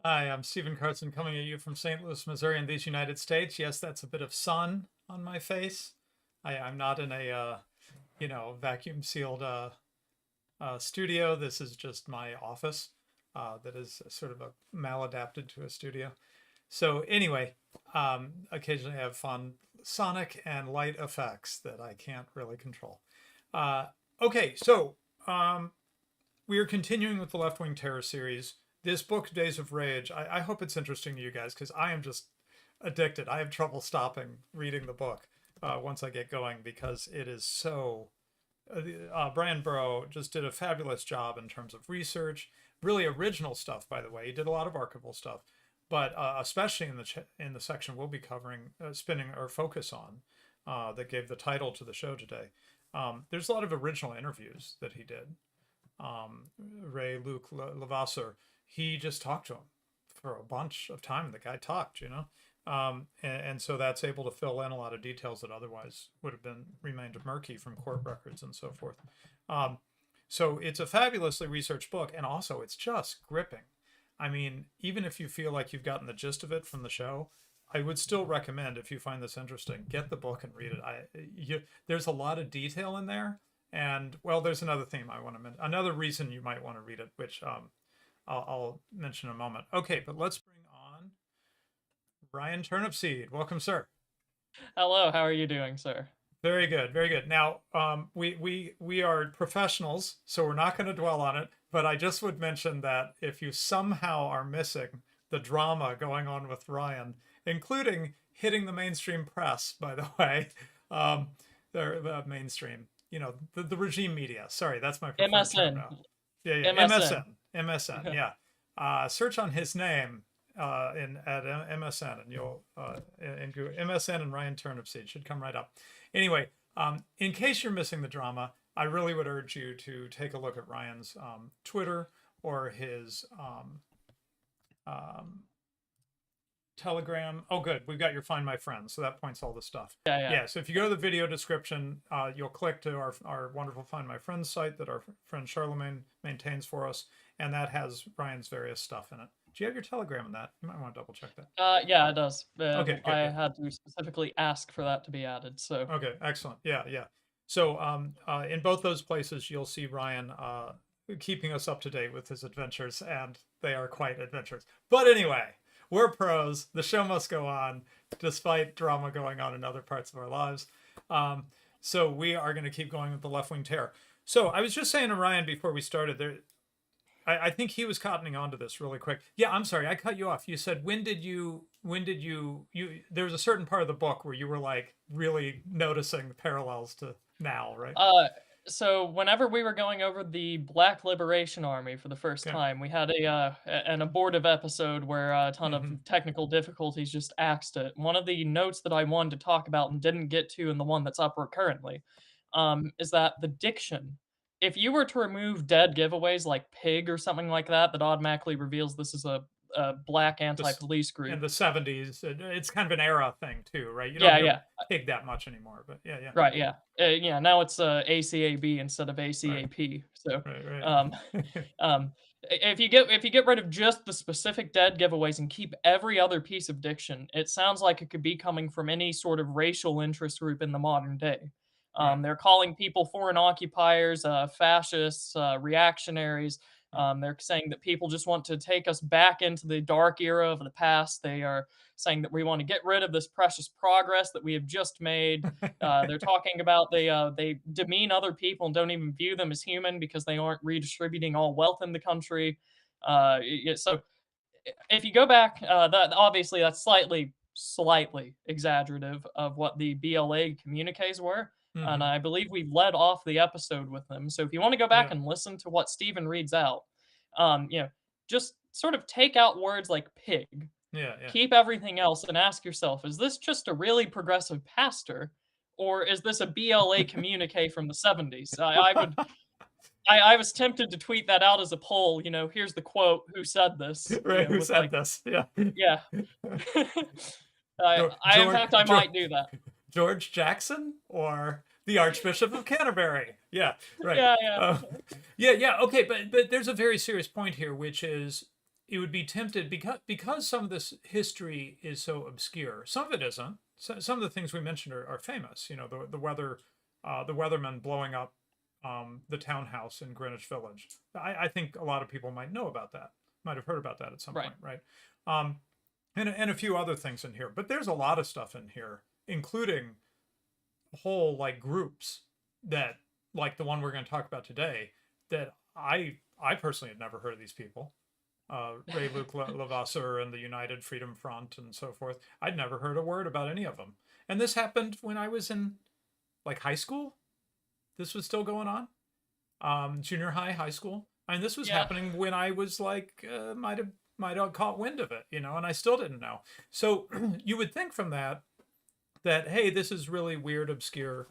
Hi, I'm Stephen Carson coming at you from St. Louis, Missouri in these United States. Yes, that's a bit of sun on my face. I'm not in a, vacuum sealed studio. This is just my office that is sort of a maladapted to a studio. So anyway, occasionally I have fun sonic and light effects that I can't really control. Uh, okay, so we are continuing with the Left Wing Terror series. This book, Days of Rage, I hope it's interesting to you guys because I am just addicted. I have trouble stopping reading the book once I get going because it is so. Brian Burrow just did a fabulous job in terms of research, really original stuff, by the way. He did a lot of archival stuff, but especially in the section we'll be covering, spinning or focus on, that gave the title to the show today. There's a lot of original interviews that he did. Ray Luc Levasseur, he just talked to him for a bunch of time. The guy talked, and so that's able to fill in a lot of details that otherwise would have been remained murky from court records and so forth. So it's a fabulously researched book, and also it's just gripping. I mean, even if you feel like you've gotten the gist of it from the show, I would still recommend, if you find this interesting, get the book and read it. There's a lot of detail in there, and well, there's another theme I want to mention. Another reason you might want to read it, which I'll mention in a moment. Okay, but let's bring on Ryan Turnipseed. Welcome, sir. Hello, how are you doing, sir? Very good, very good. Now, we are professionals, so we're not going to dwell on it. But I just would mention that if you somehow are missing the drama going on with Ryan, including hitting the mainstream press, by the way, the mainstream, the regime media. Sorry, that's my preferred term MSN. now. Yeah, yeah, MSN. MSN, yeah. Search on his name at MSN, and you'll and go MSN and Ryan Turnipseed should come right up. Anyway, in case you're missing the drama, I really would urge you to take a look at Ryan's Twitter or his um, Telegram. Oh, good. We've got your Find My Friends. So that points all the stuff. Yeah, yeah. Yeah. So if you go to the video description, you'll click to our wonderful Find My Friends site that our friend Charlemagne maintains for us. And that has Ryan's various stuff in it. Do you have your Telegram in that? You might want to double check that. Yeah, it does. Okay, good, I good. had to specifically ask for that to be added, so. Okay, excellent. Yeah, yeah. So in both those places, you'll see Ryan keeping us up to date with his adventures, and they are quite adventures. But anyway, we're pros. The show must go on, despite drama going on in other parts of our lives. So we are going to keep going with the Left Wing Terror. So I was just saying to Ryan before we started there, I think he was cottoning onto this really quick. Yeah, I'm sorry, I cut you off. You said when did you there was a certain part of the book where you were like really noticing the parallels to now, right? So whenever we were going over the Black Liberation Army for the first Okay. time, we had an abortive episode where a ton of Mm-hmm. technical difficulties just axed it. One of the notes that I wanted to talk about and didn't get to in the one that's up currently, is that the diction. If you were to remove dead giveaways like pig or something like that, that automatically reveals this is a black This anti-police in group. the 70s, it's kind of an era thing too, right? You don't Yeah, hear yeah. pig that much anymore, but yeah, yeah. Right, yeah. Yeah, now it's ACAB instead of Right, ACAP. So, right, um, right. if you get rid of just the specific dead giveaways and keep every other piece of diction, it sounds like it could be coming from any sort of racial interest group in the modern day. Right. They're calling people foreign occupiers, fascists, reactionaries. They're saying that people just want to take us back into the dark era of the past. They are saying that we want to get rid of this precious progress that we have just made. They're talking about they demean other people and don't even view them as human because they aren't redistributing all wealth in the country. So if you go back, that obviously that's slightly exaggerative of what the BLA communiques were. And Mm-hmm. I believe we led off the episode with them. So if you want to go back Yeah, and listen to what Stephen reads out, just sort of take out words like pig, yeah, yeah. keep everything else, and ask yourself, is this just a really progressive pastor, or is this a BLA communique from the 70s? I was tempted to tweet that out as a poll. Here's the quote. Who said this? Right. Who With said like, this? Yeah. yeah. In George, fact, I might do that. George Jackson or the Archbishop of Canterbury. Yeah, right. Yeah, yeah. Yeah, yeah. Okay, but there's a very serious point here, which is it would be tempted because some of this history is so obscure. Some of it isn't. So, some of the things we mentioned are famous. You know, the weatherman blowing up the townhouse in Greenwich Village. I think a lot of people might know about that, might have heard about that at some Right. point, right? Um, and a few other things in here, but there's a lot of stuff in here, including whole like groups that, like the one we're going to talk about today, that I personally had never heard of these people. Ray Luc Levasseur and the United Freedom Front and so forth. I'd never heard a word about any of them. And this happened when I was in like high school. This was still going on. Junior high, high school. I mean, this was Yeah. happening when I was like, might have caught wind of it, you know, and I still didn't know. So you would think from that, hey, this is really weird, obscure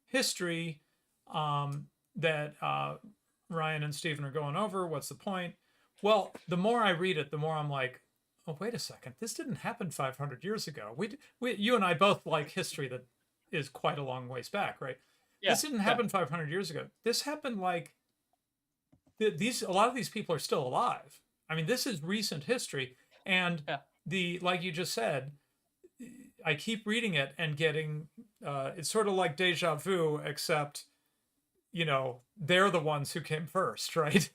history that Ryan and Stephen are going over. What's the point? Well, the more I read it, the more I'm like, oh, wait a second. This didn't happen 500 years ago. You and I both like history that is quite a long ways back, right? Yeah. This didn't happen 500 years ago. This happened like a lot of these people are still alive. I mean, this is recent history, and like you just said, I keep reading it and getting it's sort of like deja vu, except you know they're the ones who came first, right?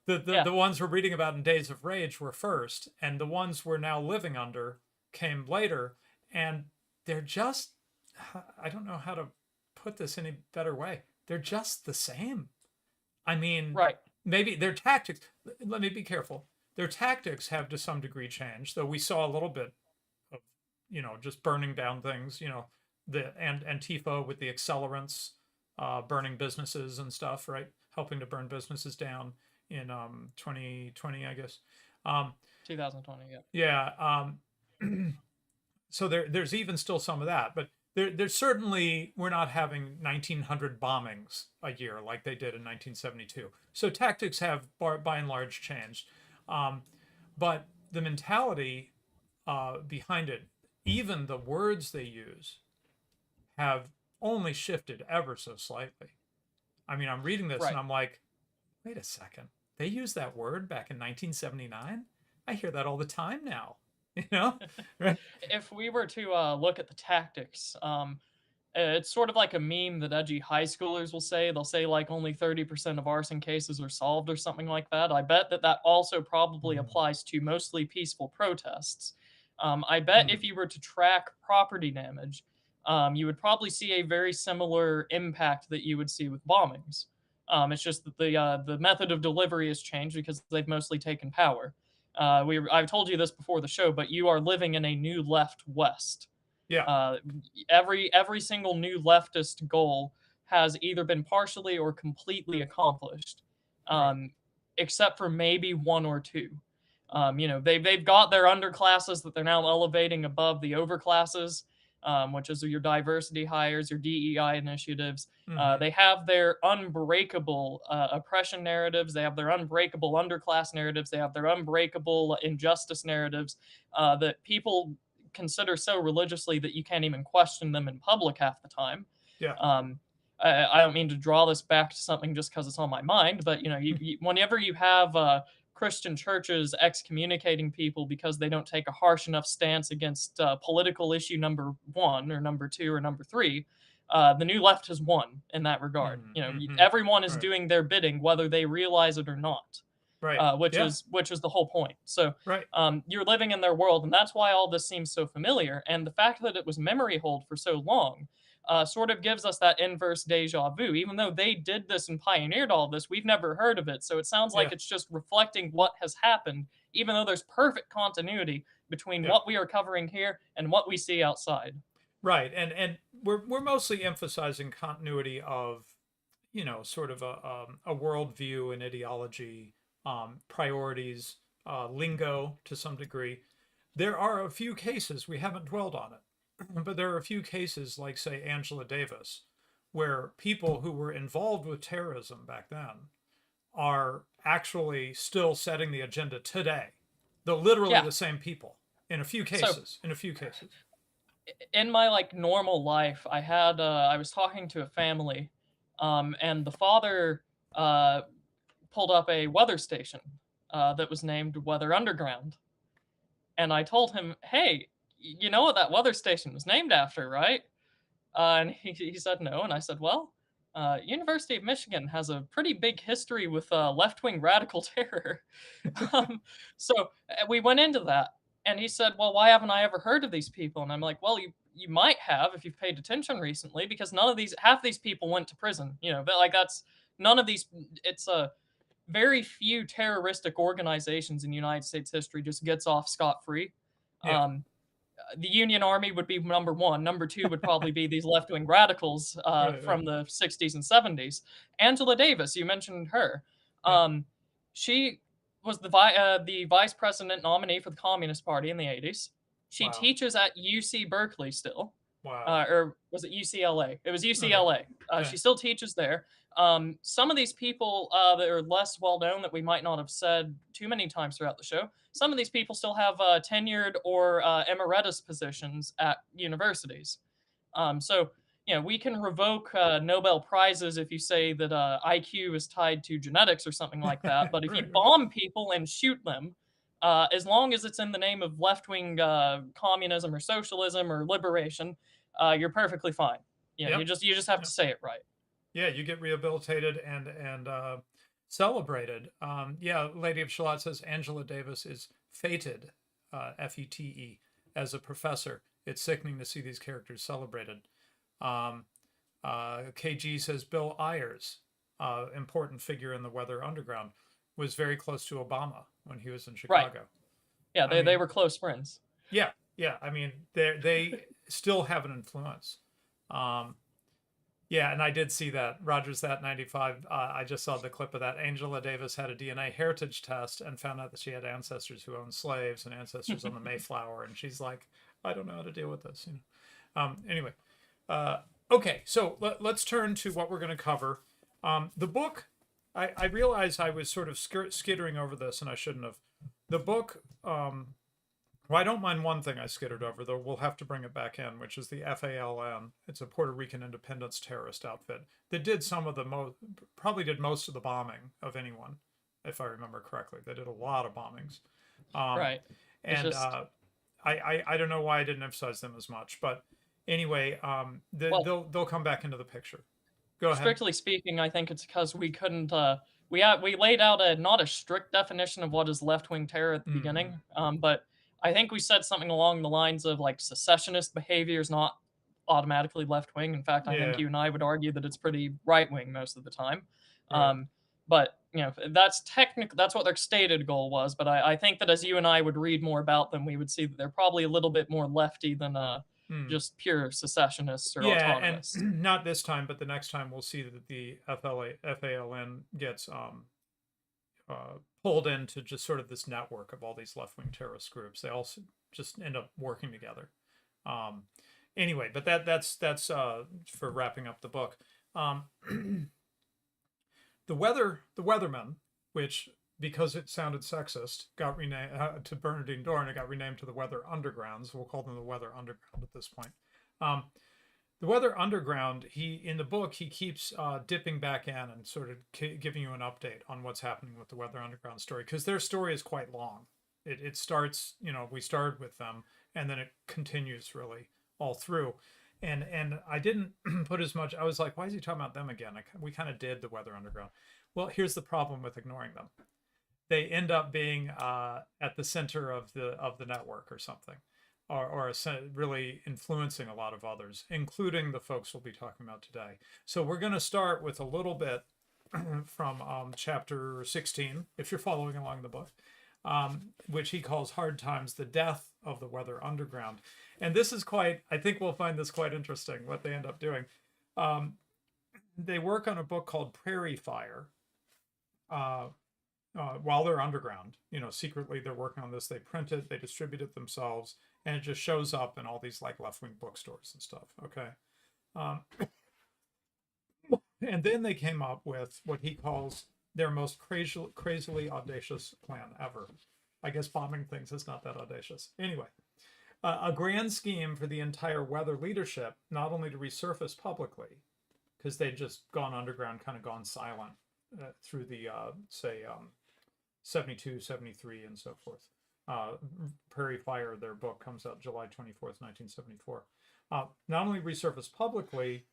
The ones we're reading about in Days of Rage were first, and the ones we're now living under came later, and they're just, I don't know how to put this any better way. They're just the same. I mean, Right. maybe their tactics, let me be careful. Their tactics have to some degree changed, though we saw a little bit of, you know, just burning down things, you know, and Antifa with the accelerants, burning businesses and stuff, right? Helping to burn businesses down in 2020, I guess. 2020. Yeah. So there's even still some of that, but there's certainly, we're not having 1900 bombings a year like they did in 1972. So tactics have by and large changed, but the mentality behind it, even the words they use, have only shifted ever so slightly. I mean, I'm reading this and I'm like, wait a second. They used that word back in 1979? I hear that all the time now, you know? Right? If we were to look at the tactics, it's sort of like a meme that edgy high schoolers will say. They'll say like only 30% of arson cases are solved or something like that. I bet that also probably applies to mostly peaceful protests. I bet if you were to track property damage, you would probably see a very similar impact that you would see with bombings. It's just that the method of delivery has changed because they've mostly taken power. I've told you this before the show, but you are living in a new left West. Yeah. Every single new leftist goal has either been partially or completely accomplished, except for maybe one or two. You know, they've got their underclasses that they're now elevating above the overclasses, which is your diversity hires, your DEI initiatives. They have their unbreakable oppression narratives. They have their unbreakable underclass narratives. They have their unbreakable injustice narratives that people consider so religiously that you can't even question them in public half the time. Yeah. I don't mean to draw this back to something just because it's on my mind, but you know, whenever you have Christian churches excommunicating people because they don't take a harsh enough stance against political issue number 1 or number 2 or number 3, the new left has won in that regard. You know, everyone is doing their bidding, whether they realize it or not. Which is the whole point. So you're living in their world, and that's why all this seems so familiar. And the fact that it was memory hold for so long sort of gives us that inverse deja vu. Even though they did this and pioneered all this, we've never heard of it. So it sounds like it's just reflecting what has happened, even though there's perfect continuity between what we are covering here and what we see outside. Right, and we're mostly emphasizing continuity of, you know, sort of a worldview and ideology. Priorities, lingo to some degree. There are a few cases, we haven't dwelled on it, but there are a few cases like, say, Angela Davis, where people who were involved with terrorism back then are actually still setting the agenda today. They're literally the same people in a few cases. In my like normal life, I was talking to a family, and the father pulled up a weather station that was named Weather Underground. And I told him, hey, you know what that weather station was named after, right? And he said no. And I said, well, University of Michigan has a pretty big history with left-wing radical terror. um, so we went into that. And he said, well, why haven't I ever heard of these people? And I'm like, well, you might have if you've paid attention recently, because half these people went to prison. But like that's none of these. It's a very few terroristic organizations in United States history just gets off scot-free. Yeah. The Union Army would be number one. Number two would probably be these left-wing radicals Right. from the 60s and 70s. Angela Davis, you mentioned her. Yeah. She was the vice president nominee for the Communist Party in the 80s. She Wow. teaches at UC Berkeley still. Wow. Or was it UCLA? It was UCLA. Okay. She still teaches there. Some of these people that are less well known that we might not have said too many times throughout the show, some of these people still have tenured or emeritus positions at universities. So, we can revoke Nobel Prizes if you say that IQ is tied to genetics or something like that. But if you Right. bomb people and shoot them, as long as it's in the name of left-wing communism or socialism or liberation, you're perfectly fine. Yep. You just have to say it right. Yeah, you get rehabilitated and celebrated. Yeah, Lady of Shalott says Angela Davis is fated, Fete, as a professor. It's sickening to see these characters celebrated. KG says Bill Ayers, important figure in the Weather Underground, was very close to Obama when he was in Chicago. Right. Yeah, they were close friends. Yeah, yeah. I mean, they still have an influence. Yeah, and I did see that. Rogers that 95. I just saw the clip of that. Angela Davis had a DNA heritage test and found out that she had ancestors who owned slaves and ancestors on the Mayflower, and she's like, I don't know how to deal with this. Anyway, okay, so let's turn to what we're going to cover. The book. I realized I was sort of skittering over this, and I shouldn't have. The book. Well, I don't mind one thing I skittered over, though we'll have to bring it back in, which is the FALN. It's a Puerto Rican independence terrorist outfit that did probably did most of the bombing of anyone, if I remember correctly. They did a lot of bombings. Right. And I don't know why I didn't emphasize them as much, but anyway, they'll come back into the picture. Go ahead. Strictly speaking, I think it's because we couldn't. We laid out not a strict definition of what is left-wing terror at the beginning, but I think we said something along the lines of like secessionist behavior is not automatically left-wing. In fact, I think you and I would argue that it's pretty right-wing most of the time. Right. But that's that's what their stated goal was. But I think that as you and I would read more about them, we would see that they're probably a little bit more lefty than just pure secessionists or autonomists. And not this time, but the next time we'll see that the FALN gets pulled into just sort of this network of all these left-wing terrorist groups. They all just end up working together. Anyway, but that's for wrapping up the book. The Weathermen, which because it sounded sexist, got renamed to Bernardine Dohrn. It got renamed to the Weather Underground. So we'll call them the Weather Underground at this point. The Weather Underground, in the book, he keeps dipping back in and sort of giving you an update on what's happening with the Weather Underground story, because their story is quite long. It starts, we started with them, and then it continues really all through. And I didn't put as much. I was like, why is he talking about them again? We kind of did the Weather Underground. Well, here's the problem with ignoring them. They end up being at the center of the network or something. Or really influencing a lot of others, including the folks we'll be talking about today. So we're going to start with a little bit from chapter 16, if you're following along the book, which he calls Hard Times, the Death of the Weather Underground. And this is I think we'll find this quite interesting, what they end up doing. They work on a book called Prairie Fire, while they're underground. Secretly they're working on this. They print it, they distribute it themselves, and it just shows up in all these like left-wing bookstores and stuff. Okay. And then they came up with what he calls their most crazily audacious plan ever. I guess bombing things is not that audacious. Anyway, a grand scheme for the entire weather leadership, not only to resurface publicly, because they'd just gone underground, kind of gone silent through the, 72, 73, and so forth. Prairie Fire, their book, comes out July 24th, 1974. Not only resurfaced publicly,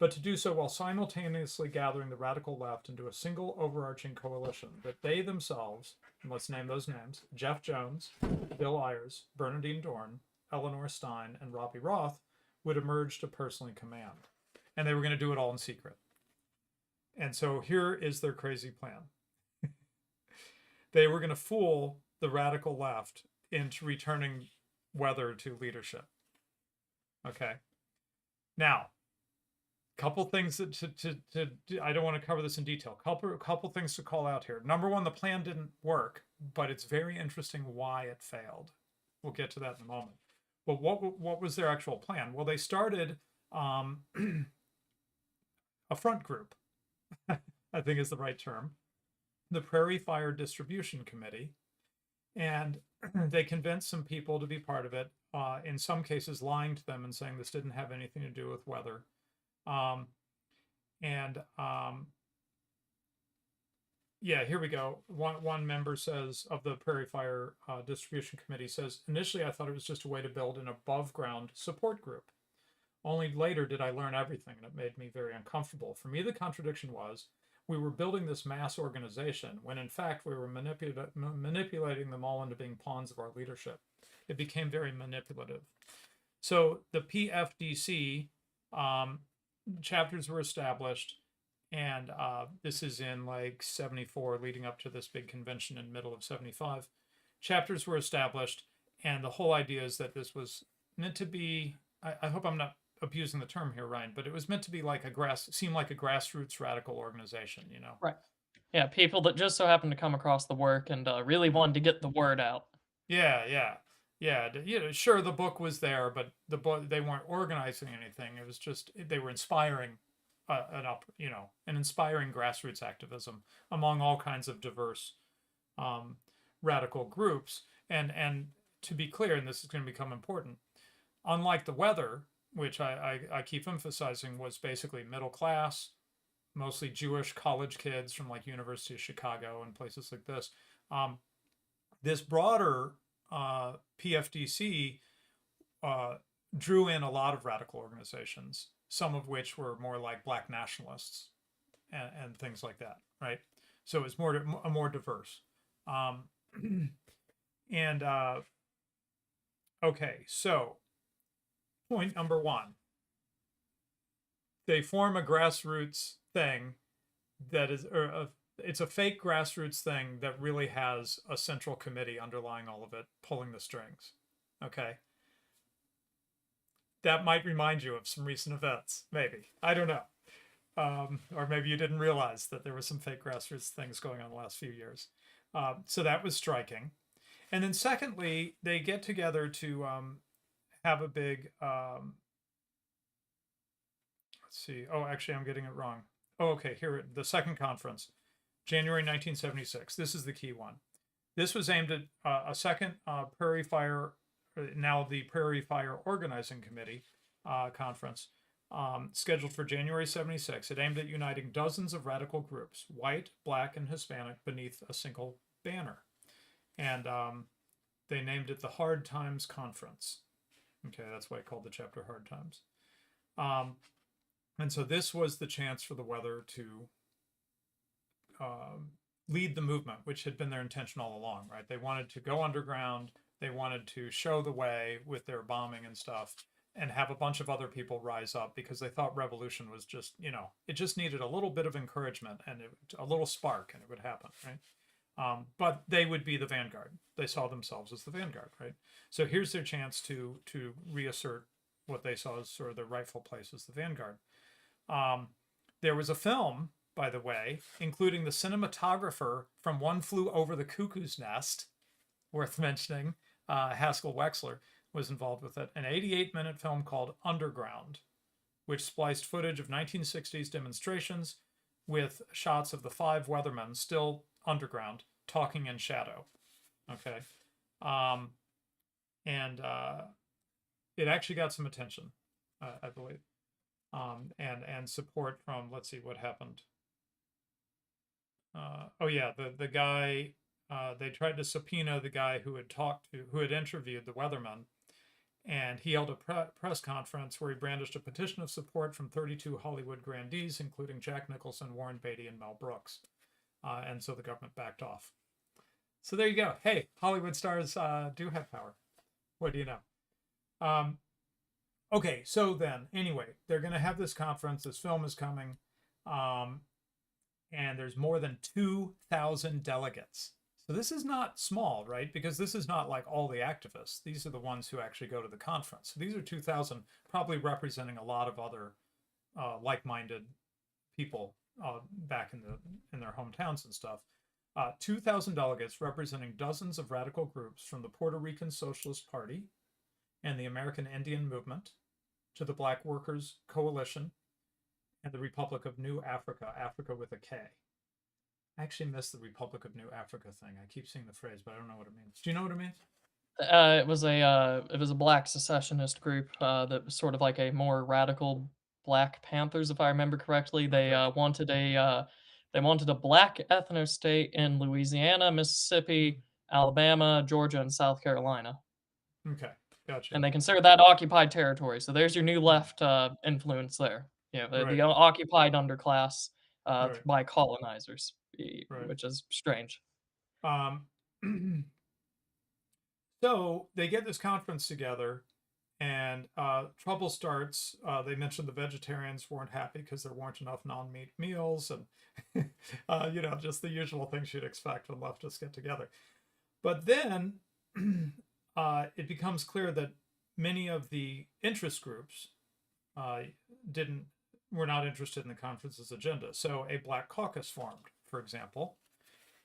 but to do so while simultaneously gathering the radical left into a single overarching coalition that they themselves, and let's name those names, Jeff Jones, Bill Ayers, Bernardine Dorn, Eleanor Stein, and Robbie Roth, would emerge to personally command. And they were going to do it all in secret. And so here is their crazy plan. They were going to fool the radical left into returning Weather to leadership. Okay. Now, couple things I don't want to cover this in detail. Couple things to call out here. Number one, the plan didn't work, but it's very interesting why it failed. We'll get to that in a moment. But what was their actual plan? Well, they started a front group, I think is the right term, the Prairie Fire Distribution Committee, and they convinced some people to be part of it, in some cases lying to them and saying this didn't have anything to do with weather. Yeah, here we go. One member says, of the Prairie Fire Distribution Committee, says, initially I thought it was just a way to build an above ground support group. Only later did I learn everything, and it made me very uncomfortable. For me, the contradiction was we were building this mass organization when in fact we were manipulating them all into being pawns of our leadership. It became very manipulative. So the PFDC chapters were established, and this is in like 74, leading up to this big convention in middle of 75. Chapters were established, and the whole idea is that this was meant to be, I hope I'm not abusing the term here, Ryan, but it was meant to be like seem like a grassroots radical organization, you know? Right. Yeah, people that just so happened to come across the work and really wanted to get the word out. Yeah. Sure, the book was there, but the book, they weren't organizing anything. It was just they were inspiring an inspiring grassroots activism among all kinds of diverse radical groups. And to be clear, and this is going to become important, unlike the Weather, which I keep emphasizing was basically middle class, mostly Jewish college kids from like University of Chicago and places like this. This broader PFDC drew in a lot of radical organizations, some of which were more like black nationalists and things like that, right? So it's more diverse. Okay, so point number one, they form a grassroots thing that is, it's a fake grassroots thing that really has a central committee underlying all of it, pulling the strings. Okay. That might remind you of some recent events, maybe. I don't know. Or maybe you didn't realize that there were some fake grassroots things going on the last few years. So that was striking. And then secondly, they get together to have a big, let's see. Oh, actually, I'm getting it wrong. Oh, okay. Here, the second conference, January 1976. This is the key one. This was aimed at a second Prairie Fire, now the Prairie Fire Organizing Committee conference, scheduled for January 76. It aimed at uniting dozens of radical groups, white, black, and Hispanic, beneath a single banner. And they named it the Hard Times Conference. Okay, that's why I called the chapter Hard Times. And so this was the chance for the Weather to lead the movement, which had been their intention all along, right? They wanted to go underground. They wanted to show the way with their bombing and stuff and have a bunch of other people rise up because they thought revolution was just, it just needed a little bit of encouragement and a little spark and it would happen, right? But they would be the vanguard. They saw themselves as the vanguard, right? So here's their chance to reassert what they saw as sort of their rightful place as the vanguard. There was a film, by the way, including the cinematographer from One Flew Over the Cuckoo's Nest, worth mentioning, Haskell Wexler was involved with it, an 88-minute film called Underground, which spliced footage of 1960s demonstrations with shots of the 5 weathermen still underground talking in shadow. Okay. It actually got some attention, I believe. And support from, let's see what happened. Oh yeah, the guy, they tried to subpoena the guy who had interviewed the weatherman, and he held a press conference where he brandished a petition of support from 32 Hollywood grandees, including Jack Nicholson, Warren Beatty, and Mel Brooks. And so the government backed off. So there you go. Hey, Hollywood stars do have power. What do you know? Okay, so then, anyway, they're going to have this conference. This film is coming. And there's more than 2,000 delegates. So this is not small, right? Because this is not like all the activists. These are the ones who actually go to the conference. So these are 2,000, probably representing a lot of other like-minded people back in their hometowns and stuff. 2,000 delegates representing dozens of radical groups, from the Puerto Rican Socialist Party and the American Indian Movement to the Black Workers Coalition and the Republic of New Africa, Africa with a K. I actually missed the Republic of New Africa thing. I keep seeing the phrase, but I don't know what it means. Do you know what it means? It was a black secessionist group that was sort of like a more radical Black Panthers, if I remember correctly. They wanted a black ethno state in Louisiana, Mississippi, Alabama, Georgia, and South Carolina. Okay, gotcha. And they consider that occupied territory. So there's your new left influence there. The occupied underclass by colonizers, which is strange. So they get this conference together, and trouble starts. They mentioned the vegetarians weren't happy because there weren't enough non-meat meals, and just the usual things you'd expect when leftists get together. But then it becomes clear that many of the interest groups were not interested in the conference's agenda. So a Black Caucus formed, for example,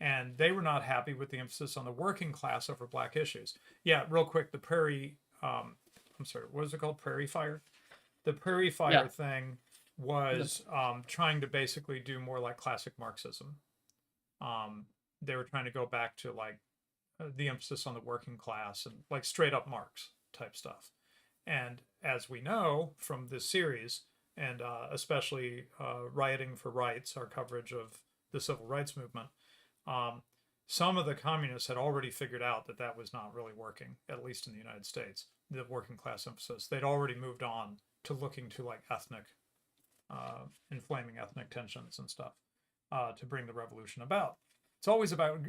and they were not happy with the emphasis on the working class over Black issues. Yeah, real quick, the Prairie, I'm sorry, what is it called? Prairie Fire? The Prairie Fire thing was trying to basically do more like classic Marxism. They were trying to go back to like the emphasis on the working class and like straight up Marx type stuff. And as we know from this series, and especially Rioting for Rights, our coverage of the civil rights movement, some of the communists had already figured out that that was not really working, at least in the United States, the working class emphasis. They'd already moved on to looking to like inflaming ethnic tensions and stuff to bring the revolution about. It's always about,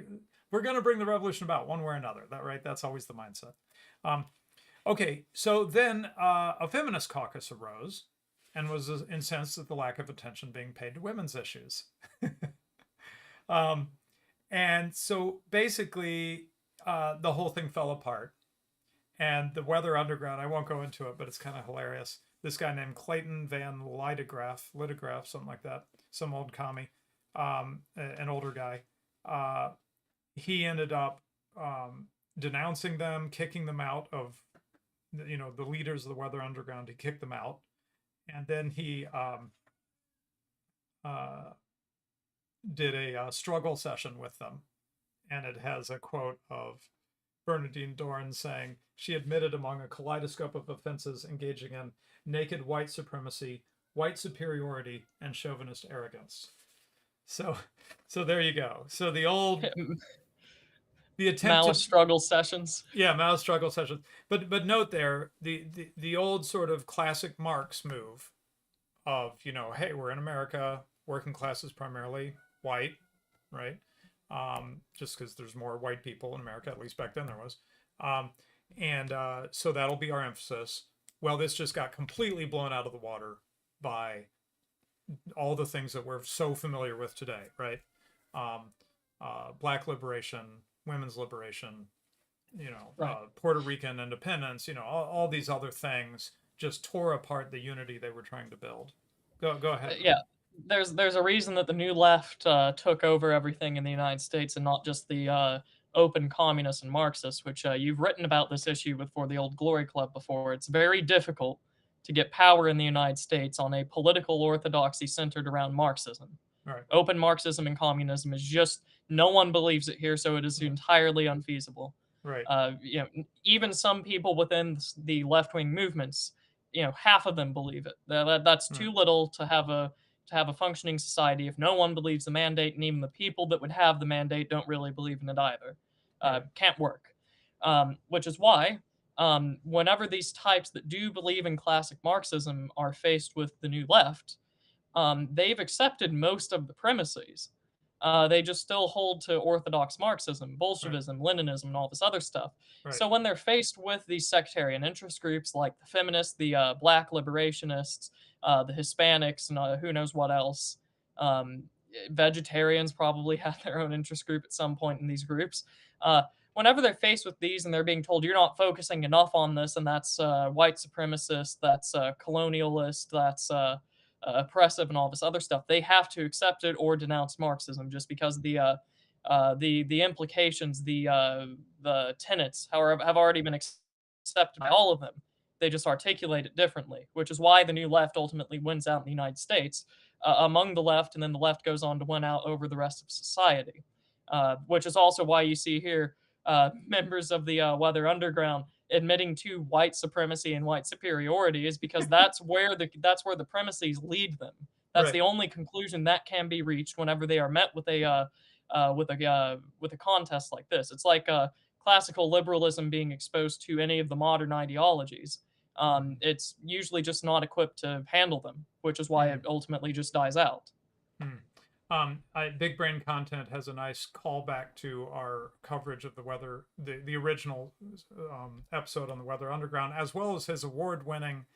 we're going to bring the revolution about one way or another. That's always the mindset. Okay, so then a feminist caucus arose and was incensed at the lack of attention being paid to women's issues. And so basically, the whole thing fell apart. And the Weather Underground, I won't go into it, but it's kind of hilarious. This guy named Clayton Van Lithograph, something like that, some old commie, an older guy. He ended up denouncing them, kicking them out of, the leaders of the Weather Underground. He kicked them out. And then he did a struggle session with them. And it has a quote of Bernadine Dohrn saying, "She admitted among a kaleidoscope of offenses engaging in naked white supremacy, white superiority, and chauvinist arrogance." So there you go. So the attempt Maoist struggle sessions. Yeah, Maoist struggle sessions. But note there, the old sort of classic Marx move of, hey, we're in America, working class is primarily white, right? Just because there's more white people in America, at least back then there was. So that'll be our emphasis. Well, this just got completely blown out of the water by all the things that we're so familiar with today, right? Black liberation, women's liberation, Puerto Rican independence, all these other things just tore apart the unity they were trying to build. Go ahead. Yeah. There's a reason that the New Left took over everything in the United States and not just the open communists and Marxists, which you've written about this issue for the Old Glory Club before. It's very difficult to get power in the United States on a political orthodoxy centered around Marxism. Right. Open Marxism and communism is just, no one believes it here, so it is entirely unfeasible. Right. Even some people within the left-wing movements, half of them believe it. That's too little to have have a functioning society if no one believes the mandate, and even the people that would have the mandate don't really believe in it either. Can't work. Which is why, whenever these types that do believe in classic Marxism are faced with the new left, they've accepted most of the premises. They just still hold to orthodox Marxism, Bolshevism, Leninism, and all this other stuff. Right. So when they're faced with these sectarian interest groups like the feminists, the black liberationists, the Hispanics, and who knows what else, um, vegetarians probably have their own interest group at some point in these groups. Whenever they're faced with these and they're being told you're not focusing enough on this, and that's white supremacist, that's colonialist, that's oppressive, and all this other stuff, they have to accept it or denounce Marxism, just because the implications, the tenets, however, have already been accepted by all of them. They just articulate it differently, which is why the new left ultimately wins out in the United States among the left, and then the left goes on to win out over the rest of society. Which is also why you see here members of the Weather Underground admitting to white supremacy and white superiority, is because that's where the premises lead them. That's Right. the only conclusion that can be reached whenever they are met with a contest like this. It's like classical liberalism being exposed to any of the modern ideologies. It's usually just not equipped to handle them, which is why it ultimately just dies out. Big Brain Content has a nice callback to our coverage of the weather, the original episode on the Weather Underground, as well as his award-winning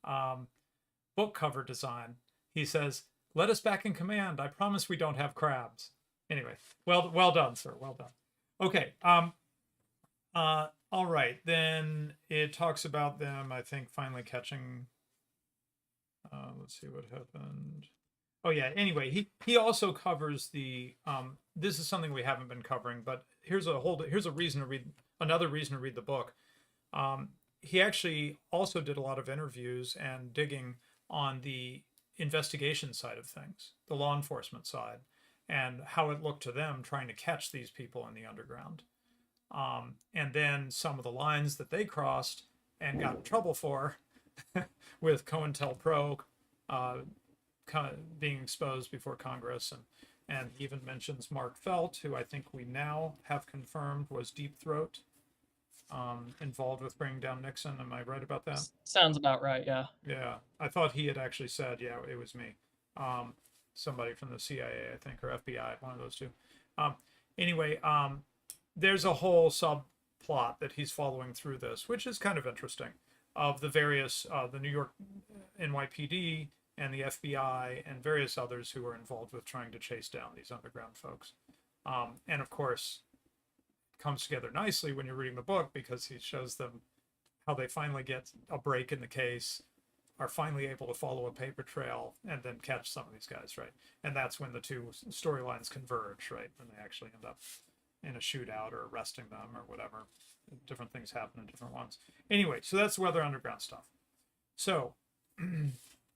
book cover design. He says, "Let us back in command. I promise we don't have crabs." Anyway, well done, sir. Well done. Okay. All right. Then it talks about them, I think, finally catching. Let's see what happened. Oh yeah. Anyway, he also covers the. This is something we haven't been covering, but here's a reason to read, another reason to read the book. He actually also did a lot of interviews and digging on the investigation side of things, the law enforcement side, and how it looked to them trying to catch these people in the underground. And then some of the lines that they crossed and got in trouble for with COINTELPRO kind of being exposed before Congress, and he even mentions Mark Felt, who I think we now have confirmed was Deep Throat, involved with bringing down Nixon. Am I right about that? Sounds about right, yeah. Yeah, I thought he had actually said, yeah, it was me. Somebody from the CIA, I think, or FBI, one of those two. Anyway, there's a whole subplot that he's following through this, which is kind of interesting, of the various, the New York NYPD and the FBI and various others who are involved with trying to chase down these underground folks. And of course, it comes together nicely when you're reading the book, because he shows them how they finally get a break in the case, are finally able to follow a paper trail, and then catch some of these guys, right? And that's when the two storylines converge, right? When they actually end up in a shootout or arresting them or whatever. Different things happen in different ones. Anyway, so that's Weather Underground stuff. So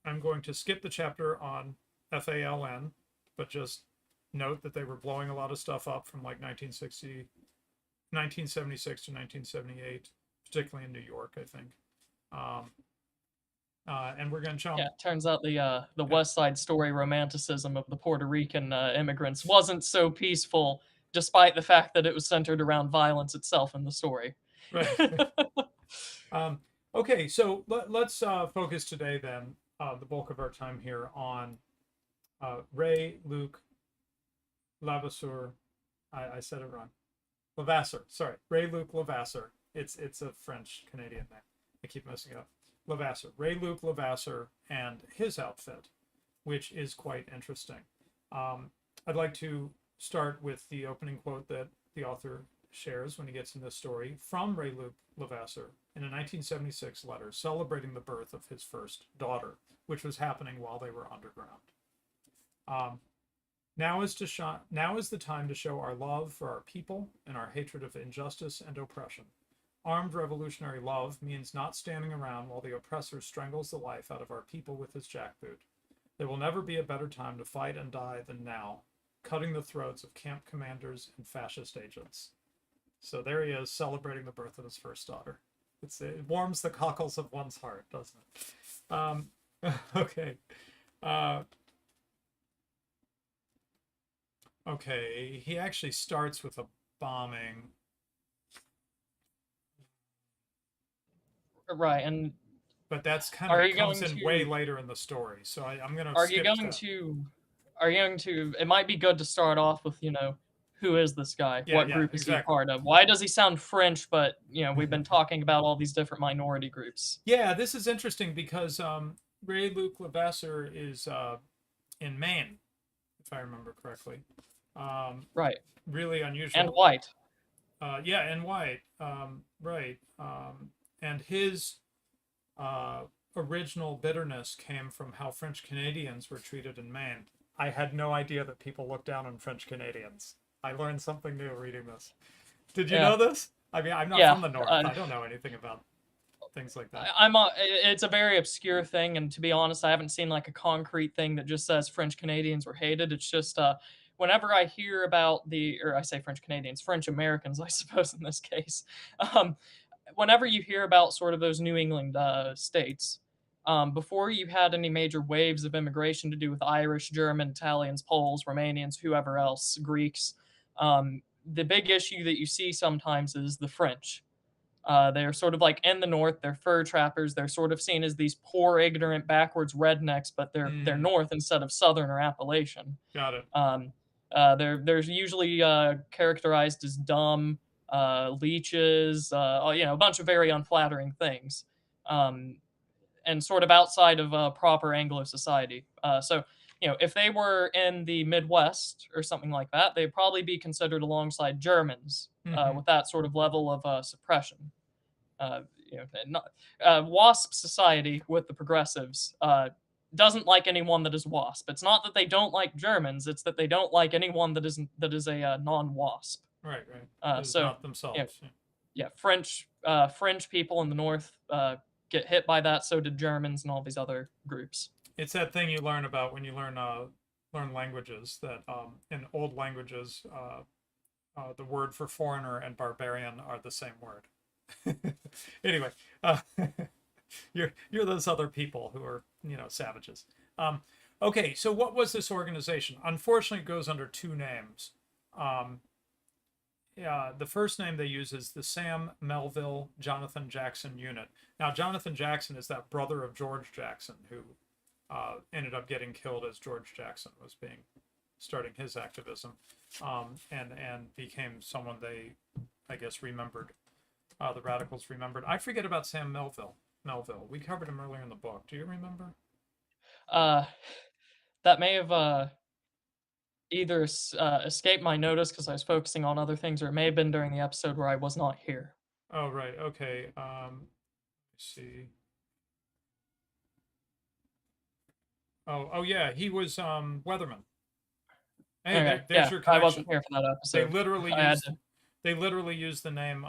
I'm going to skip the chapter on FALN, but just note that they were blowing a lot of stuff up from like 1976 to 1978, particularly in New York, I think. And we're going to jump. Yeah, it turns out the West Side Story romanticism of the Puerto Rican immigrants wasn't so peaceful, despite the fact that it was centered around violence itself in the story. Right. Okay, so let's focus today then, the bulk of our time here, on Ray Luc Levasseur. I said it wrong. Levasseur, sorry. Ray Luc Levasseur. It's a French Canadian name. I keep messing it up. Levasseur. Ray Luc Levasseur and his outfit, which is quite interesting. I'd like to start with the opening quote that the author shares when he gets in this story from Ray Luc Levasseur in a 1976 letter celebrating the birth of his first daughter, which was happening while they were underground. Now is the time to show our love for our people and our hatred of injustice and oppression. Armed revolutionary love means not standing around while the oppressor strangles the life out of our people with his jackboot. There will never be a better time to fight and die than now, cutting the throats of camp commanders and fascist agents. So there he is, celebrating the birth of his first daughter. It warms the cockles of one's heart, doesn't it? Okay. Okay, he actually starts with a bombing. Right, and But that's kind are of you comes going in way to later in the story, so I'm gonna are you skip going that. to are you going to it might be good to start off with, who is this guy? Yeah, What yeah, group is he exactly. part of? Why does he sound French, but, we've been talking about all these different minority groups. Yeah, this is interesting because Ray Luc Levasseur is in Maine, if I remember correctly. Um, Right. really And unusual. white. Yeah, and white. Right. And his uh, original bitterness came from how French Canadians were treated in Maine. I had no idea that people looked down on French Canadians. I learned something new reading this. Did you Yeah. know this? I mean, I'm not Yeah. from the North. I don't know anything about things like that. It's a very obscure thing, and to be honest, I haven't seen like a concrete thing that just says French Canadians were hated. It's just whenever I hear about or I say French Canadians, French Americans, I suppose in this case, um, whenever you hear about sort of those New England states, before you had any major waves of immigration to do with Irish, German, Italians, Poles, Romanians, whoever else, Greeks, the big issue that you see sometimes is the French. They're sort of like in the north. They're fur trappers. They're sort of seen as these poor, ignorant, backwards rednecks, but they're Mm, north instead of southern or Appalachian. got it. Um, they're usually characterized as dumb, leeches, a bunch of very unflattering things, um, and sort of outside of proper Anglo society. So, if they were in the Midwest or something like that, they'd probably be considered alongside Germans Hmm. with that sort of level of suppression. Not, WASP society with the progressives doesn't like anyone that is WASP. It's not that they don't like Germans; it's that they don't like anyone that is a non-WASP. Right, right. Is So, not you know, themselves. Yeah. yeah, French people in the north get hit by that. So did Germans and all these other groups. It's that thing you learn about when you learn languages that in old languages the word for foreigner and barbarian are the same word. Anyway, uh, you're those other people who are savages. Okay, so what was this organization? Unfortunately, it goes under two names. Um, yeah, the first name they use is the Sam Melville Jonathan Jackson Unit. Now, Jonathan Jackson is that brother of George Jackson who ended up getting killed as George Jackson was starting his activism, and became someone they, I guess, remembered. The radicals remembered. I forget about Sam Melville. Melville. We covered him earlier in the book. Do you remember? Uh, that may have either escaped my notice because I was focusing on other things, or it may have been during the episode where I was not here. Oh, right. Okay. Let's see. Oh, yeah. He was Weatherman. Hey, Okay, there's yeah, your I wasn't connection. here for that They episode. literally I had used to. they literally used the name.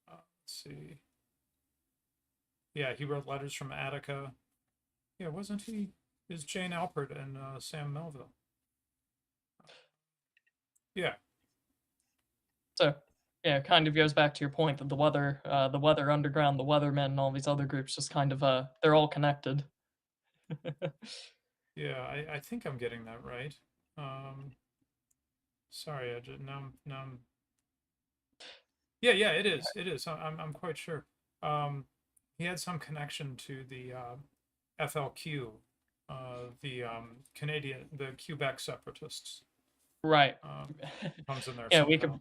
Let's see. Yeah, he wrote letters from Attica. Yeah, wasn't he? Is Jane Alpert and Sam Melville? Yeah, So, yeah, it kind of goes back to your point that the weather underground, the weathermen, and all these other groups just kind of they're all connected. yeah. I think I'm getting that right. Um, sorry, I just now. Yeah, yeah. It is. It is. I'm quite sure. Um, he had some connection to the FLQ, the Quebec separatists. Right. Um, comes in there Yeah, we could somehow.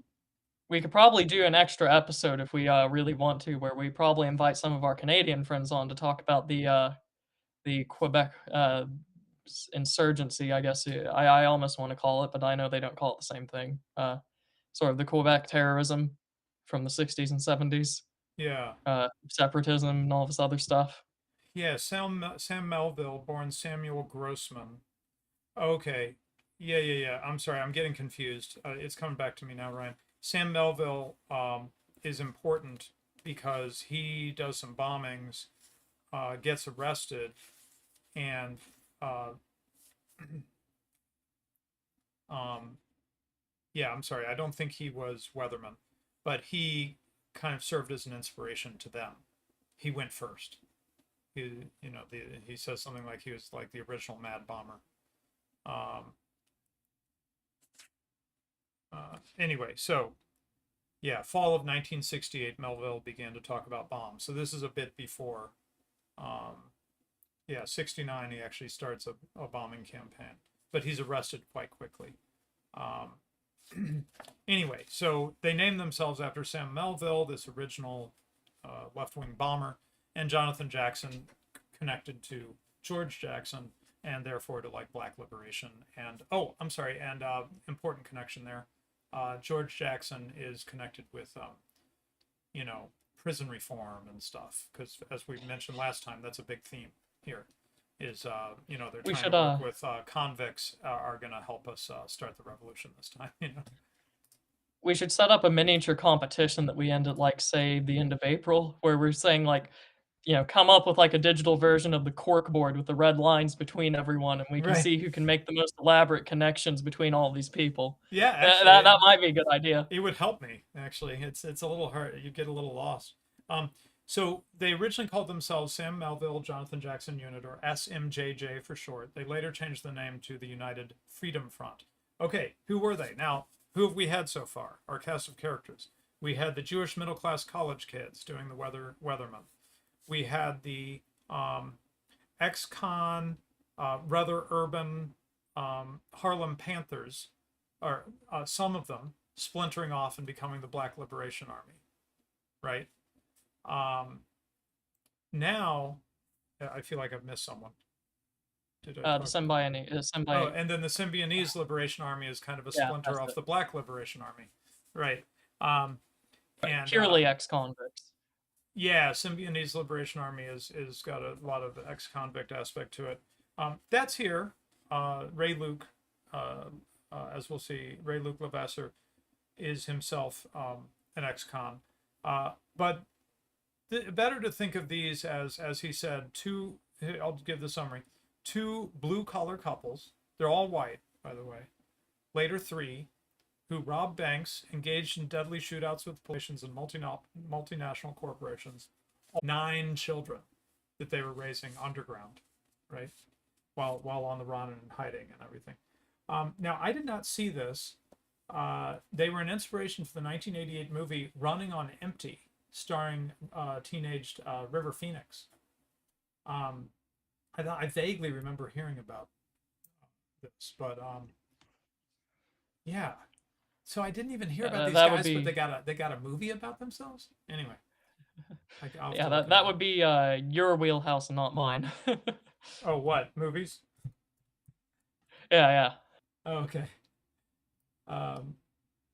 we could probably do an extra episode if we really want to, where we probably invite some of our Canadian friends on to talk about the Quebec insurgency. I guess I almost want to call it, but I know they don't call it the same thing. Sort of the Quebec terrorism from the '60s and '70s, Yeah. separatism and all this other stuff. Yeah, Sam Melville, born Samuel Grossman. Okay. Yeah, yeah, yeah. I'm sorry. I'm getting confused. It's coming back to me now, Ryan. Sam Melville is important because he does some bombings, gets arrested, and uh, um, yeah, I'm sorry. I don't think he was Weatherman, but he kind of served as an inspiration to them. He went first. He says something like he was like the original Mad Bomber. Um, Anyway, so yeah, fall of 1968, Melville began to talk about bombs. So this is a bit before, yeah, 69, he actually starts a bombing campaign, but he's arrested quite quickly. Anyway, so they named themselves after Sam Melville, this original left-wing bomber, and Jonathan Jackson connected to George Jackson, and therefore to like Black liberation. And oh, I'm sorry, and important connection there. George Jackson is connected with, you know, prison reform and stuff, because as we mentioned last time, that's a big theme here. Is you know, they're We trying should to work with convicts are going to help us start the revolution this time. You know. we should set up a miniature competition that we end at, like, say, the end of April, where we're saying, like, come up with, like, a digital version of the cork board with the red lines between everyone, and we can Right. see who can make the most elaborate connections between all these people. Yeah, That might be a good idea. it would help me actually. It's a little hard. You get a little lost. Um, so they originally called themselves Sam Melville Jonathan Jackson Unit, or SMJJ for short. They later changed the name to the United Freedom Front. Okay, who were they? Now, who have we had so far? Our cast of characters. We had the Jewish middle class college kids doing the weathermen. We had the ex-con, rather urban Harlem Panthers, or some of them splintering off and becoming the Black Liberation Army, right? Now, I feel like I've missed someone. Did I The talk? Oh, and then the Symbionese Liberation Army is kind of a Yeah, splinter that's off it. the Black Liberation Army, right? And Purely ex-convicts. yeah, Symbionese Liberation Army is got a lot of ex-convict aspect to it. That's here. Ray Luc, as we'll see, Ray Luc Levasseur is himself an ex-con. But better to think of these as he said, two. I'll give the summary: two blue-collar couples. They're all white, by the way. Later, three who robbed banks, engaged in deadly shootouts with politicians and multinational corporations. 9 children that they were raising underground, right? While on the run and hiding and everything. Now, I did not see this. They were an inspiration for the 1988 movie Running on Empty, starring teenaged River Phoenix. I vaguely remember hearing about this, but yeah. So I didn't even hear about these that would guys, but be they got a movie about themselves. Anyway, I'll have yeah, to look that into would be your wheelhouse and not mine. Oh, what movies? Yeah, yeah. Oh, okay. Um,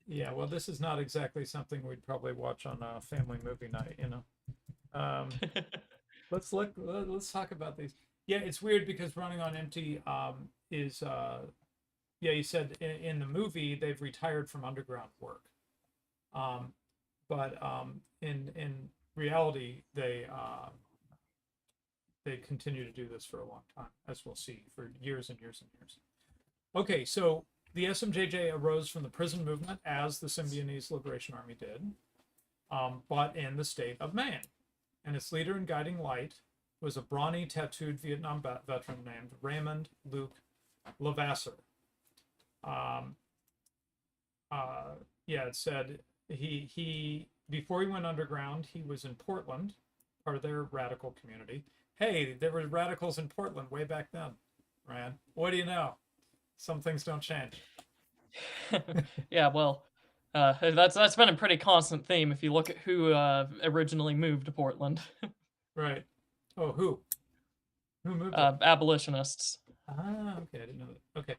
yeah. Well, this is not exactly something we'd probably watch on a family movie night, you know. Um, let's look. Let's talk about these. Yeah, it's weird because Running on Empty is yeah. You said in the movie they've retired from underground work, but in reality they continue to do this for a long time, as we'll see, for years and years and years. Okay, so the SMJJ arose from the prison movement, as the Symbionese Liberation Army did, but in the state of Maine. And its leader and guiding light was a brawny, tattooed Vietnam veteran named Raymond Luc Levasseur. Yeah, it said he before he went underground, he was in Portland, part of their radical community. Hey, there were radicals in Portland way back then, Ryan. What do you know? Some things don't change. Yeah, well, that's been a pretty constant theme if you look at who originally moved to Portland. Right. Oh, who? Who moved? Abolitionists. Okay, I didn't know that. Okay.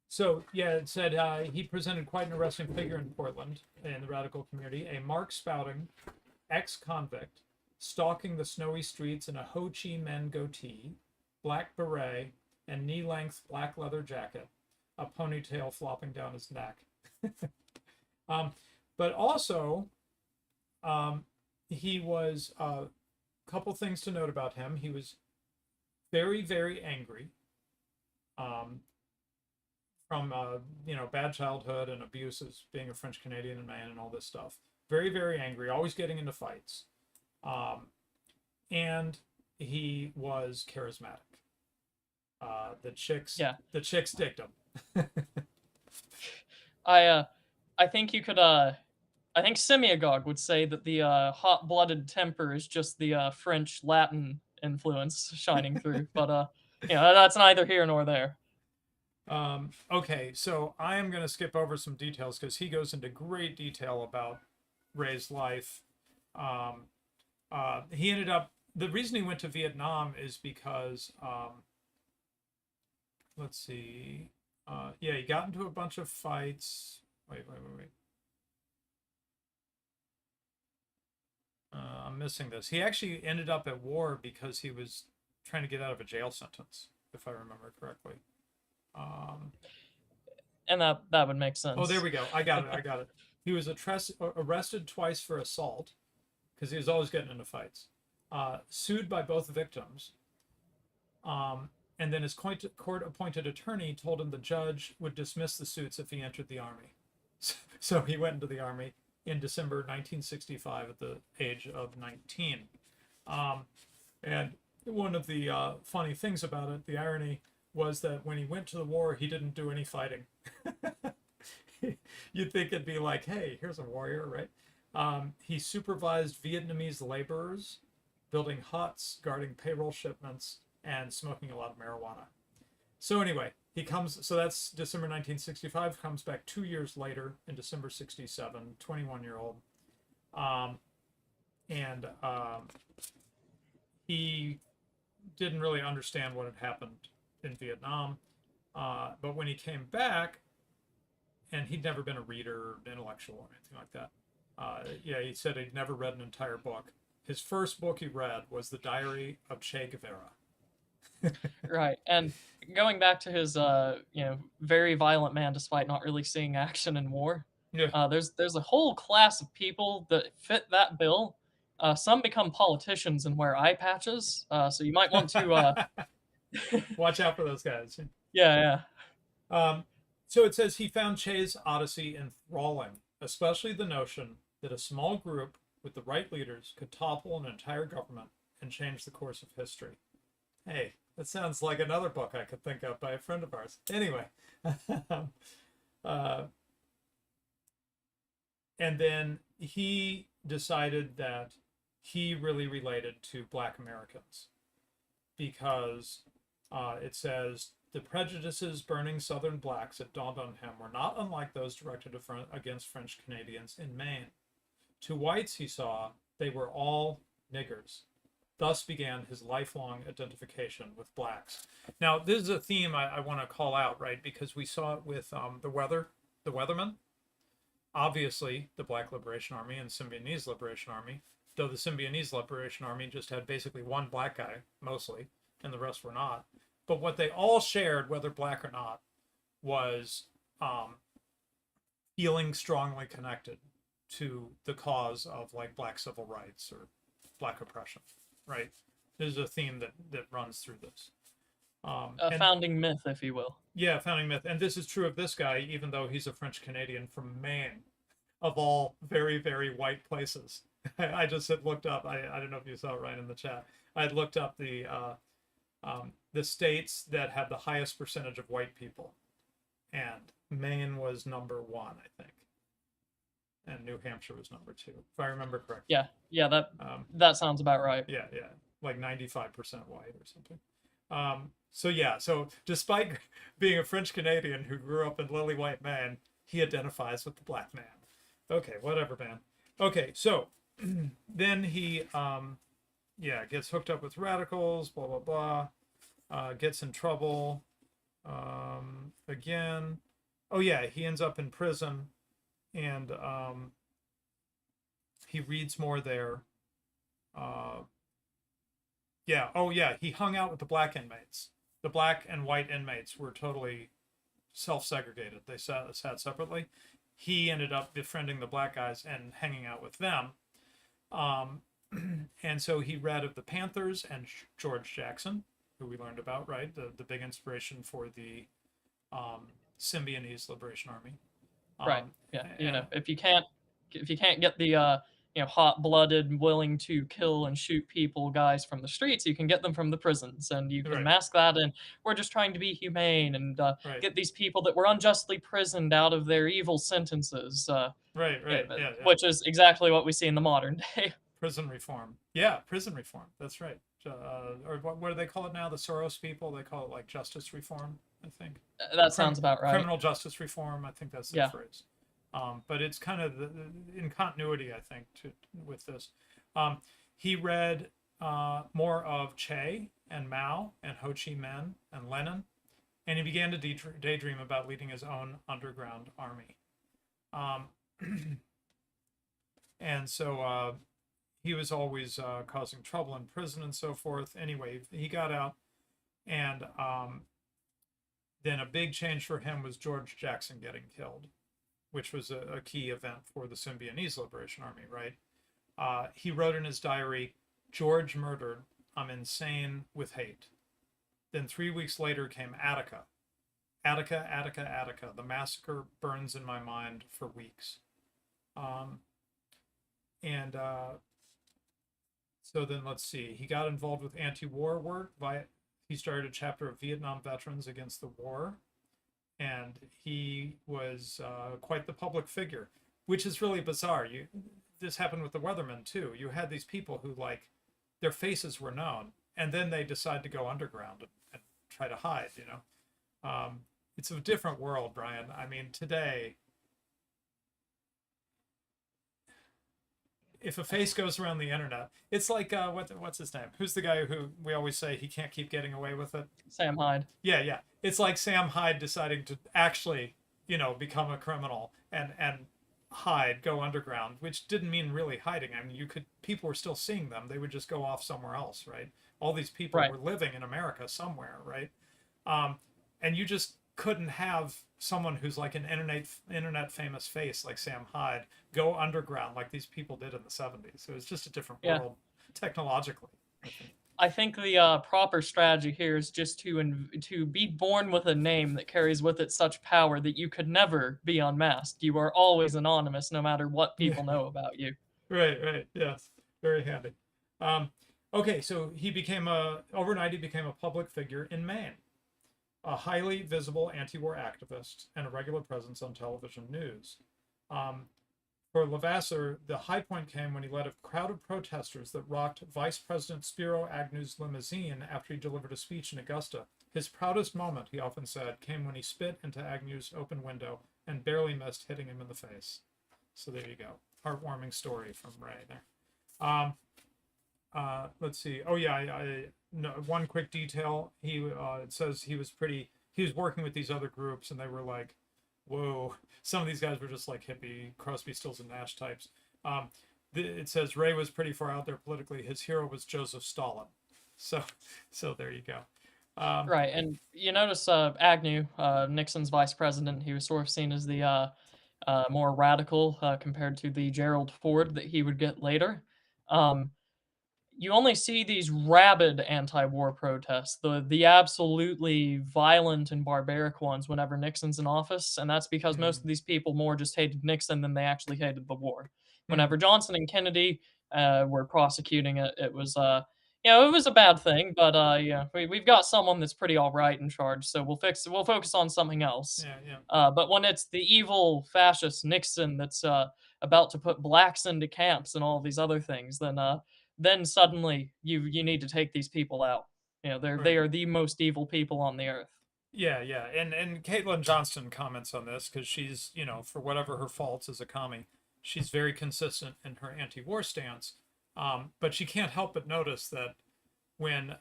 So yeah, it said he presented quite an arresting figure in Portland in the radical community, a Mark spouting ex-convict stalking the snowy streets in a Ho Chi Minh goatee, black beret, and knee-length black leather jacket, a ponytail flopping down his neck. But also, he was a couple things to note about him. He was very, very angry. From bad childhood and abuses, being a French Canadian and man and all this stuff. Very, very angry, always getting into fights. And he was charismatic. The chicks digged him. I think you could I think Semiagog would say that the hot-blooded temper is just the French Latin influence shining through, but that's neither here nor there. Okay, so I am going to skip over some details because he goes into great detail about Ray's life. He ended up, the reason he went to Vietnam is because, let's see, yeah, he got into a bunch of fights. Wait. I'm missing this. He actually ended up at war because he was trying to get out of a jail sentence, if I remember correctly. And that would make sense. Oh, there we go. I got it. He was arrested twice for assault because he was always getting into fights. Sued by both victims. And then his court-appointed attorney told him the judge would dismiss the suits if he entered the army. So he went into the army in December 1965 at the age of 19. And one of the funny things about it, the irony, was that when he went to the war, he didn't do any fighting. You'd think it'd be like, hey, here's a warrior, right? He supervised Vietnamese laborers, building huts, guarding payroll shipments, and smoking a lot of marijuana. So anyway, he comes, so that's December 1965, comes back 2 years later in December 67, 21-year-old. He didn't really understand what had happened in Vietnam. But when he came back, and he'd never been a reader, intellectual, or anything like that. Yeah, he said he'd never read an entire book. His first book he read was The Diary of Che Guevara. Right. And going back to his very violent man despite not really seeing action in war. Yeah. There's a whole class of people that fit that bill. Some become politicians and wear eye patches. So you might want to watch out for those guys. Yeah. So it says he found Che's Odyssey enthralling, especially the notion that a small group with the right leaders could topple an entire government and change the course of history. Hey, that sounds like another book I could think of by a friend of ours. Anyway. And then he decided that he really related to Black Americans because it says the prejudices burning Southern blacks that dawned on him were not unlike those directed against French Canadians in Maine. To whites, he saw, they were all niggers. Thus began his lifelong identification with blacks. Now, this is a theme I want to call out, right? Because we saw it with the Weathermen. Obviously, the Black Liberation Army and Symbionese Liberation Army, though the Symbionese Liberation Army just had basically one black guy, mostly, and the rest were not. But what they all shared, whether black or not, was feeling strongly connected to the cause of like black civil rights or black oppression, right? This is a theme that runs through this. A founding myth, if you will. Yeah, founding myth. And this is true of this guy, even though he's a French Canadian from Maine, of all very, very white places. I just had looked up, I don't know if you saw it right in the chat. I had looked up the states that have the highest percentage of white people. And Maine was number 1, I think. And New Hampshire was number 2, if I remember correctly. Yeah, that sounds about right. Yeah, like 95% white or something. So despite being a French Canadian who grew up in lily white Maine, he identifies with the black man. Okay, whatever, man. Okay, so then he gets hooked up with radicals, blah blah blah, gets in trouble again. Oh yeah, he ends up in prison, and he reads more there. He hung out with the black inmates. The black and white inmates were totally self-segregated. They sat separately. He ended up befriending the black guys and hanging out with them. And so he read of the Panthers and George Jackson, who we learned about, right? The big inspiration for the Symbionese Liberation Army. Right. Yeah. If you can't get the hot-blooded, willing to kill and shoot people guys from the streets. You can get them from the prisons, and you can Right. mask that in, we're just trying to be humane and Right. get these people that were unjustly prisoned out of their evil sentences. Right. Yeah, Right. Yeah. Yeah. which is exactly what we see in the modern day. Prison reform. Yeah, prison reform. That's right. Or what do they call it now? The Soros people. They call it like justice reform, I think. That sounds about right. Criminal justice reform. I think that's the Yeah. phrase. But it's kind of in continuity, I think, with this. Um, he read more of Che and Mao and Ho Chi Minh and Lenin, and he began to daydream about leading his own underground army. Um, and so he was always causing trouble in prison and so forth. Anyway, he got out, and then a big change for him was George Jackson getting killed, which was a key event for the Symbionese Liberation Army, right? He wrote in his diary, "George murdered. I'm insane with hate." Then 3 weeks later came Attica. Attica, Attica, Attica. The massacre burns in my mind for weeks. And so then let's see. He got involved with anti-war work. He started a chapter of Vietnam veterans against the war. And he was quite the public figure, which is really bizarre. This happened with the Weathermen too. You had these people who, like, their faces were known, and then they decide to go underground and try to hide. It's a different world, Brian. I mean, today, if a face goes around the internet, it's like what's his name? Who's the guy who we always say he can't keep getting away with it? Sam Hyde. Yeah, yeah. It's like Sam Hyde deciding to actually, become a criminal and go underground, which didn't mean really hiding. I mean, people were still seeing them. They would just go off somewhere else, right? All these people Right. were living in America somewhere, right? And you just couldn't have someone who's like an internet famous face like Sam Hyde go underground like these people did in the 70s. So it's just a different world technologically, I think. I think the proper strategy here is just to be born with a name that carries with it such power that you could never be unmasked. You are always anonymous, no matter what people know about you. Right. Yes, very handy. Okay, so overnight he became a public figure in Maine, a highly visible anti-war activist and a regular presence on television news. For Levasseur, the high point came when he led a crowd of protesters that rocked Vice President Spiro Agnew's limousine after he delivered a speech in Augusta. His proudest moment, he often said, came when he spit into Agnew's open window and barely missed hitting him in the face. So there you go. Heartwarming story from Ray there. Let's see. Oh yeah, no, one quick detail. It says he was working with these other groups, and they were like, whoa, some of these guys were just like hippie Crosby, Stills, and Nash types. It says Ray was pretty far out there politically. His hero was Joseph Stalin. So there you go. Right, and you notice Agnew, Nixon's vice president, he was sort of seen as the more radical compared to the Gerald Ford that he would get later. You only see these rabid anti-war protests, the absolutely violent and barbaric ones whenever Nixon's in office, and that's because most of these people more just hated Nixon than they actually hated the war. Whenever Johnson and Kennedy were prosecuting it, it was it was a bad thing, but we've got someone that's pretty all right in charge, so we'll focus on something else. Yeah. But when it's the evil fascist Nixon that's about to put blacks into camps and all these other things, then suddenly you need to take these people out. They are the most evil people on the earth. Yeah, and Caitlin Johnston comments on this because she's, for whatever her faults as a commie, she's very consistent in her anti-war stance. But she can't help but notice that when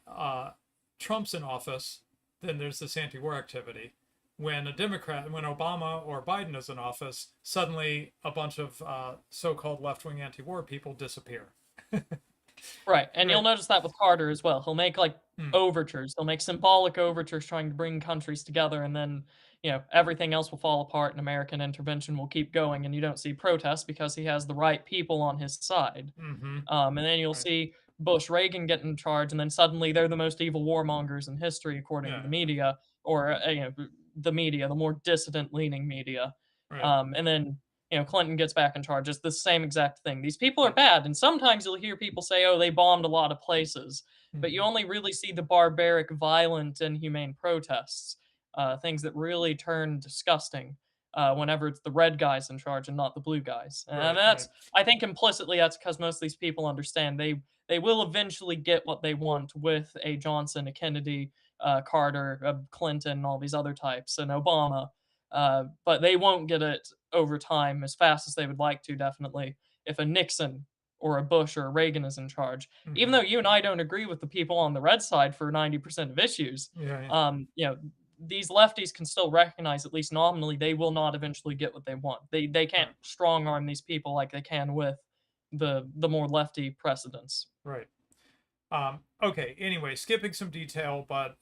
Trump's in office, then there's this anti-war activity. When Obama or Biden is in office, suddenly a bunch of so-called left-wing anti-war people disappear. Right, and you'll notice that with Carter as well. He'll make overtures. He'll make symbolic overtures trying to bring countries together, and then everything else will fall apart, and American intervention will keep going, and you don't see protests because he has the right people on his side. And then you'll see Bush, Reagan get in charge, and then suddenly they're the most evil warmongers in history, according to the media, or the media, the more dissident-leaning media. Right. And then Clinton gets back in charge. It's the same exact thing. These people are bad, and sometimes you'll hear people say, "Oh, they bombed a lot of places," but you Mhm. only really see the barbaric, violent, inhumane protests, things that really turn disgusting whenever it's the red guys in charge and not the blue guys. And Right, right. I think, implicitly, that's because most of these people understand they will eventually get what they want with a Johnson, a Kennedy, Carter, a Clinton, all these other types, and Obama. But they won't get it over time as fast as they would like to, definitely, if a Nixon or a Bush or a Reagan is in charge. Even Mhm. though you and I don't agree with the people on the red side for 90% of issues, Yeah, yeah. these lefties can still recognize, at least nominally, they will not eventually get what they want. They can't Right, strong arm these people like they can with the more lefty precedents. right. Okay, anyway, skipping some detail, but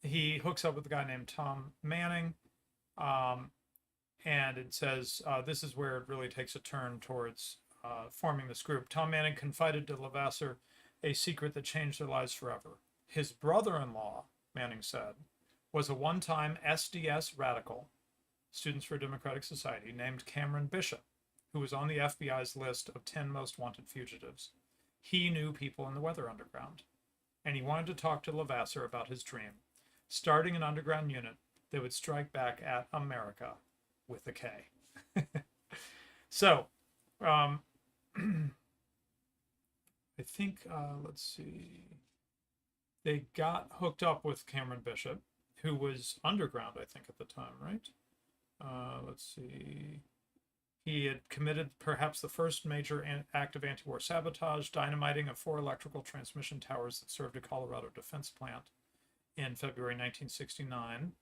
he hooks up with a guy named Tom Manning. Um, and it says this is where it really takes a turn towards forming this group. Tom Manning confided to Levasseur a secret that changed their lives forever. His brother-in-law, Manning said, was a one-time SDS radical, Students for a Democratic Society, named Cameron Bishop, who was on the FBI's list of 10 most wanted fugitives. He knew people in the Weather Underground, and he wanted to talk to Levasseur about his dream, starting an underground unit that would strike back at America with a K. So, um, I think, let's see, they got hooked up with Cameron Bishop, who was underground, I think, at the time, right? Let's see. He had committed perhaps the first major act of anti war sabotage, dynamiting of 4 electrical transmission towers that served a Colorado defense plant in February 1969.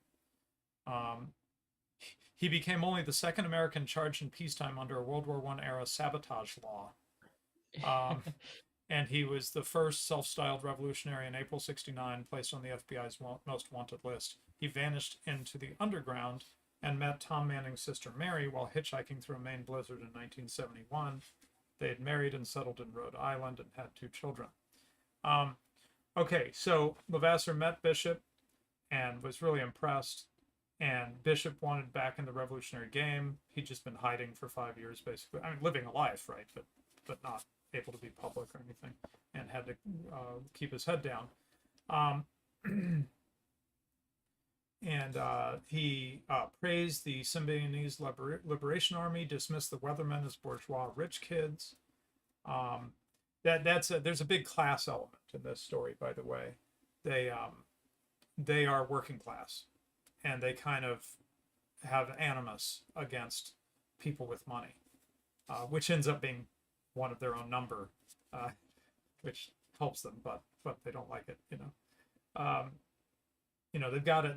He became only the second American charged in peacetime under a World War I era sabotage law. Um, and he was the first self-styled revolutionary in April 69 placed on the FBI's most wanted list. He vanished into the underground and met Tom Manning's sister Mary while hitchhiking through a Maine blizzard in 1971. They had married and settled in Rhode Island and had 2 children. Okay, so Levasseur met Bishop and was really impressed. And Bishop wanted back in the revolutionary game. He'd just been hiding for 5 years, basically. I mean, living a life, right? But not able to be public or anything, and had to keep his head down. And he praised the Symbionese Liberation Army, dismissed the Weathermen as bourgeois rich kids. There's a big class element in this story, by the way. They are working class, and they kind of have animus against people with money, which ends up being one of their own number, which helps them, but they don't like it,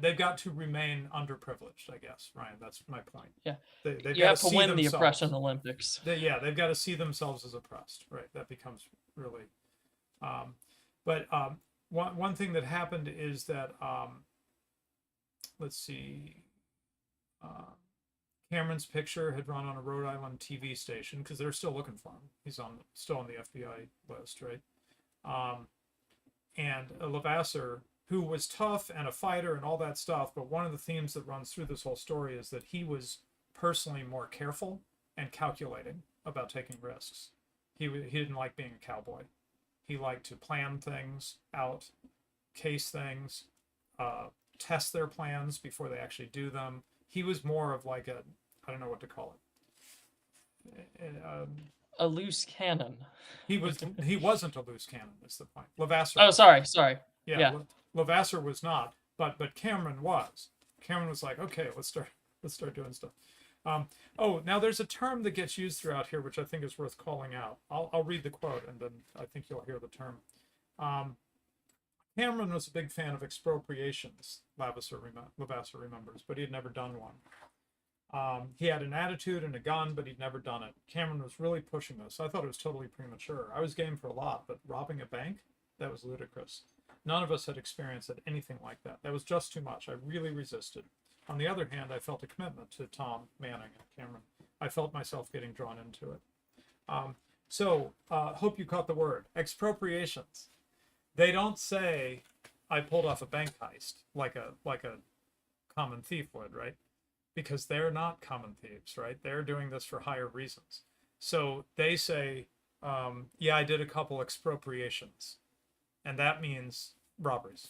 they've got to remain underprivileged, I guess, Ryan. That's my point. Yeah, They've you got have to to see win the themselves. oppression Olympics. They've got to see themselves as oppressed, right? That becomes really. But one thing that happened is that let's see. Cameron's picture had run on a Rhode Island TV station because they're still looking for him. He's still on the FBI list, right? And Levasseur, who was tough and a fighter and all that stuff, but one of the themes that runs through this whole story is that he was personally more careful and calculating about taking risks. He didn't like being a cowboy. He liked to plan things out, case things, test their plans before they actually do them. He was more of like I don't know what to call it. A loose cannon. He wasn't a loose cannon. Is the point? Levasseur. Oh, sorry. Yeah. Levasseur was not, but Cameron was. Cameron was like, okay, let's start doing stuff. Now there's a term that gets used throughout here, which I think is worth calling out. I'll read the quote, and then I think you'll hear the term. Cameron was a big fan of expropriations, Levasseur remembers, but he had never done one. He had an attitude and a gun, but he'd never done it. Cameron was really pushing this. I thought it was totally premature. I was game for a lot, but robbing a bank? That was ludicrous. None of us had experienced anything like that. That was just too much. I really resisted. On the other hand, I felt a commitment to Tom Manning and Cameron. I felt myself getting drawn into it. Hope you caught the word. Expropriations. They don't say, I pulled off a bank heist like a common thief would, right? because they're not common thieves, right? They're doing this for higher reasons. So they say, yeah, I did a couple expropriations, and that means robberies.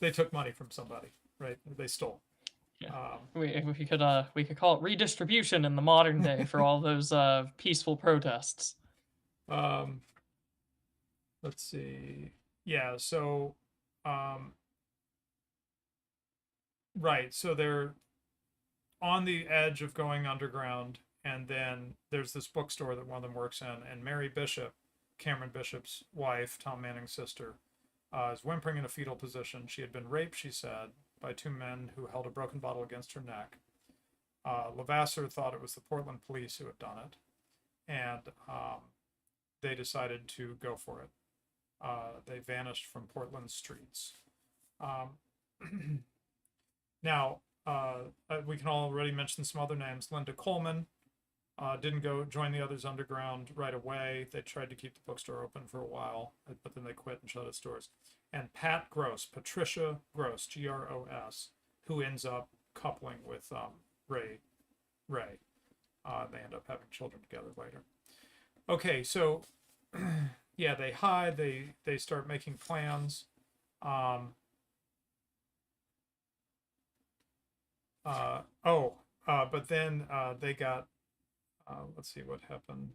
They took money from somebody, right? They stole. Yeah. We could call it redistribution in the modern day for all those peaceful protests. Um, let's see. Yeah, so right, so they're on the edge of going underground, and then there's this bookstore that one of them works in, and Mary Bishop, Cameron Bishop's wife, Tom Manning's sister, is whimpering in a fetal position. She had been raped, she said, by two men who held a broken bottle against her neck. Levasseur thought it was the Portland police who had done it, and they decided to go for it. They vanished from Portland streets. Now, we can already mention some other names. Linda Coleman didn't go join the others underground right away. They tried to keep the bookstore open for a while, but then they quit and shut its doors. And Pat Gross, Patricia Gross, Gros, who ends up coupling with Ray. They end up having children together later. Okay, so yeah, they hide. They start making plans. But then they got. Let's see what happened.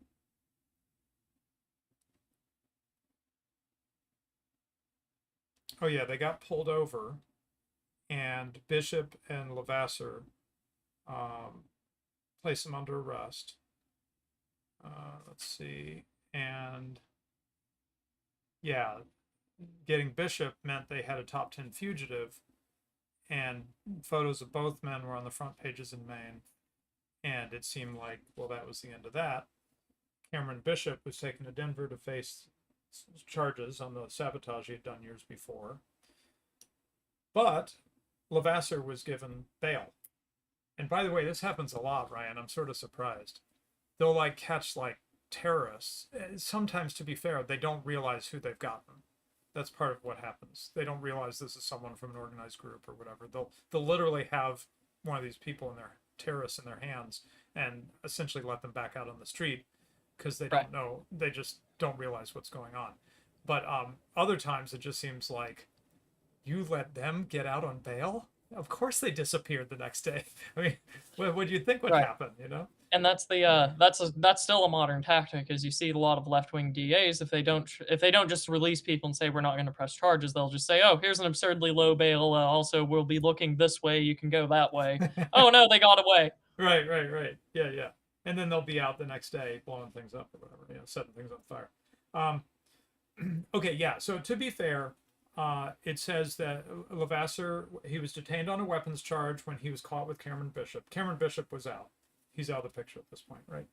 Oh yeah, they got pulled over, and Bishop and Levasseur placed them under arrest. Let's see, and yeah, getting Bishop meant they had a top 10 fugitive, and photos of both men were on the front pages in Maine, and it seemed like, well, that was the end of that. Cameron Bishop was taken to Denver to face charges on the sabotage he had done years before, but Levasseur was given bail. And by the way, this happens a lot, Ryan. I'm sort of surprised. They'll like catch like terrorists. Sometimes, to be fair, they don't realize who they've gotten. That's part of what happens. They don't realize this is someone from an organized group or whatever. They'll literally have one of these people in their terrorists in their hands and essentially let them back out on the street because they don't know. They just don't realize what's going on. But other times it just seems like you let them get out on bail. Of course they disappeared the next day. I mean, what do you think would happen? You know. And that's the that's still a modern tactic, as you see a lot of left-wing DAs. If they don't just release people and say we're not going to press charges, they'll just say, oh, here's an absurdly low bail. Also, we'll be looking this way. You can go that way. Oh no, they got away. Right. Yeah. And then they'll be out the next day blowing things up or whatever, setting things on fire. Okay, yeah. So to be fair, it says that Levasseur, he was detained on a weapons charge when he was caught with Cameron Bishop. Cameron Bishop was out. He's out of the picture at this point, right?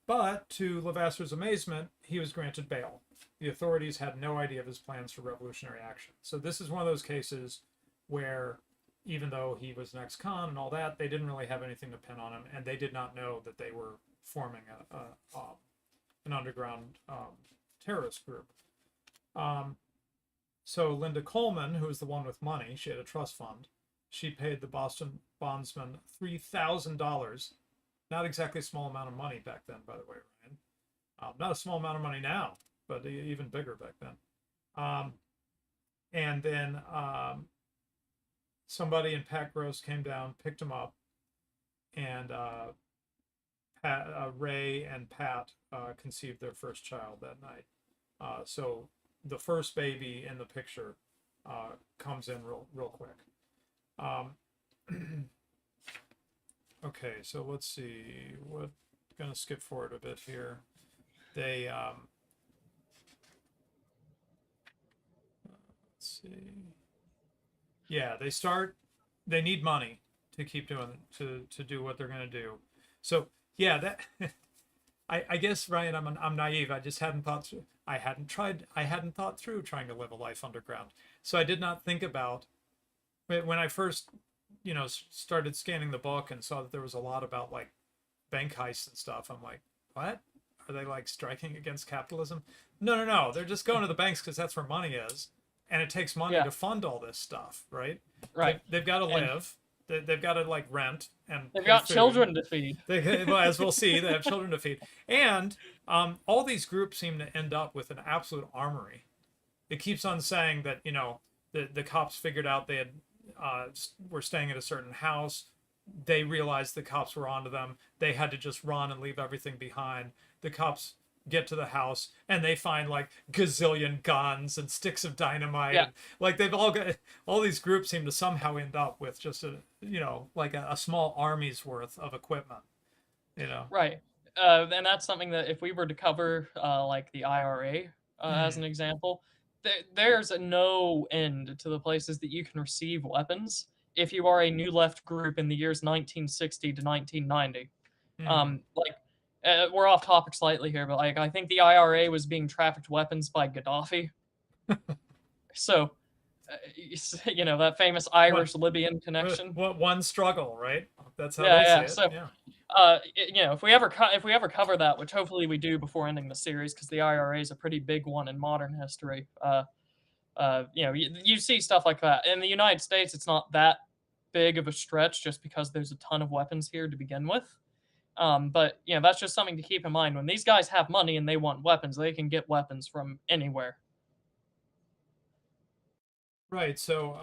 But to Levasseur's amazement, he was granted bail. The authorities had no idea of his plans for revolutionary action. So this is one of those cases where, even though he was an ex-con and all that, they didn't really have anything to pin on him, and they did not know that they were forming an underground terrorist group. So Linda Coleman, who was the one with money, she had a trust fund. She paid the Boston bondsman $3,000. Not exactly a small amount of money back then, by the way, Ryan. Not a small amount of money now, but even bigger back then. And then somebody in Pat Gross came down, picked him up, and Ray and Pat conceived their first child that night. So the first baby in the picture comes in real quick. Okay, so let's see. We're gonna skip forward a bit here. They let's see. Yeah, they need money to keep doing to do what they're gonna do. So yeah, that I guess, Ryan, I'm naive. I just hadn't thought through. I hadn't thought through trying to live a life underground. So I did not think about when I first, started scanning the book and saw that there was a lot about like bank heists and stuff. I'm like, what? Are they like striking against capitalism? No. They're just going to the banks because that's where money is, and it takes money to fund all this stuff, right? Right. They've got to live, they've got to like rent and They've pay got food. children to feed. Well, as we'll see, they have children to feed, and all these groups seem to end up with an absolute armory. It keeps on saying that the cops figured out they had were staying at a certain house. They realized the cops were onto them. They had to just run and leave everything behind. The cops get to the house and they find like gazillion guns and sticks of dynamite. Yeah. Like they've all these groups seem to somehow end up with just like a small army's worth of equipment. Right. And that's something that if we were to cover like the IRA as an example, there's no end to the places that you can receive weapons if you are a New Left group in the years 1960 to 1990. Like we're off topic slightly here, but like I think the IRA was being trafficked weapons by Gaddafi. So, that famous Irish-Libyan connection. One struggle, right? That's how Yeah, they yeah. see it. So, Yeah. if we ever cover that, which hopefully we do before ending the series, because the IRA is a pretty big one in modern history. You see stuff like that in the United States. It's not that big of a stretch, just because there's a ton of weapons here to begin with. But that's just something to keep in mind. When these guys have money and they want weapons, they can get weapons from anywhere. Right. So,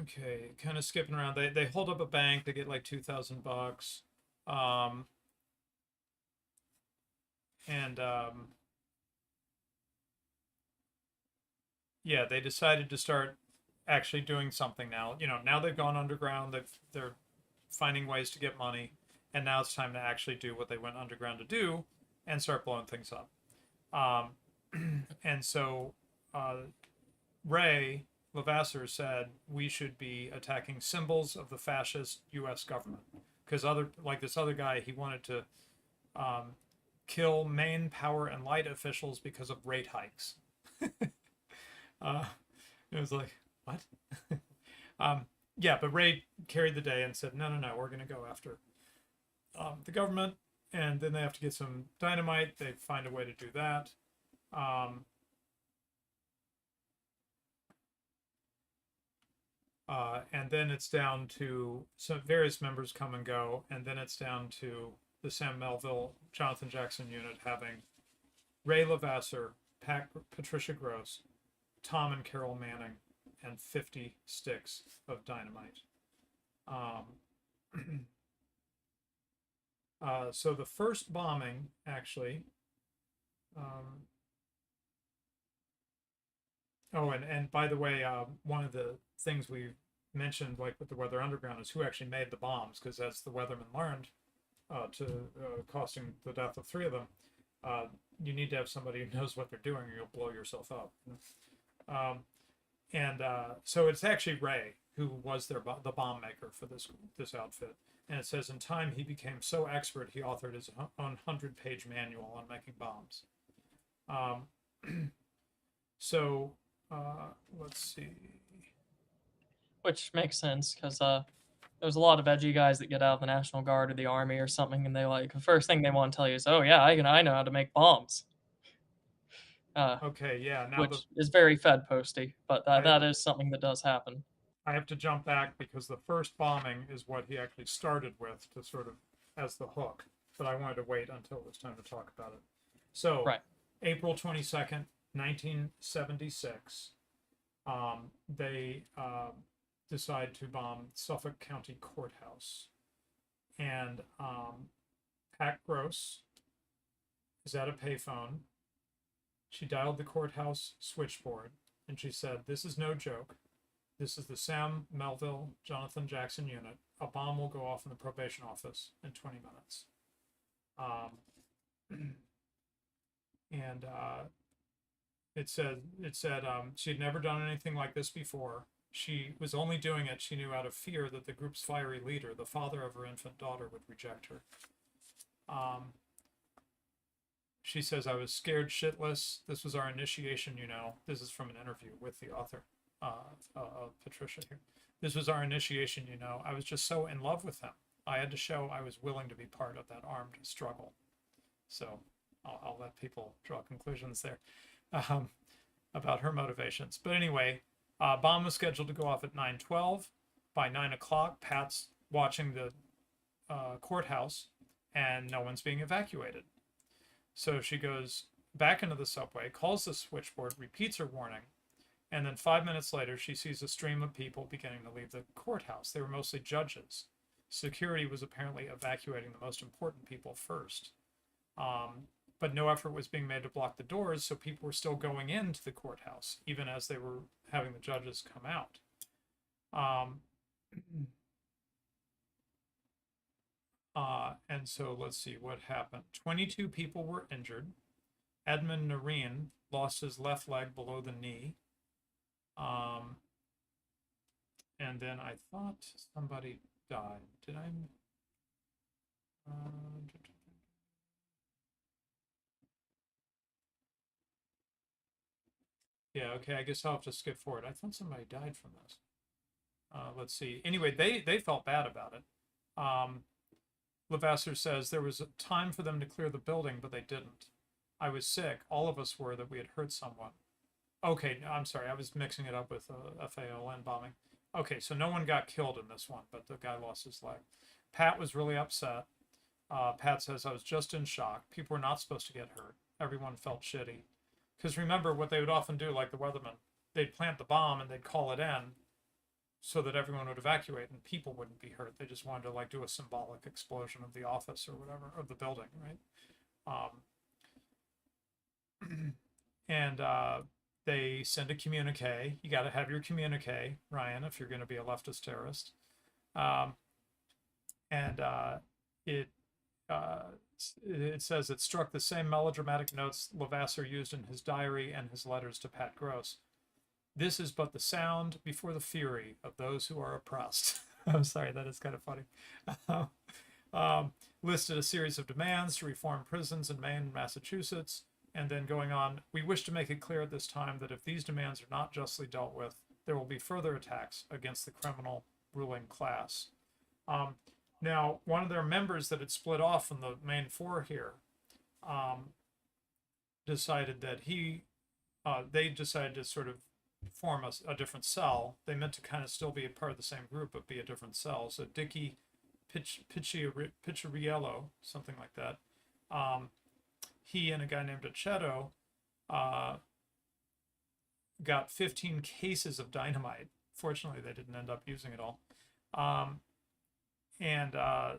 okay, kind of skipping around. They hold up a bank. They get like $2,000. And yeah, they decided to start actually doing something now. Now they've gone underground. They're finding ways to get money, and now it's time to actually do what they went underground to do and start blowing things up. And so Ray Levasseur said we should be attacking symbols of the fascist U.S. government, because this other guy, he wanted to kill main power and light officials because of rate hikes. It was like, what? Yeah, but Ray carried the day and said, no, we're going to go after the government, and then they have to get some dynamite. They find a way to do that. And then it's down to some various members come and go, and then it's down to the Sam Melville, Jonathan Jackson unit having Ray Levasseur, Patricia Gross, Tom and Carol Manning, and 50 sticks of dynamite. So the first bombing, actually, and by the way, one of the things we mentioned, like with the Weather Underground, is who actually made the bombs, because as the weathermen learned, costing the death of 3 of them, you need to have somebody who knows what they're doing, or you'll blow yourself up. So it's actually Ray who was the bomb maker for this outfit. And it says, in time, he became so expert, he authored his own 100-page manual on making bombs. So let's see. Which makes sense, because there's a lot of edgy guys that get out of the National Guard or the Army or something, and the first thing they want to tell you is, oh yeah, I know how to make bombs. Okay, yeah. Now which is very Fed posty, but that is something that does happen. I have to jump back, because the first bombing is what he actually started with to sort of as the hook, but I wanted to wait until it was time to talk about it. So, right. April 22nd, 1976, they decide to bomb Suffolk County Courthouse. And Pat Gross is at a payphone. She dialed the courthouse switchboard, and she said, "This is no joke. This is the Sam Melville, Jonathan Jackson unit. A bomb will go off in the probation office in 20 minutes. And it said she had never done anything like this before. She was only doing it, she knew, out of fear that the group's fiery leader, the father of her infant daughter, would reject her. She says, I was scared shitless. This was our initiation, you know. This is from an interview with the author, Patricia here. This was our initiation, you know. I was just so in love with him. I had to show I was willing to be part of that armed struggle. So I'll let people draw conclusions there about her motivations. But anyway, Bomb was scheduled to go off at 9:12. By 9 o'clock, Pat's watching the courthouse, and no one's being evacuated. So she goes back into the subway, calls the switchboard, repeats her warning, and then 5 minutes later, she sees a stream of people beginning to leave the courthouse. They were mostly judges. Security was apparently evacuating the most important people first. But no effort was being made to block the doors, so people were still going into the courthouse, even as they were having the judges come out. And so let's see what happened. 22 people were injured. Edmund Nareen lost his left leg below the knee. And then I thought somebody died. Did I? Yeah, okay, I guess I'll have to skip forward. I thought somebody died from this. Let's see. Anyway, they felt bad about it. Levasseur says there was a time for them to clear the building, but they didn't. I was sick. All of us were, that we had hurt someone. Okay, no, I'm sorry. I was mixing it up with FALN bombing. Okay, so no one got killed in this one, but the guy lost his leg. Pat was really upset. Pat says, I was just in shock. People were not supposed to get hurt. Everyone felt shitty. Because remember what they would often do, like the weathermen, they'd plant the bomb and they'd call it in so that everyone would evacuate and people wouldn't be hurt. They just wanted to like do a symbolic explosion of the office or whatever, of the building, right? And they send a communique. You got to have your communique, Ryan, if you're going to be a leftist terrorist. It says it struck the same melodramatic notes Levasseur used in his diary and his letters to Pat Gross. This is but the sound before the fury of those who are oppressed. I'm sorry, that is kind of funny. Listed a series of demands to reform prisons in Maine and Massachusetts, and then going on, we wish to make it clear at this time that if these demands are not justly dealt with, there will be further attacks against the criminal ruling class. Now, one of their members that had split off from the main four here decided that they decided to sort of form a different cell. They meant to kind of still be a part of the same group, but be a different cell. So Dicky Picciariello, something like that, he and a guy named Aceto got 15 cases of dynamite. Fortunately, they didn't end up using it all.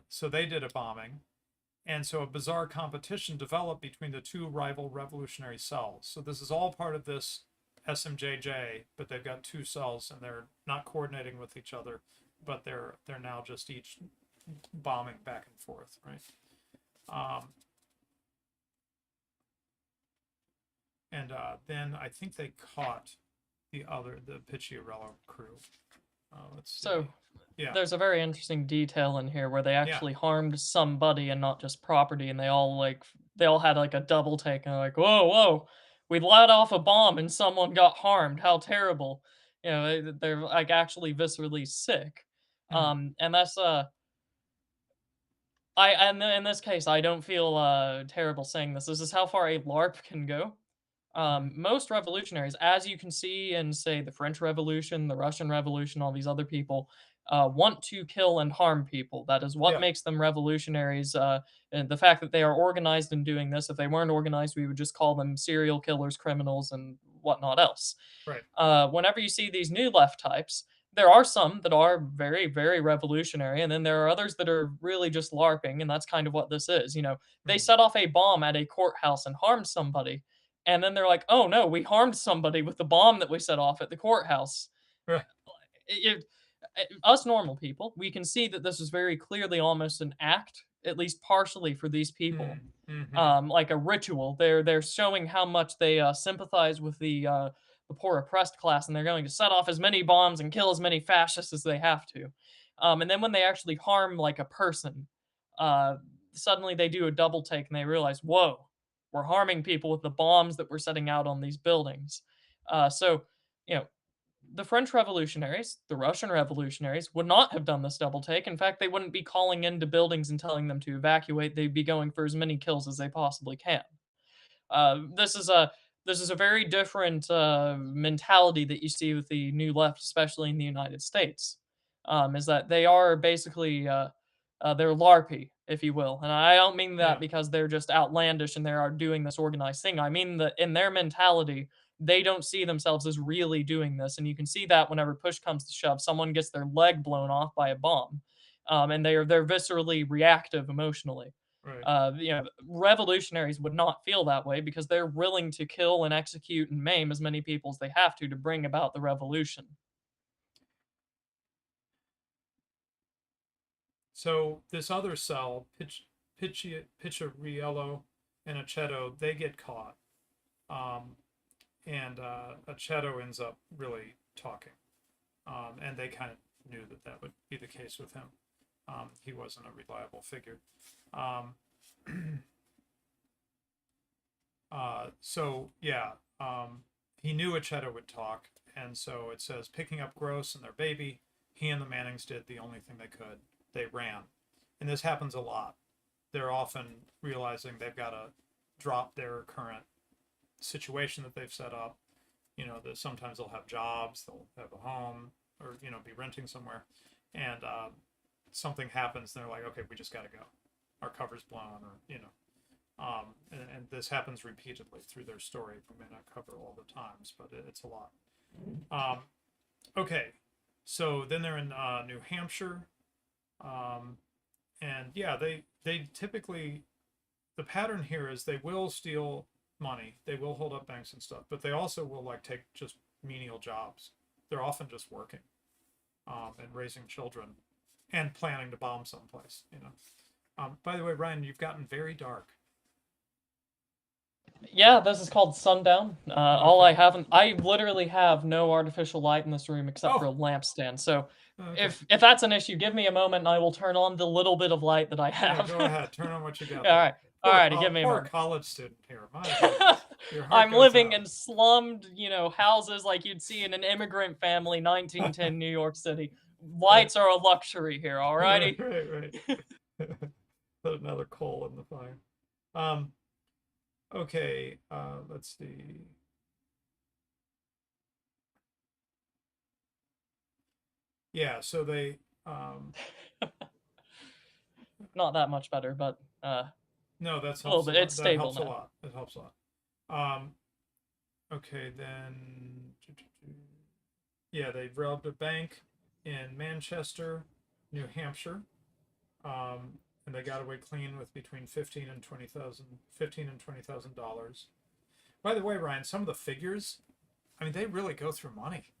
So they did a bombing. And so a bizarre competition developed between the two rival revolutionary cells. So this is all part of this SMJJ, but they've got two cells and they're not coordinating with each other, but they're now just each bombing back and forth, right? Then I think they caught the Picciarello crew. Let's see. So yeah, there's a very interesting detail in here where they actually harmed somebody and not just property, and they all had like a double take and they're like, whoa, we let off a bomb and someone got harmed. How terrible. You know, they're like actually viscerally sick. And that's in this case, I don't feel terrible saying this. This is how far a LARP can go. Most revolutionaries, as you can see in, say, the French Revolution, the Russian Revolution, all these other people, want to kill and harm people. That is what makes them revolutionaries. And the fact that they are organized in doing this. If they weren't organized, we would just call them serial killers, criminals, and whatnot else. Right. Whenever you see these new left types, there are some that are very, very revolutionary, and then there are others that are really just LARPing, and that's kind of what this is. You know, they set off a bomb at a courthouse and harmed somebody, and then they're like, "Oh no, we harmed somebody with the bomb that we set off at the courthouse." Right. Us normal people, we can see that this is very clearly almost an act, at least partially, for these people, like a ritual. They're showing how much they sympathize with the poor oppressed class, and they're going to set off as many bombs and kill as many fascists as they have to. And then when they actually harm like a person, suddenly they do a double take and they realize, whoa, we're harming people with the bombs that we're setting out on these buildings. So, you know, the French revolutionaries, the Russian revolutionaries would not have done this double take. In fact, they wouldn't be calling into buildings and telling them to evacuate. They'd be going for as many kills as they possibly can. This is this is a very different mentality that you see with the new left, especially in the United States. Is that they are basically they're LARPy, if you will, and I don't mean that Yeah. because they're just outlandish and they are doing this organized thing. I mean that in their mentality, they don't see themselves as really doing this, and you can see that whenever push comes to shove, someone gets their leg blown off by a bomb, and they're viscerally reactive emotionally. Right. Revolutionaries would not feel that way because they're willing to kill and execute and maim as many people as they have to bring about the revolution. So this other cell, Picciariello and Aceto, they get caught. And Aceto ends up really talking. And they kind of knew that that would be the case with him. He wasn't a reliable figure. So yeah, he knew Aceto would talk, and so it says picking up Gross and their baby. He and the Mannings did the only thing they could. They ran, and this happens a lot. They're often realizing they've got to drop their current situation that they've set up. You know, that sometimes they'll have jobs, they'll have a home, or be renting somewhere, and something happens, and they're like, okay, we just got to go. Our cover's blown, or and this happens repeatedly through their story. We may not cover all the times, but it's a lot. Okay, so then they're in New Hampshire, and yeah, they typically, the pattern here is they will steal money, they will hold up banks and stuff, but they also will like take just menial jobs. They're often just working, and raising children, and planning to bomb someplace. By the way, Ryan, you've gotten very dark. Yeah, this is called sundown. All I literally have no artificial light in this room except for a lampstand. So Okay. if that's an issue, give me a moment and I will turn on the little bit of light that I have. Yeah, go ahead. Turn on what you got. All right. Poor Alrighty, give me a poor moment. college student here. My goodness. Your heart I'm goes living out. in slummed, houses like you'd see in an immigrant family, 1910 New York City. Lights are a luxury here, alrighty? Right. Put another coal in the fire. Okay, let's see. Yeah, so they Not that much better, but no, that a little helps a bit. lot. It's That stable helps a now. lot. It helps a lot. Okay, then yeah, they robbed a bank in Manchester, New Hampshire. And they got away clean with between $15,000 and $20,000. By the way, Ryan, some of the figures, I mean, they really go through money.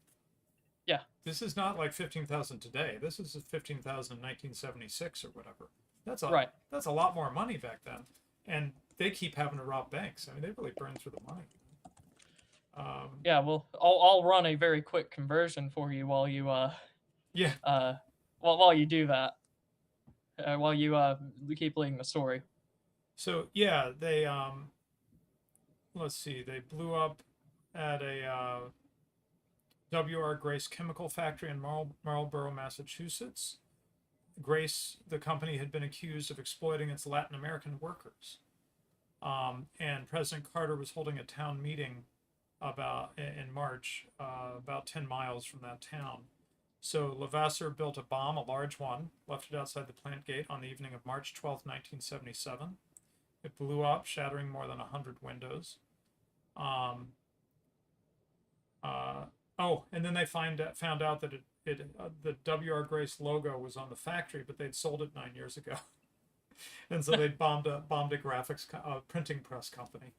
Yeah. This is not like 15,000 today. This is 15,000 in 1976 or whatever. That's Right. That's a lot more money back then, and they keep having to rob banks. I mean, they really burn through the money. Yeah, well, I'll run a very quick conversion for you while you Yeah. while you do that. While you keep leading the story. So yeah, they let's see, they blew up at a W.R. Grace chemical factory in Marlborough, Massachusetts. Grace, the company, had been accused of exploiting its Latin American workers. And President Carter was holding a town meeting in March, about 10 miles from that town. So Levasseur built a bomb, a large one, left it outside the plant gate on the evening of March 12, 1977. It blew up, shattering more than 100 windows. And then they found out that the W.R. Grace logo was on the factory, but they'd sold it 9 years ago. And so they bombed a graphics printing press company.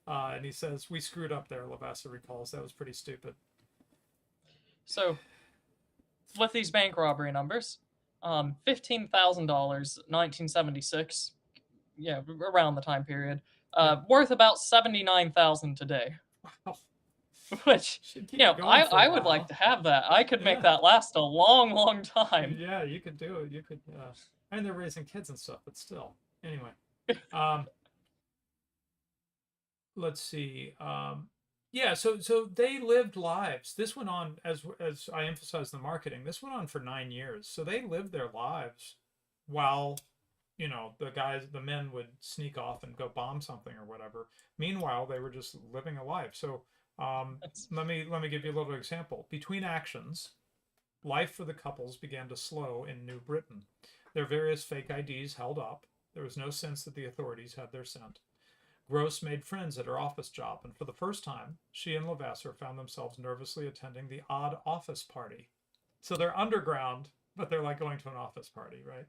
And he says, we screwed up there, Levasseur recalls. That was pretty stupid. So, with these bank robbery numbers, $15,000, 1976, yeah, around the time period, worth about $79,000 today. Wow. Which, I would like to have that. I could make that last a long, long time. Yeah, you could do it. You could, and they're raising kids and stuff, but still. Anyway, let's see. Yeah, so they lived lives. This went on, as I emphasized the marketing, this went on for 9 years. So they lived their lives while the men would sneak off and go bomb something or whatever. Meanwhile, they were just living a life. So That's let me give you a little example. Between actions, life for the couples began to slow in New Britain. Their various fake IDs held up. There was no sense that the authorities had their scent. Gross made friends at her office job, and for the first time, she and Levasseur found themselves nervously attending the odd office party. So they're underground, but they're like going to an office party, right?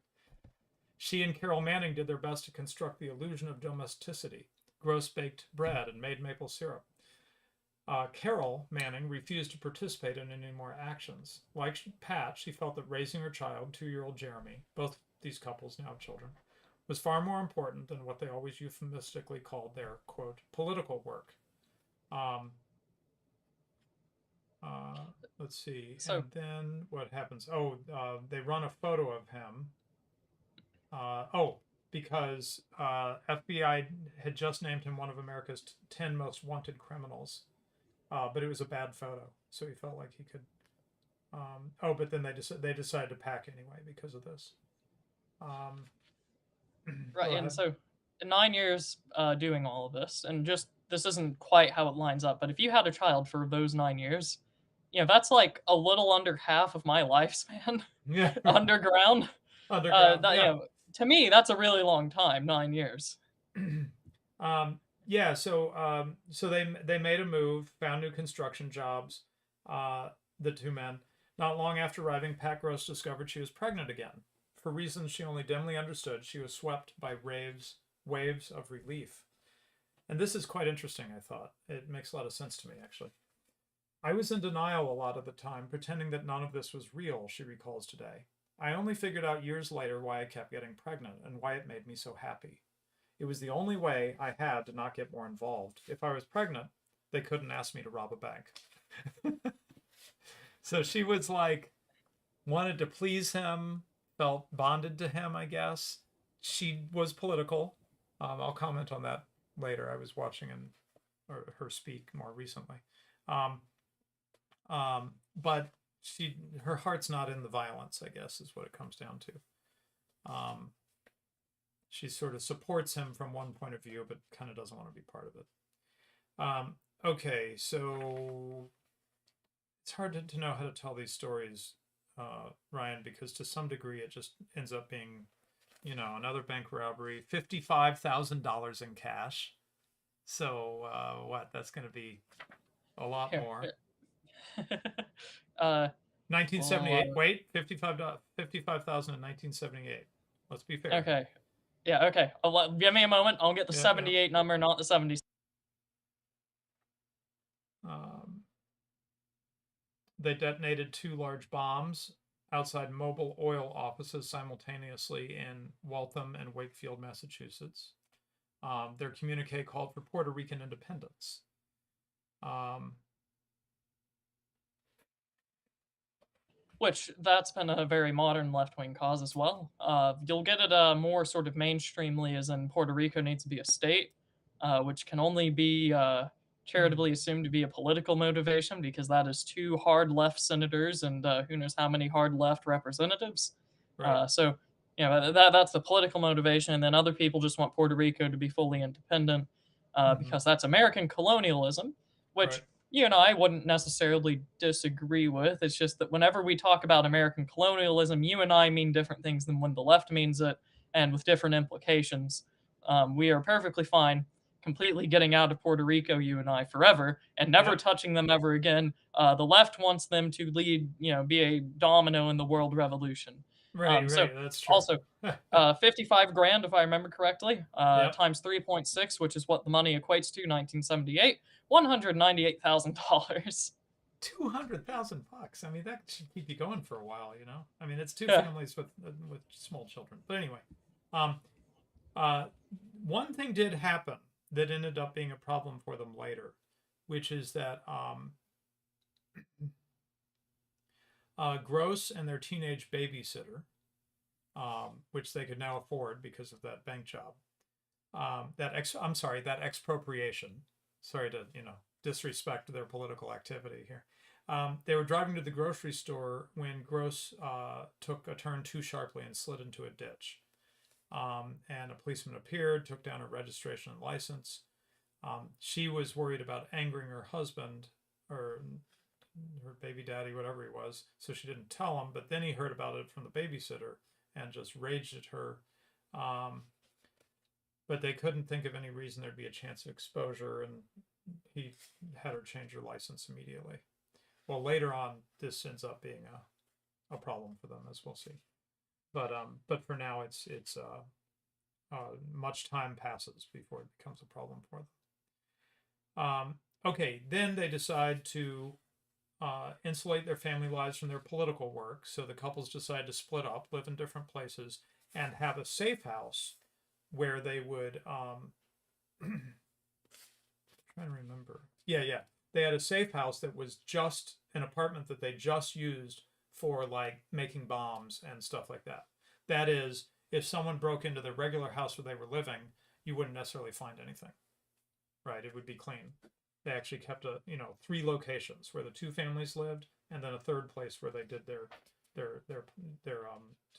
She and Carol Manning did their best to construct the illusion of domesticity. Gross baked bread and made maple syrup. Carol Manning refused to participate in any more actions. Like Pat, she felt that raising her child, 2-year-old Jeremy, both these couples now have children, was far more important than what they always euphemistically called their, quote, political work. Um, let's see. so And then what happens? Oh, they run a photo of him. Because FBI had just named him one of America's 10 most wanted criminals. But it was a bad photo, so he felt like he could. But then they decided to pack anyway because of this. right, Go and ahead. so 9 years doing all of this, and just this isn't quite how it lines up, but if you had a child for those 9 years, that's like a little under half of my lifespan Yeah, underground. underground. That, Yeah. to me, that's a really long time, 9 years. Yeah. So they made a move, found new construction jobs. The two men. Not long after arriving, Pat Gross discovered she was pregnant again. For reasons she only dimly understood, she was swept by waves of relief. And this is quite interesting, I thought. It makes a lot of sense to me, actually. I was in denial a lot of the time, pretending that none of this was real, she recalls today. I only figured out years later why I kept getting pregnant and why it made me so happy. It was the only way I had to not get more involved. If I was pregnant, they couldn't ask me to rob a bank. So she was like, wanted to please him, felt bonded to him, I guess. She was political. I'll comment on that later. I was watching her speak more recently. Um, but her heart's not in the violence, I guess, is what it comes down to. She sort of supports him from one point of view, but kind of doesn't want to be part of it. Okay, so it's hard to know how to tell these stories, Ryan, because to some degree it just ends up being, another bank robbery, $55,000 in cash. So that's going to be a lot Here, more. uh, 1978. Wait, 55,000 in 1978. Let's be fair. okay. Yeah, okay. Give me a moment. I'll get the Yeah, 78 number, not the 70. They detonated 2 large bombs outside Mobil Oil offices simultaneously in Waltham and Wakefield, Massachusetts. Their communique called for Puerto Rican independence. Which that's been a very modern left-wing cause as well. You'll get it more sort of mainstreamly as in Puerto Rico needs to be a state, which can only be charitably assumed to be a political motivation because that is 2 hard left senators and who knows how many hard left representatives. Right. So that's the political motivation, and then other people just want Puerto Rico to be fully independent because that's American colonialism, which Right. you and I wouldn't necessarily disagree with. It's just that whenever we talk about American colonialism, you and I mean different things than when the left means it, and with different implications. We are perfectly fine completely getting out of Puerto Rico, you and I, forever, and never touching them ever again. The left wants them to lead, be a domino in the world revolution. Right, So that's true. also, 55 grand, if I remember correctly, Yep. times 3.6, which is what the money equates to, 1978, $198,000. $200,000. I mean, that should keep you going for a while, I mean, it's 2 Yeah. families with small children. But anyway, one thing did happen that ended up being a problem for them later, which is that Gross and their teenage babysitter, which they could now afford because of that bank job, that expropriation. Sorry to disrespect their political activity here. They were driving to the grocery store when Gross took a turn too sharply and slid into a ditch. and a policeman appeared, took down her registration and license. She was worried about angering her husband or her baby daddy, whatever he was, so she didn't tell him. But then he heard about it from the babysitter and just raged at her. But they couldn't think of any reason there'd be a chance of exposure, and he had her change her license immediately. Well, later on, this ends up being a problem for them, as we'll see. But for now, it's much time passes before it becomes a problem for them. Okay, then they decide to insulate their family lives from their political work. So the couples decide to split up, live in different places, and have a safe house where they would trying to remember. Yeah. They had a safe house that was just an apartment that they just used for like making bombs and stuff like that. That is, if someone broke into the regular house where they were living, you wouldn't necessarily find anything. Right? It would be clean. They actually kept 3 locations where the 2 families lived, and then a third place where they did their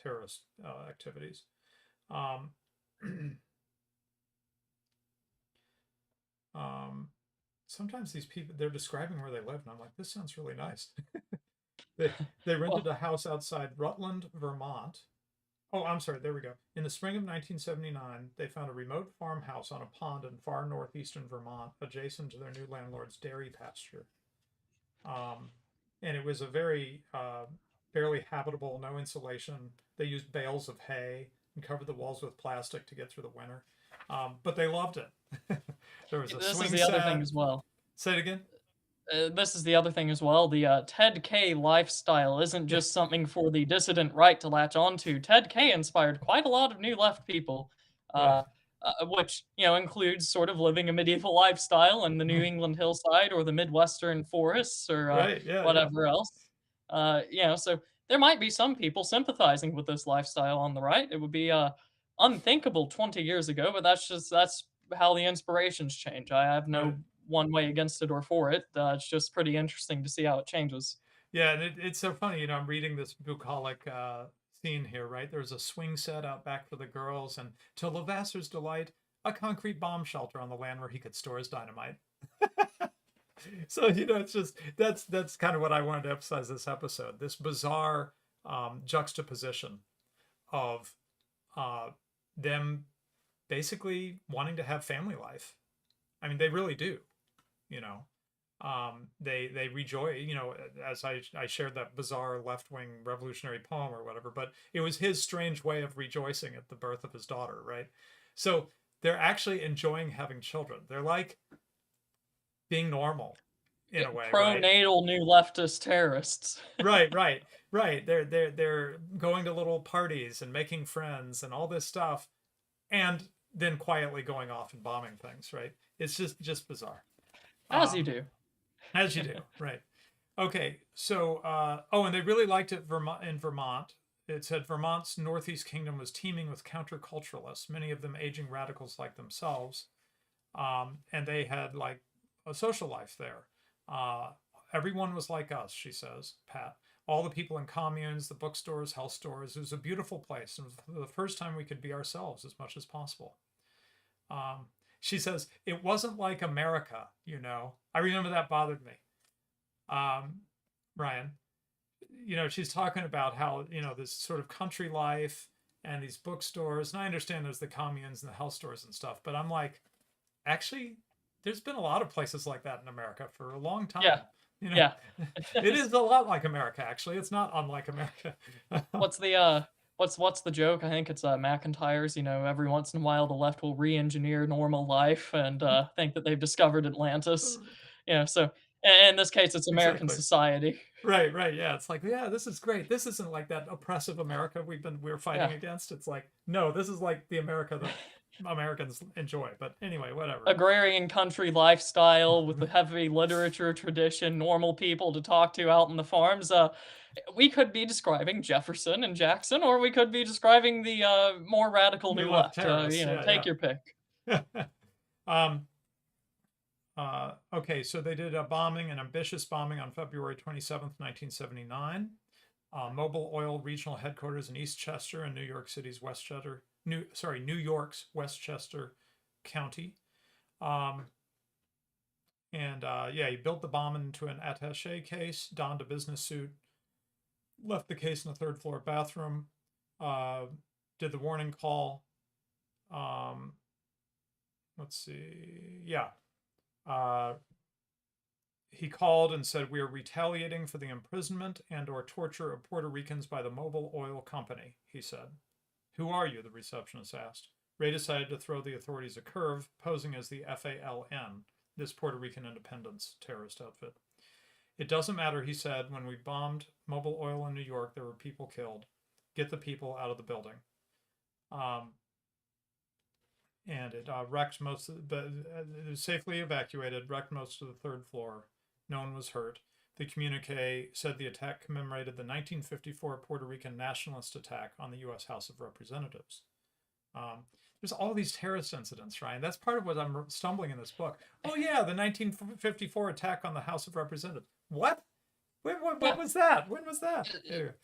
terrorist activities. Sometimes these people, they're describing where they live, and I'm like, this sounds really nice. They rented a house outside Rutland, Vermont. Oh, I'm sorry, there we go. In the spring of 1979, they found a remote farmhouse on a pond in far northeastern Vermont, adjacent to their new landlord's dairy pasture. And it was a very barely habitable, no insulation. They used bales of hay and covered the walls with plastic to get through the winter. But they loved it. There was a This swing is the set. other thing as well. Say it again. This is the other thing as well. The Ted K lifestyle isn't just something for the dissident right to latch onto. Ted K inspired quite a lot of new left people, Right. which includes sort of living a medieval lifestyle in the New England hillside or the Midwestern forests or Right. Yeah. whatever else. So there might be some people sympathizing with this lifestyle on the right. It would be unthinkable 20 years ago, but that's how the inspirations change. I have no Right. one way against it or for it. It's just pretty interesting to see how it changes. Yeah, and it's so funny. I'm reading this bucolic scene here, right? There's a swing set out back for the girls, and to Levasseur's delight, a concrete bomb shelter on the land where he could store his dynamite. So it's just that's kind of what I wanted to emphasize this episode. This bizarre juxtaposition of them basically wanting to have family life. I mean, they really do. They rejoice, as I shared that bizarre left-wing revolutionary poem or whatever, but it was his strange way of rejoicing at the birth of his daughter, right? So they're actually enjoying having children. They're like being normal in a way, Pronatal new leftist terrorists. right? Right. They're going to little parties and making friends and all this stuff, and then quietly going off and bombing things, right? It's just bizarre. As you do. As you do, right. Okay, so, and they really liked it in Vermont. It said Vermont's Northeast Kingdom was teeming with counterculturalists, many of them aging radicals like themselves. And they had like a social life there. Everyone was like us, she says, Pat. All the people in communes, the bookstores, health stores. It was a beautiful place. And it was the first time we could be ourselves as much as possible. She says, it wasn't like America, I remember that bothered me. Ryan, she's talking about how, this sort of country life and these bookstores. And I understand there's the communes and the health stores and stuff, but I'm like, actually, there's been a lot of places like that in America for a long time. Yeah. Yeah. It is a lot like America, actually. It's not unlike America. What's the joke? I think it's McIntyre's. Every once in a while the left will re-engineer normal life and think that they've discovered Atlantis. So in this case, it's American society. Right. Yeah. It's like, yeah, this is great. This isn't like that oppressive America we're fighting against. It's like, no, this is like the America that Americans enjoy. But anyway, whatever. Agrarian country lifestyle with the heavy literature tradition, normal people to talk to out in the farms. We could be describing Jefferson and Jackson, or we could be describing the more radical new left. Take your pick. Okay, so they did an ambitious bombing on February 27th, 1979. Mobil Oil regional headquarters in East Chester and New York City's Westchester New York's Westchester County. Um, and he built the bomb into an attaché case, donned a business suit, left the case in the third floor bathroom, did the warning call. Let's see. Yeah. He called and said, "We are retaliating for the imprisonment and or torture of Puerto Ricans by the Mobil Oil Company," he said. "Who are you?" the receptionist asked. Ray decided to throw the authorities a curve, posing as the FALN, this Puerto Rican independence terrorist outfit. "It doesn't matter," he said. "When we bombed Mobil Oil in New York, there were people killed. Get the people out of the building." And it wrecked most of it was safely evacuated, wrecked most of the third floor. No one was hurt. The communique said the attack commemorated the 1954 Puerto Rican nationalist attack on the U.S. House of Representatives. There's all these terrorist incidents, Ryan. That's part of what I'm stumbling in this book. Oh yeah, the 1954 attack on the House of Representatives. What? What was that? When was that?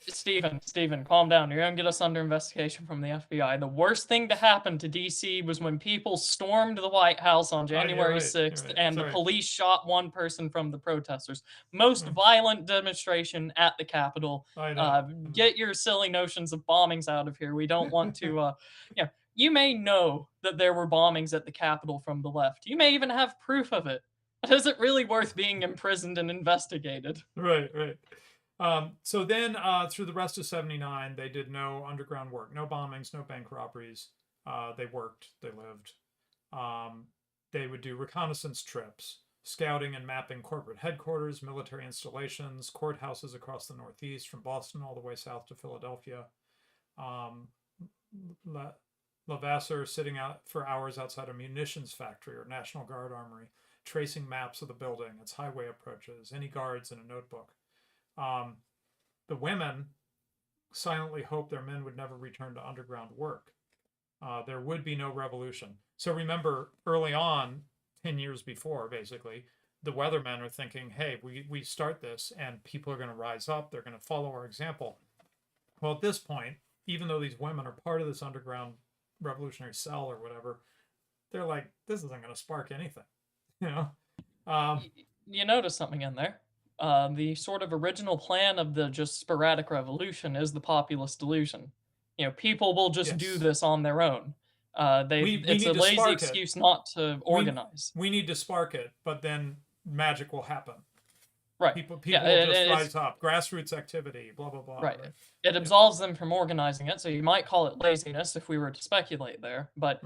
Stephen, calm down. You're going to get us under investigation from the FBI. The worst thing to happen to D.C. was when people stormed the White House on January 6th and the police shot one person from the protesters. Most violent demonstration at the Capitol. Get your silly notions of bombings out of here. We don't want to... You may know that there were bombings at the Capitol from the left. You may even have proof of it. But is it really worth being imprisoned and investigated? Right. So then through the rest of 79, they did no underground work, no bombings, no bank robberies. They worked, they lived. They would do reconnaissance trips, scouting and mapping corporate headquarters, military installations, courthouses across the Northeast, from Boston all the way south to Philadelphia. Levasseur sitting out for hours outside a munitions factory or National Guard armory, tracing maps of the building, its highway approaches, any guards in a notebook. The women silently hoped their men would never return to underground work. There would be no revolution. So remember, early on, 10 years before, basically, the weathermen are thinking, hey, we start this and people are going to rise up. They're going to follow our example. Well, at this point, even though these women are part of this underground revolutionary cell or whatever, they're like, this isn't going to spark anything. You notice something in there. The sort of original plan of the just sporadic revolution is the populist delusion. People will just do this on their own. It's a lazy excuse not to organize. We need to spark it, but then magic will happen. Right. People will just rise up. Grassroots activity, blah, blah, blah. Right. It absolves them from organizing it, so you might call it laziness if we were to speculate there. But,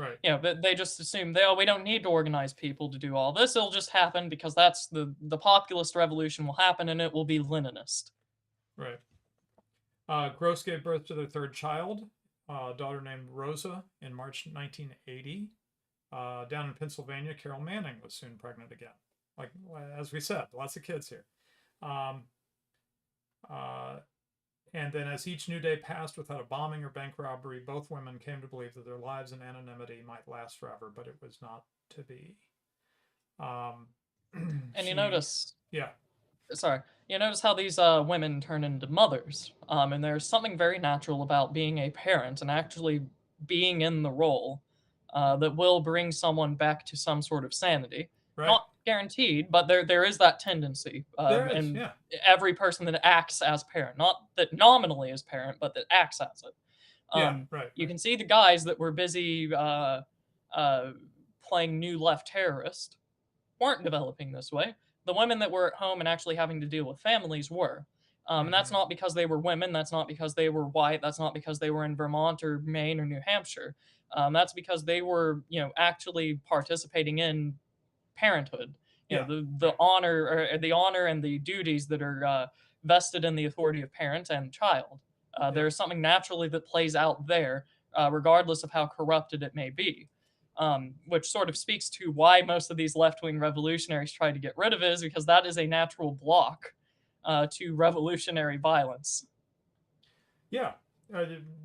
they just assume, we don't need to organize people to do all this. It'll just happen because that's the populist revolution will happen, and it will be Leninist. Right. Gross gave birth to their third child, a daughter named Rosa, in March 1980. Down in Pennsylvania, Carol Manning was soon pregnant again. Like, as we said, lots of kids here. And then as each new day passed without a bombing or bank robbery, both women came to believe that their lives in anonymity might last forever, but it was not to be. And you notice... Yeah. Sorry. You notice how these women turn into mothers. And there's something very natural about being a parent and actually being in the role that will bring someone back to some sort of sanity. Right. Not guaranteed, but there is that tendency. And every person that acts as parent, not that nominally is parent, but that acts as it. You can see the guys that were busy playing new left terrorist weren't developing this way. The women that were at home and actually having to deal with families were. And that's not because they were women. That's not because they were white. That's not because they were in Vermont or Maine or New Hampshire. That's because they were, actually participating in parenthood. The honor and the duties that are vested in the authority of parent and child. There's something naturally that plays out there, regardless of how corrupted it may be. Which sort of speaks to why most of these left-wing revolutionaries try to get rid of it, is because that is a natural block to revolutionary violence. Yeah.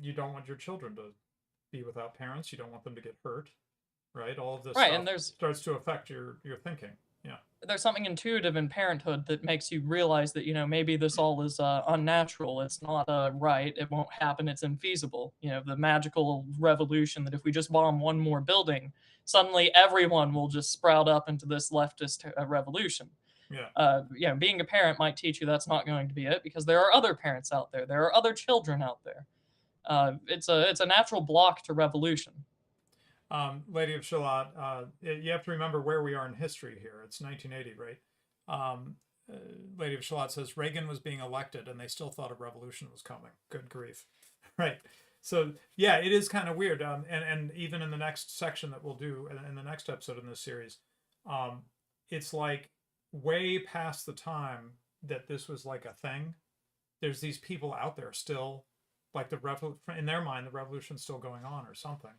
You don't want your children to be without parents. You don't want them to get hurt. Right? All of this stuff and there's starts to affect your thinking. Yeah. there's something intuitive in parenthood that makes you realize that, maybe this all is unnatural. It's not right. It won't happen. It's infeasible. The magical revolution that if we just bomb one more building, suddenly everyone will just sprout up into this leftist revolution. Yeah. Being a parent might teach you that's not going to be it, because there are other parents out there. There are other children out there. It's a natural block to revolution. Lady of Shalott, you have to remember where we are in history here. It's 1980, right? Um, uh, Lady of Shalott says Reagan was being elected and they still thought a revolution was coming. Good grief. Right. So, yeah, it is kind of weird. And even in the next section that we'll do in the next episode in this series, it's like way past the time that this was like a thing. There's these people out there still, like in their mind, the revolution's still going on or something.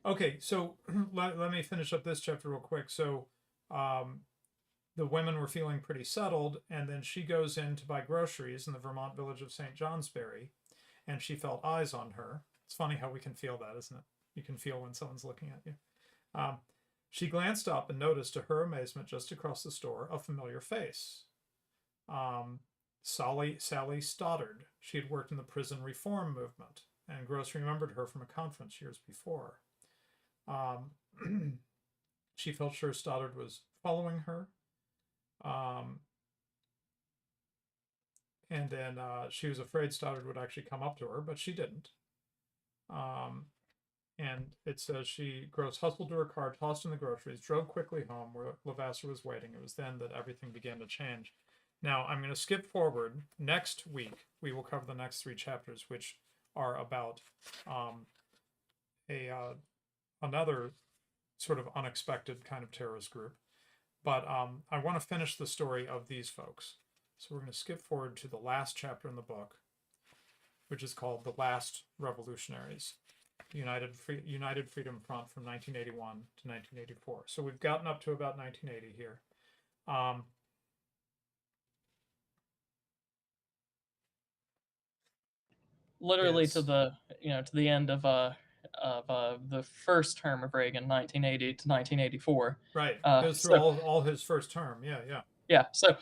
Okay, so let me finish up this chapter real quick. So the women were feeling pretty settled, and then she goes in to buy groceries in the Vermont village of St. Johnsbury, and she felt eyes on her. It's funny how we can feel that, isn't it? You can feel when someone's looking at you. She glanced up and noticed, to her amazement, just across the store, a familiar face. Sally Stoddard. She had worked in the prison reform movement, and Gross remembered her from a conference years before. She felt sure Stoddard was following her. And then she was afraid Stoddard would actually come up to her, but she didn't. And it says Gross hustled to her car, tossed in the groceries, drove quickly home where Levasseur was waiting. It was then that everything began to change. Now, I'm going to skip forward. Next week, we will cover the next 3 chapters, which are about another sort of unexpected kind of terrorist group. But I want to finish the story of these folks. So we're going to skip forward to the last chapter in the book, which is called The Last Revolutionaries, United Freedom Front from 1981 to 1984. So we've gotten up to about 1980 here. Literally to the end of the first term of Reagan, 1980 to 1984. Right. Goes through all his first term. Yeah. Yeah. So,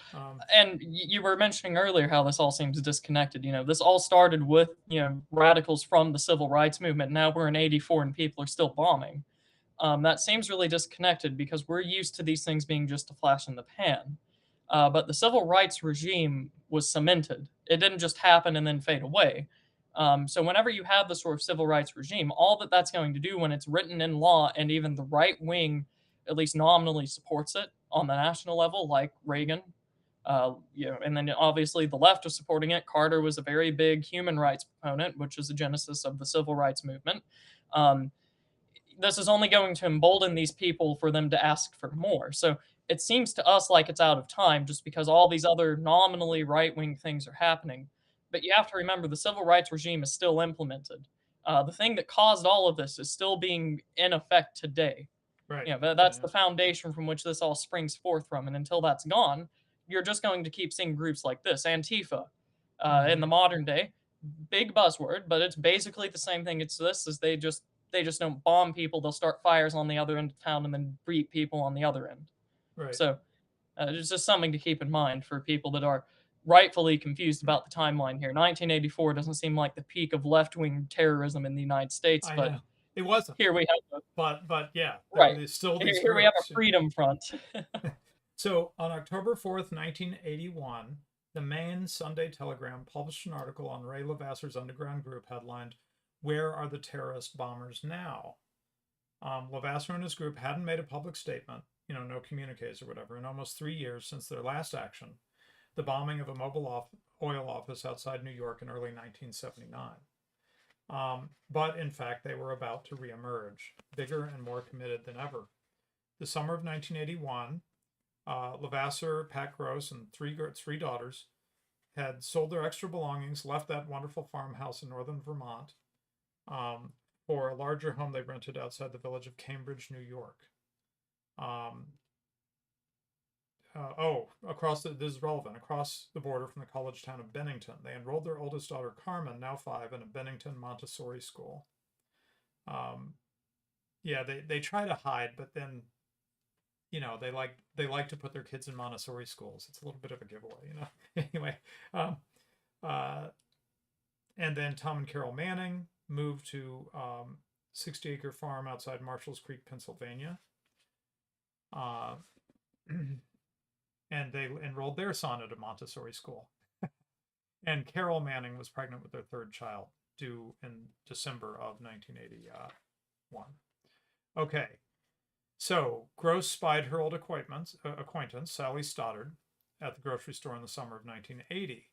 and you were mentioning earlier how this all seems disconnected. This all started with, radicals from the civil rights movement. Now we're in 84 and people are still bombing. That seems really disconnected because we're used to these things being just a flash in the pan. But the civil rights regime was cemented. It didn't just happen and then fade away. So whenever you have the sort of civil rights regime, all that's going to do when it's written in law, and even the right wing at least nominally supports it on the national level, like Reagan, and then obviously the left was supporting it. Carter was a very big human rights proponent, which is the genesis of the civil rights movement. This is only going to embolden these people for them to ask for more. So it seems to us like it's out of time just because all these other nominally right-wing things are happening. But you have to remember the civil rights regime is still implemented. The thing that caused all of this is still being in effect today. Right. That's the foundation from which this all springs forth from. And until that's gone, you're just going to keep seeing groups like this. Antifa, in the modern day, big buzzword, but it's basically the same thing. It's this, is they just don't bomb people. They'll start fires on the other end of town and then beat people on the other end. Right. So it's just something to keep in mind for people that are rightfully confused about the timeline here. 1984 doesn't seem like the peak of left-wing terrorism in the United States, but it wasn't. Here we have but yeah, right. Still these here we have a freedom front. So on October 4th, 1981, the Maine Sunday Telegram published an article on Ray Levasseur's underground group headlined, "Where are the terrorist bombers now?" Levasseur and his group hadn't made a public statement, no communiques or whatever, in almost 3 years since their last action, the bombing of a mobile oil office outside New York in early 1979. But in fact, they were about to reemerge, bigger and more committed than ever. The summer of 1981, Levasseur, Pat Gross, and three daughters had sold their extra belongings, left that wonderful farmhouse in northern Vermont for a larger home they rented outside the village of Cambridge, New York. This is relevant, across the border from the college town of Bennington. They enrolled their oldest daughter, Carmen, now 5, in a Bennington Montessori school. They try to hide, but then, they like to put their kids in Montessori schools. It's a little bit of a giveaway. Anyway, um, uh, and then Tom and Carol Manning moved to 60-acre farm outside Marshalls Creek, Pennsylvania. And they enrolled their son at a Montessori school. And Carol Manning was pregnant with their third child, due in December of 1981. Okay, so Gross spied her old acquaintance, Sally Stoddard, at the grocery store in the summer of 1980.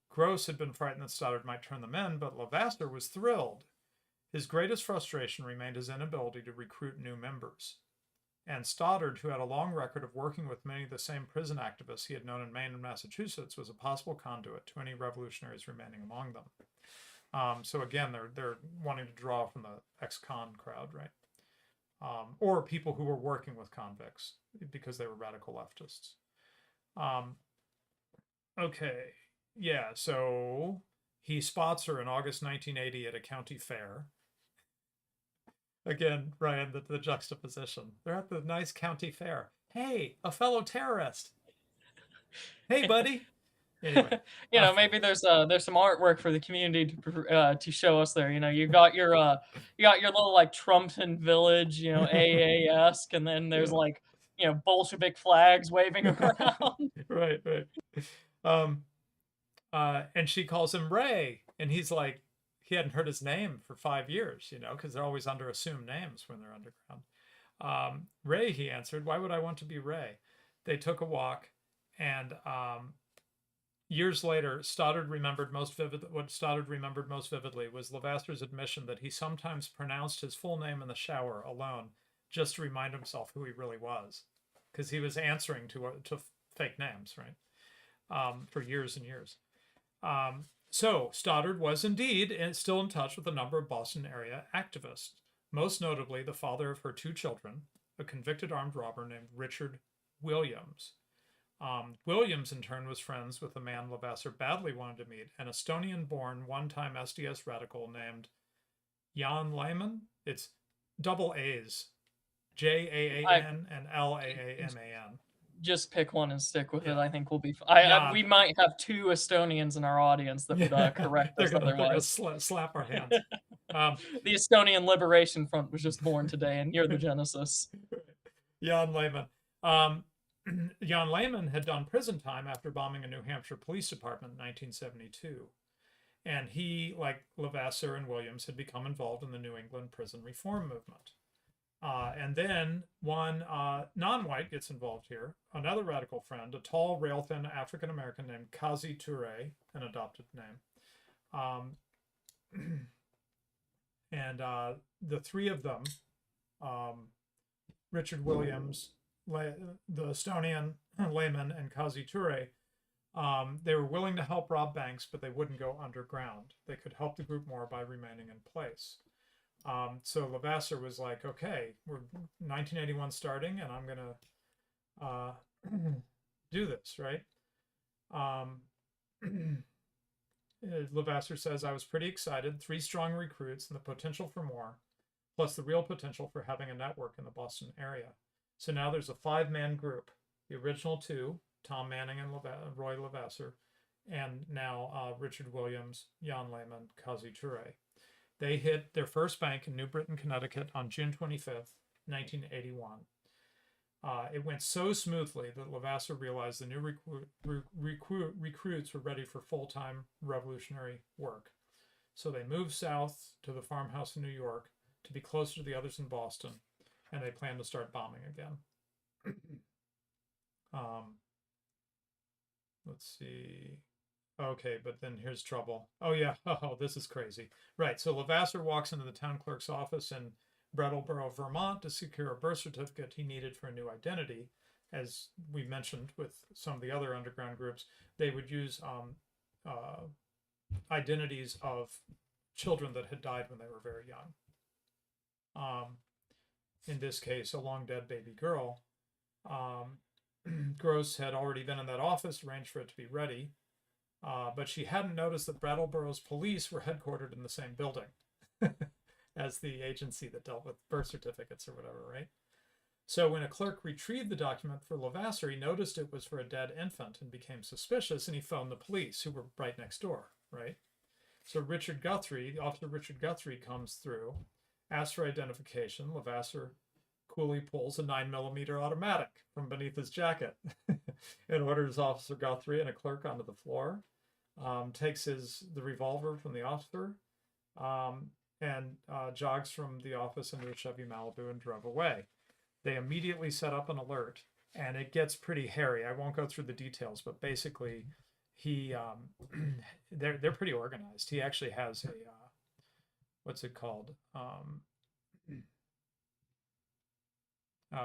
Gross had been frightened that Stoddard might turn them in, but Levasseur was thrilled. His greatest frustration remained his inability to recruit new members. And Stoddard, who had a long record of working with many of the same prison activists he had known in Maine and Massachusetts, was a possible conduit to any revolutionaries remaining among them. So again, they're wanting to draw from the ex-con crowd, right? Or people who were working with convicts because they were radical leftists. Okay, yeah, so he spots her in August 1980 at a county fair. Again, Ryan, the juxtaposition. They're at the nice county fair. Hey, a fellow terrorist. Hey, buddy. Anyway, maybe there's some artwork for the community to show us there. You got your little like Trumpton Village, AA-esque, and then there's like Bolshevik flags waving around. Right. And she calls him Ray, and he's like, he hadn't heard his name for 5 years, because they're always under assumed names when they're underground. Ray, he answered. Why would I want to be Ray? They took a walk, and years later, what Stoddard remembered most vividly was Levasseur's admission that he sometimes pronounced his full name in the shower alone, just to remind himself who he really was, because he was answering to fake names, right? For years and years. So Stoddard was indeed still in touch with a number of Boston area activists, most notably the father of her 2 children, a convicted armed robber named Richard Williams. Williams, in turn, was friends with a man Levasseur badly wanted to meet, an Estonian-born one-time SDS radical named Jan Lehman. It's double A's, Jan and Laaman. Just pick one and stick with it. I think we'll be fine. We might have 2 Estonians in our audience that would correct us otherwise. They're gonna slap our hands. The Estonian Liberation Front was just born today, and you're the genesis. Jan Lehman. Jan Lehman had done prison time after bombing a New Hampshire police department in 1972. And he, like Levasseur and Williams, had become involved in the New England prison reform movement. And then one non-white gets involved here, another radical friend, a tall, rail-thin African-American named Kazi Toure, an adopted name. And the 3 of them, Richard Williams, the Estonian Lehman, and Kazi Toure, they were willing to help rob banks, but they wouldn't go underground. They could help the group more by remaining in place. So Levasseur was like, okay, we're 1981 starting, and I'm gonna do this, right? Levasseur says, I was pretty excited. 3 strong recruits and the potential for more, plus the real potential for having a network in the Boston area. So now there's a 5-man group, the original 2, Tom Manning and Roy Levasseur, and now Richard Williams, Jan Lehman, Kazi Toure. They hit their first bank in New Britain, Connecticut on June 25th, 1981. It went so smoothly that Levasseur realized the new recruits were ready for full-time revolutionary work. So they moved south to the farmhouse in New York to be closer to the others in Boston, and they planned to start bombing again. Let's see. Okay, but then here's trouble. Oh, yeah. Oh, this is crazy. Right. So Levasseur walks into the town clerk's office in Brattleboro, Vermont to secure a birth certificate he needed for a new identity. As we mentioned with some of the other underground groups, they would use identities of children that had died when they were very young. In this case, a long dead baby girl. Gross had already been in that office, arranged for it to be ready. But she hadn't noticed that Brattleboro's police were headquartered in the same building as the agency that dealt with birth certificates or whatever, right? So when a clerk retrieved the document for Levasseur, he noticed it was for a dead infant and became suspicious, and he phoned the police, who were right next door, right? So Officer Richard Guthrie comes through, asks for identification. Levasseur coolly pulls a 9mm automatic from beneath his jacket and orders Officer Guthrie and a clerk onto the floor, takes the revolver from the officer, and jogs from the office into a Chevy Malibu and drove away. They immediately set up an alert, and it gets pretty hairy. I won't go through the details, but basically, they're pretty organized. He actually has a what's it called?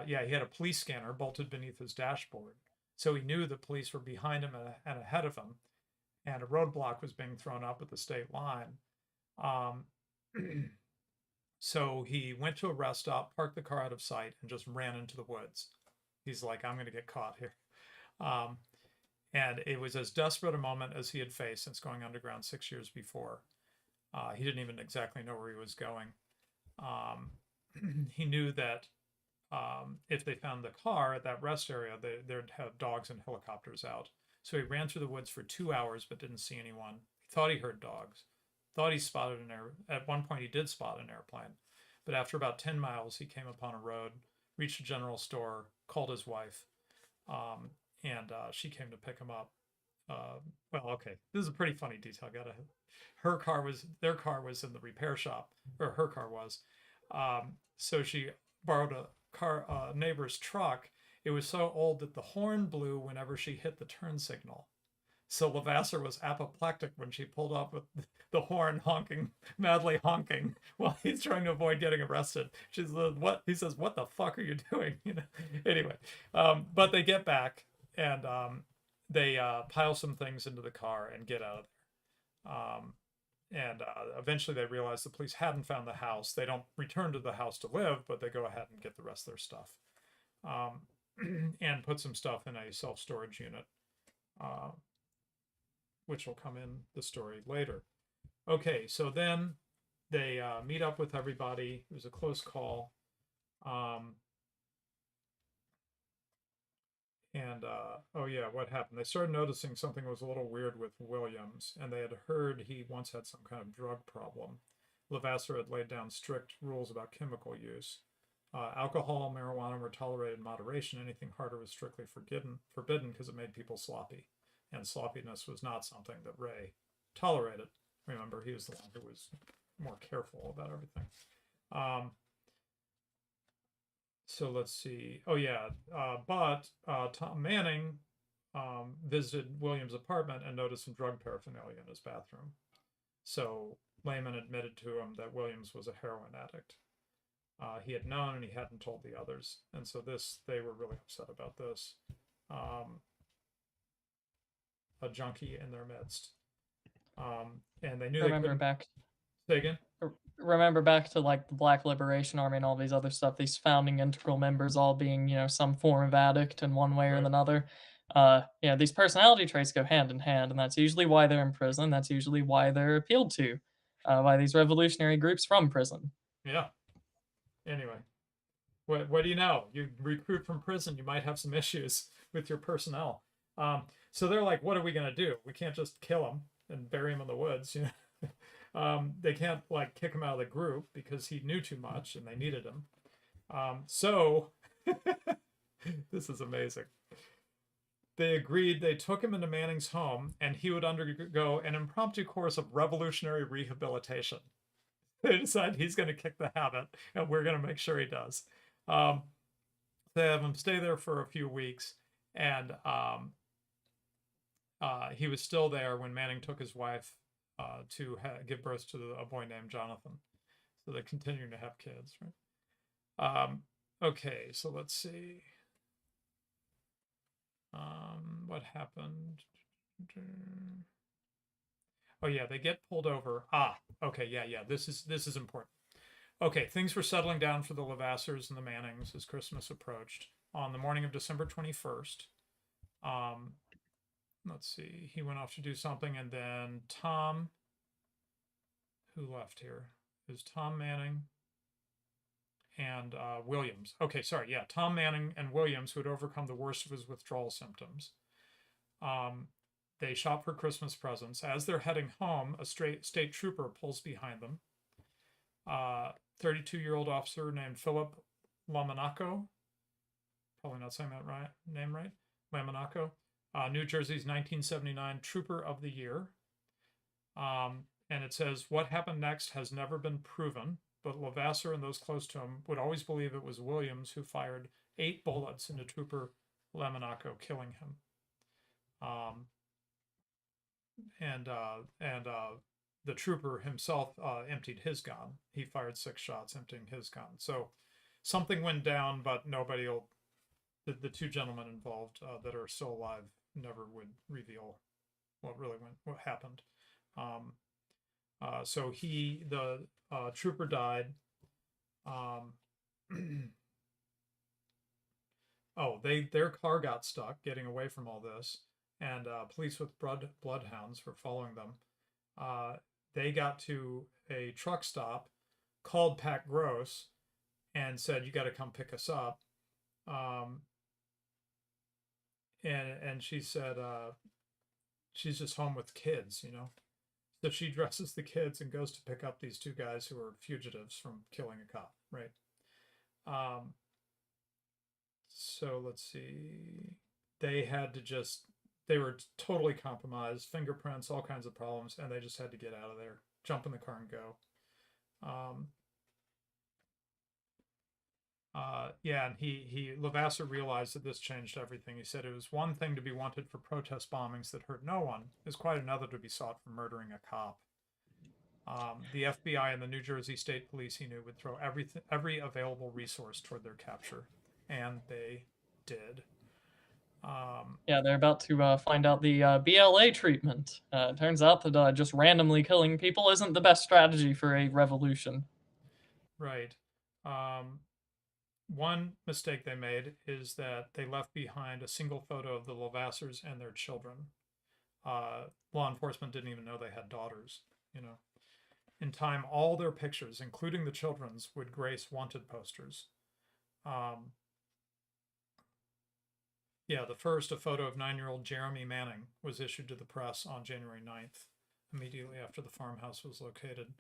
He had a police scanner bolted beneath his dashboard, so he knew the police were behind him and ahead of him, and a roadblock was being thrown up at the state line. So he went to a rest stop, parked the car out of sight, and just ran into the woods. He's like, I'm going to get caught here. And it was as desperate a moment as he had faced since going underground 6 years before. He didn't even exactly know where he was going. He knew that if they found the car at that rest area, they'd have dogs and helicopters out. So he ran through the woods for 2 hours but didn't see anyone. He thought he heard dogs. Thought he spotted at one point he did spot an airplane. But after about 10 miles, he came upon a road, reached a general store, called his wife, and she came to pick him up. This is a pretty funny detail. Their car was in the repair shop, or her car was. So she borrowed a neighbor's truck. It was so old that the horn blew whenever she hit the turn signal. So Levasseur was apoplectic when she pulled up with the horn madly honking, while he's trying to avoid getting arrested. She says, "What?" He says, "What the fuck are you doing?" Anyway, but they get back and they pile some things into the car and get out of there. And eventually they realize the police hadn't found the house. They don't return to the house to live, but they go ahead and get the rest of their stuff, and put some stuff in a self-storage unit, which will come in the story later. Okay, so then they meet up with everybody. It was a close call. What happened? They started noticing something was a little weird with Williams, and they had heard he once had some kind of drug problem. Levasseur had laid down strict rules about chemical use. Alcohol, marijuana were tolerated in moderation. Anything harder was strictly forbidden because it made people sloppy. And sloppiness was not something that Ray tolerated. Remember, he was the one who was more careful about everything. So let's see. But Tom Manning visited Williams' apartment and noticed some drug paraphernalia in his bathroom. So Lehman admitted to him that Williams was a heroin addict. He had known and he hadn't told the others. And so they were really upset about this. A junkie in their midst. And they knew Say again? Remember back to like the Black Liberation Army and all these other stuff, these founding integral members all being, some form of addict in one way or another. These personality traits go hand in hand, and that's usually why they're in prison. That's usually why they're appealed to by these revolutionary groups from prison. Yeah. Anyway, what do you know? You recruit from prison, you might have some issues with your personnel. So they're like, what are we going to do? We can't just kill him and bury him in the woods. They can't kick him out of the group because he knew too much and they needed him. So this is amazing. They agreed. They took him into Manning's home and he would undergo an impromptu course of revolutionary rehabilitation. They decide he's going to kick the habit and we're going to make sure he does. They have him stay there for a few weeks, and he was still there when Manning took his wife to give birth to a boy named Jonathan. So they're continuing to have kids, right? Okay, so let's see. What happened? Oh yeah, they get pulled over. Okay, yeah. This is important. Okay, things were settling down for the Levasseurs and the Mannings as Christmas approached. On the morning of December 21st, let's see, he went off to do something, and then Tom, who left here? Is Tom Manning? and Williams. Okay, sorry, yeah, Tom Manning and Williams, who had overcome the worst of his withdrawal symptoms. They shop for Christmas presents. As they're heading home, a state trooper pulls behind them. 32-year-old officer named Philip Lamonaco, probably not saying that name right, Lamonaco, New Jersey's 1979 Trooper of the Year. And it says, what happened next has never been proven, but Levasseur and those close to him would always believe it was Williams who fired 8 bullets into Trooper Lamonaco, killing him. And the trooper himself emptied his gun. He fired 6 shots, emptying his gun. So something went down, but nobody will. The 2 gentlemen involved that are still alive never would reveal what happened. So the trooper died. Their car got stuck getting away from all this, and police with bloodhounds were following them. They got to a truck stop, called Pat Gross, and said, "You got to come pick us up." And she said, she's just home with kids, So she dresses the kids and goes to pick up these 2 guys who are fugitives from killing a cop, right? So let's see. They were totally compromised, fingerprints, all kinds of problems, and they just had to get out of there, jump in the car and go. And Levasseur realized that this changed everything. He said it was one thing to be wanted for protest bombings that hurt no one. It's quite another to be sought for murdering a cop. The FBI and the New Jersey State Police, he knew, would throw every available resource toward their capture, and they did. They're about to find out the BLA treatment. Turns out that just randomly killing people isn't the best strategy for a revolution. Right. One mistake they made is that they left behind a single photo of the Levasseurs and their children. Law enforcement didn't even know they had daughters, In time, all their pictures, including the children's, would grace wanted posters. The first, a photo of 9-year-old Jeremy Manning, was issued to the press on January 9th, immediately after the farmhouse was located.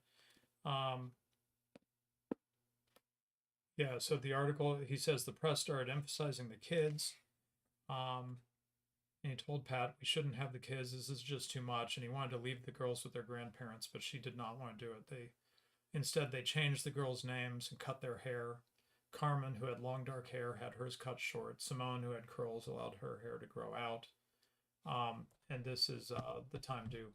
So the article, he says the press started emphasizing the kids. And he told Pat, we shouldn't have the kids. This is just too much. And he wanted to leave the girls with their grandparents, but she did not want to do it. Instead, they changed the girls' names and cut their hair. Carmen, who had long dark hair, had hers cut short. Simone, who had curls, allowed her hair to grow out. And this is the time to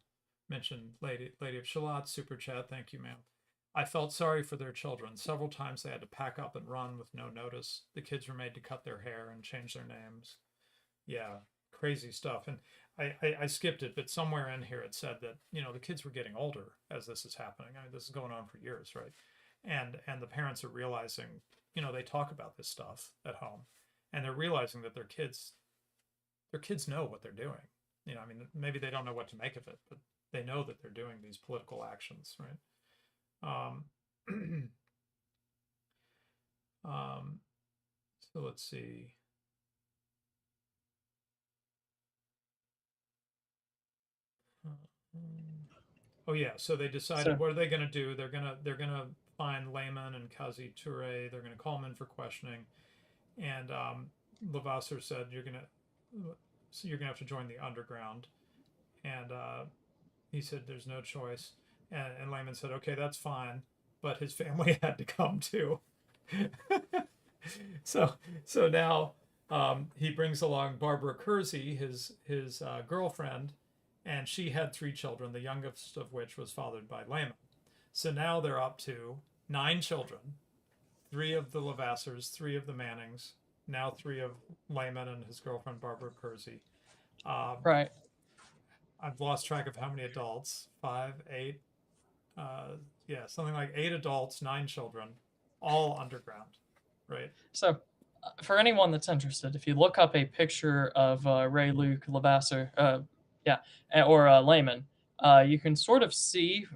mention Lady of Shalott, Super Chat. Thank you, ma'am. I felt sorry for their children. Several times they had to pack up and run with no notice. The kids were made to cut their hair and change their names. Yeah, crazy stuff. And I skipped it, but somewhere in here it said that, the kids were getting older as this is happening. I mean, this is going on for years, right? And the parents are realizing, they talk about this stuff at home, and they're realizing that their kids know what they're doing. Maybe they don't know what to make of it, but they know that they're doing these political actions, right? So let's see. So they decided, what are they going to do? They're gonna find Lehman and Kazi Toure. They're going to call them in for questioning, and Levasseur said, you're gonna have to join the underground, and he said there's no choice. And Lehman said, okay, that's fine, but his family had to come too. So now he brings along Barbara Kersey, his girlfriend, and she had 3 children, the youngest of which was fathered by Lehman. So now they're up to 9 children, 3 of the Levasseurs, 3 of the Mannings, now 3 of Lehman and his girlfriend Barbara Kersey. Right. I've lost track of how many adults. 5, 8. Something like 8 adults, 9 children, all underground, right? So, for anyone that's interested, if you look up a picture of Ray Luc Levasseur, or Lehman, you can sort of see,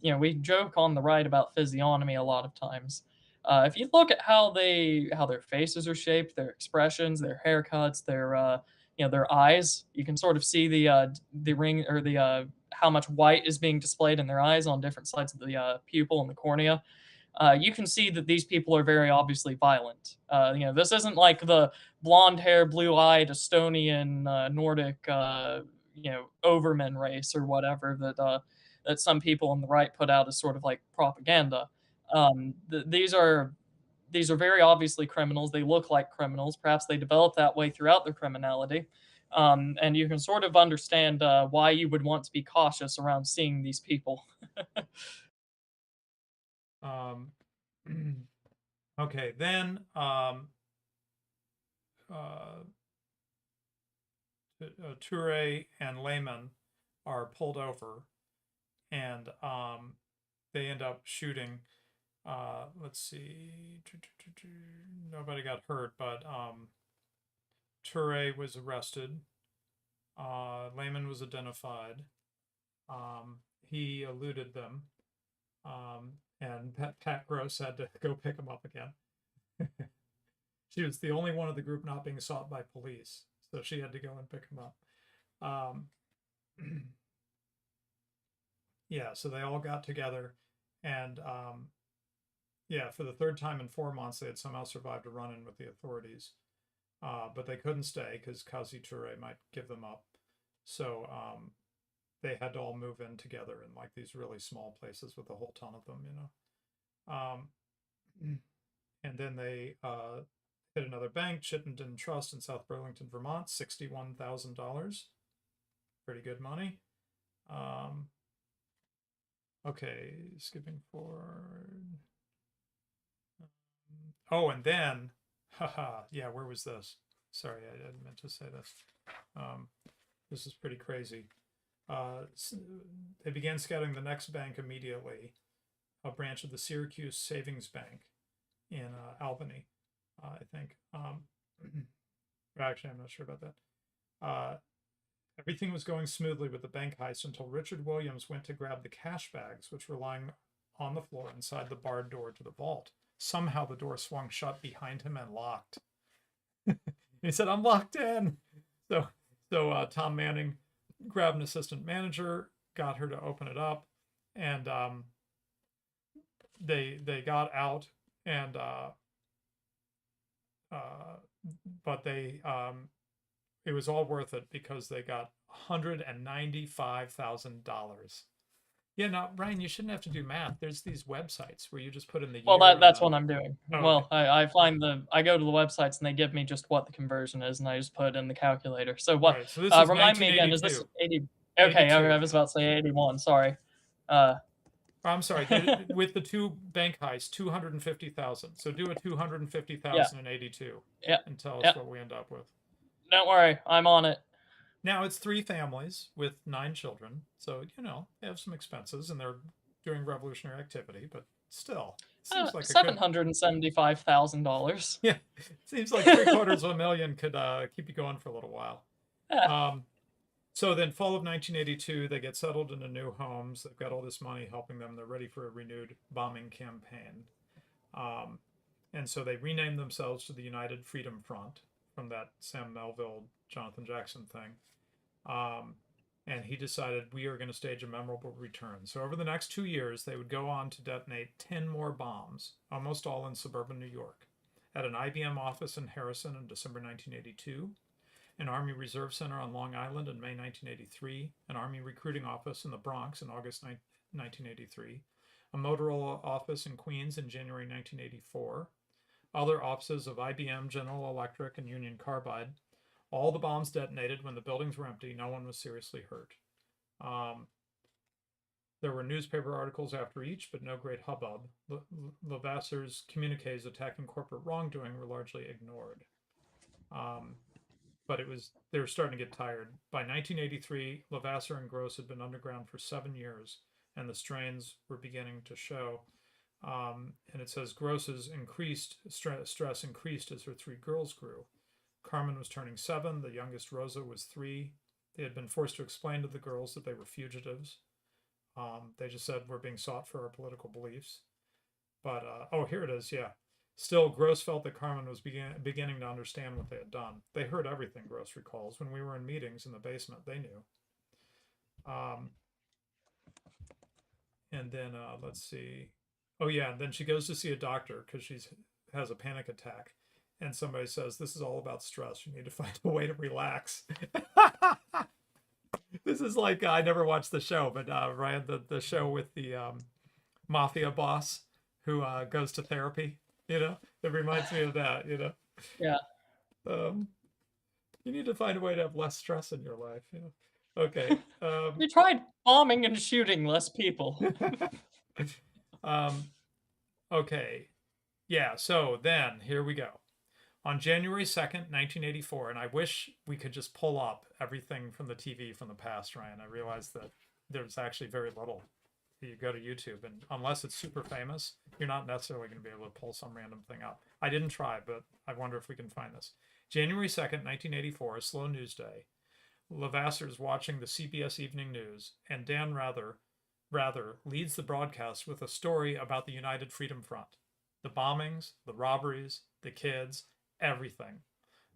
we joke on the right about physiognomy a lot of times. If you look at how their faces are shaped, their expressions, their haircuts, their eyes, you can sort of see the ring or the how much white is being displayed in their eyes on different sides of the pupil and the cornea. You can see that these people are very obviously violent. This isn't like the blonde hair, blue eyed Estonian Nordic, Overman race or whatever that some people on the right put out as sort of like propaganda. These are very obviously criminals. They look like criminals. Perhaps they develop that way throughout their criminality. And you can sort of understand why you would want to be cautious around seeing these people. Um, okay, then uh, Toure and Lehman are pulled over, and they end up shooting. Let's see, nobody got hurt, but Toure was arrested. Lehman was identified. He eluded them, and Pat Gross had to go pick him up again. She was the only one of the group not being sought by police, so she had to go and pick him up. Yeah, so they all got together, and yeah, for the third time in 4 months, they had somehow survived a run-in with the authorities, but they couldn't stay because Kazi Toure might give them up. So they had to all move in together in like these really small places with a whole ton of them, and then they hit another bank, Chittenden Trust in South Burlington, Vermont, $61,000. Pretty good money. Okay, skipping forward. Oh, and then, haha, yeah, where was this? Sorry, I didn't meant to say this. This is pretty crazy. They began scouting the next bank immediately, a branch of the Syracuse Savings Bank in Albany, I think. Actually, I'm not sure about that. Everything was going smoothly with the bank heist until Richard Williams went to grab the cash bags, which were lying on the floor inside the barred door to the vault. Somehow the door swung shut behind him and locked. He said, "I'm locked in." So Tom Manning grabbed an assistant manager, got her to open it up, and they got out, and but they it was all worth it because they got $195,000. Yeah, now Ryan, you shouldn't have to do math. There's these websites where you just put in the year. Well, that's what I'm doing. Oh, Well, okay. I go to the websites and they give me just what the conversion is, and I just put it in the calculator. So what? Right, so this is Remind me again. Is this 1982. 80? Okay, 82. I was about to say 81. Sorry. I'm sorry. With the two bank heists, 250,000. So do a 250,000 in 82, Yeah. and tell us Yeah. what we end up with. Don't worry, I'm on it. Now it's 3 families with 9 children, so they have some expenses and they're doing revolutionary activity, but still, seems like $775,000. Yeah, seems like $750,000 could keep you going for a little while. Yeah. So then, fall of 1982, they get settled into new homes. They've got all this money helping them. They're ready for a renewed bombing campaign, and so they renamed themselves to the United Freedom Front from that Sam Melville, Jonathan Jackson thing. And he decided we are going to stage a memorable return. So over the next 2 years, they would go on to detonate 10 more bombs, almost all in suburban New York, at an IBM office in Harrison in December 1982, an Army Reserve Center on Long Island in May 1983, an Army recruiting office in the Bronx in August 1983, a Motorola office in Queens in January 1984, other offices of IBM, General Electric, and Union Carbide. All the bombs detonated when the buildings were empty. No one was seriously hurt. There were newspaper articles after each, but no great hubbub. Levasseur's communiques attacking corporate wrongdoing were largely ignored. But they were starting to get tired. By 1983, Levasseur and Gross had been underground for 7 years, and the strains were beginning to show. And it says Gross's stress increased as her 3 girls grew. Carmen was turning 7. The youngest, Rosa, was 3. They had been forced to explain to the girls that they were fugitives. They just said, we're being sought for our political beliefs. But oh, here it is. Yeah. Still, Gross felt that Carmen was beginning to understand what they had done. They heard everything, Gross recalls. When we were in meetings in the basement, they knew. And then let's see. Oh yeah, and then she goes to see a doctor because she's has a panic attack, and somebody says this is all about stress. You need to find a way to relax. This is like I never watched the show, but Ryan, the show with the mafia boss who goes to therapy. You know, it reminds me of that. You know, Yeah. You need to find a way to have less stress in your life. You know. Okay. We tried bombing and shooting less people. Okay. Yeah, so then here we go. On January 2nd, 1984, and I wish we could just pull up everything from the TV from the past, Ryan. I realized that there's actually very little. You go to YouTube, and unless it's super famous, you're not necessarily going to be able to pull some random thing up. I didn't try, but I wonder if we can find this. January 2nd, 1984, a slow news day. Levasseur is watching the CBS Evening News, and Dan Rather leads the broadcast with a story about the United Freedom Front. The bombings, the robberies, the kids, everything.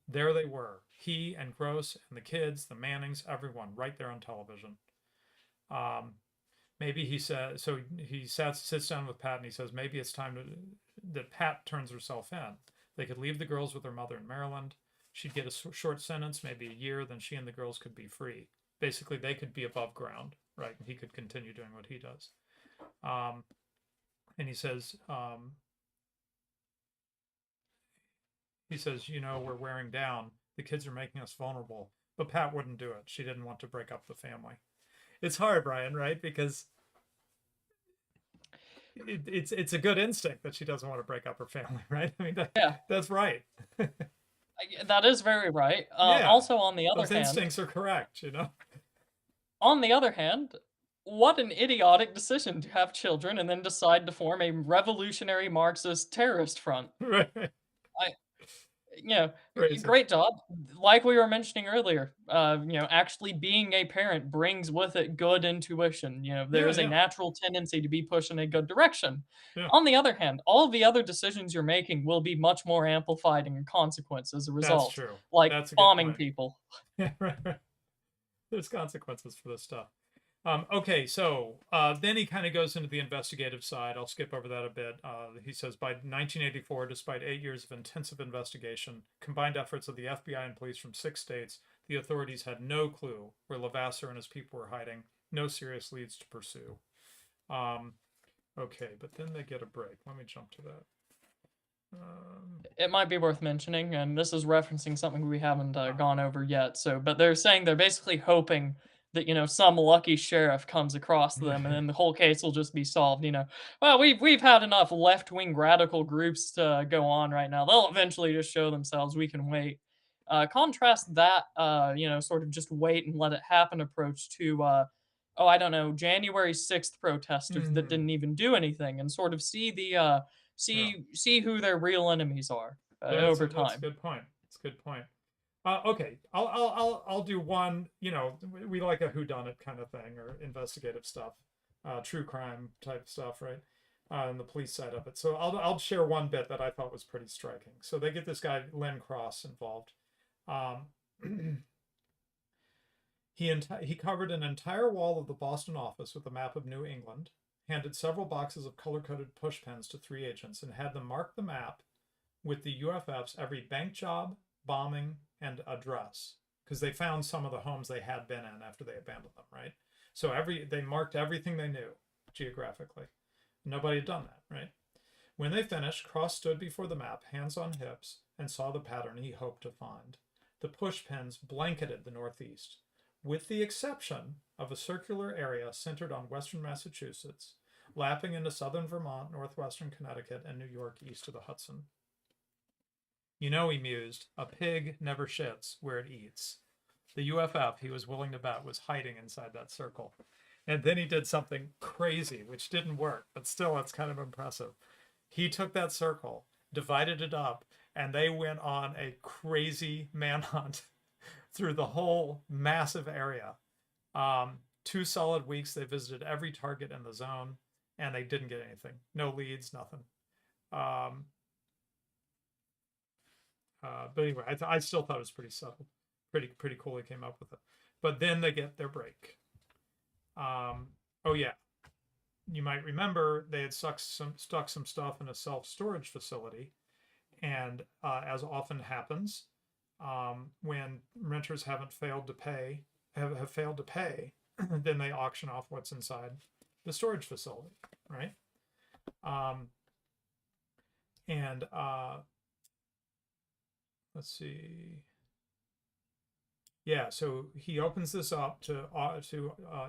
There they were. He and Gross and the kids, the Mannings, everyone right there on television. Maybe he said, so he sits down with Pat and he says, maybe it's time that Pat turns herself in. They could leave the girls with their mother in Maryland. She'd get a short sentence, maybe a year, then she and the girls could be free. Basically, they could be above ground, right? And he could continue doing what he does. And he says, you know, we're wearing down. The kids are making us vulnerable. But Pat wouldn't do it. She didn't want to break up the family. It's hard, Brian, right? Because it's a good instinct that she doesn't want to break up her family, right? I mean, that's right. That is very right. Yeah, also, on the other those hand, instincts are correct, you know? on the other hand, what an idiotic decision to have children and then decide to form a revolutionary Marxist terrorist front. Right. You know, Crazy. great job. Like we were mentioning earlier, you know, actually being a parent brings with it good intuition. You know, there is a natural tendency to be pushed in a good direction. Yeah. On the other hand, all of the other decisions you're making will be much more amplified in consequence as a result. That's true. Like That's a good bombing point. people. Yeah, right. There's consequences for this stuff. Okay, so then he kind of goes into the investigative side. I'll skip over that a bit. He says by 1984, despite 8 years of intensive investigation, combined efforts of the FBI and police from 6 states, the authorities had no clue where Levasseur and his people were hiding, no serious leads to pursue. Okay, but then they get a break. Let me jump to that. It might be worth mentioning, and this is referencing something we haven't gone over yet. But they're saying they're basically hoping that, you know, some lucky sheriff comes across them and then the whole case will just be solved. You know, well, we've had enough left-wing radical groups to go on right now. They'll eventually just show themselves. We can wait. Contrast that, you know, sort of just wait and let it happen approach to, oh, I don't know, January 6th protesters that didn't even do anything, and sort of see the see who their real enemies are over time. That's a good point. It's a good point. Okay, I'll do one. You know, we like a whodunit kind of thing or investigative stuff, true crime type stuff, right? And the police side of it. So I'll share one bit that I thought was pretty striking. So they get this guy Lynn Cross involved. He covered an entire wall of the Boston office with a map of New England, handed several boxes of color-coded push pens to 3 agents, and had them mark the map with the UFF's every bank job, bombing, and address, because they found some of the homes they had been in after they abandoned them, right? So they marked everything they knew geographically. Nobody had done that, right? When they finished, Cross stood before the map, hands on hips, and saw the pattern he hoped to find. The push pens blanketed the Northeast, with the exception of a circular area centered on western Massachusetts, lapping into southern Vermont, northwestern Connecticut, and New York east of the Hudson. You know, he mused, a pig never shits where it eats. The UFF, he was willing to bet, was hiding inside that circle. And then he did something crazy, which didn't work, but still it's kind of impressive. He took that circle, divided it up, and they went on a crazy manhunt through the whole massive area. 2 solid weeks, they visited every target in the zone, and they didn't get anything. No leads, nothing. Um, but anyway, I still thought it was pretty subtle, pretty cool. He came up with it. But then they get their break. Oh yeah, you might remember they had stuck some stuff in a self-storage facility, and as often happens, when renters haven't failed to pay, have failed to pay, then they auction off what's inside the storage facility, right? And let's see. Yeah, so he opens this up to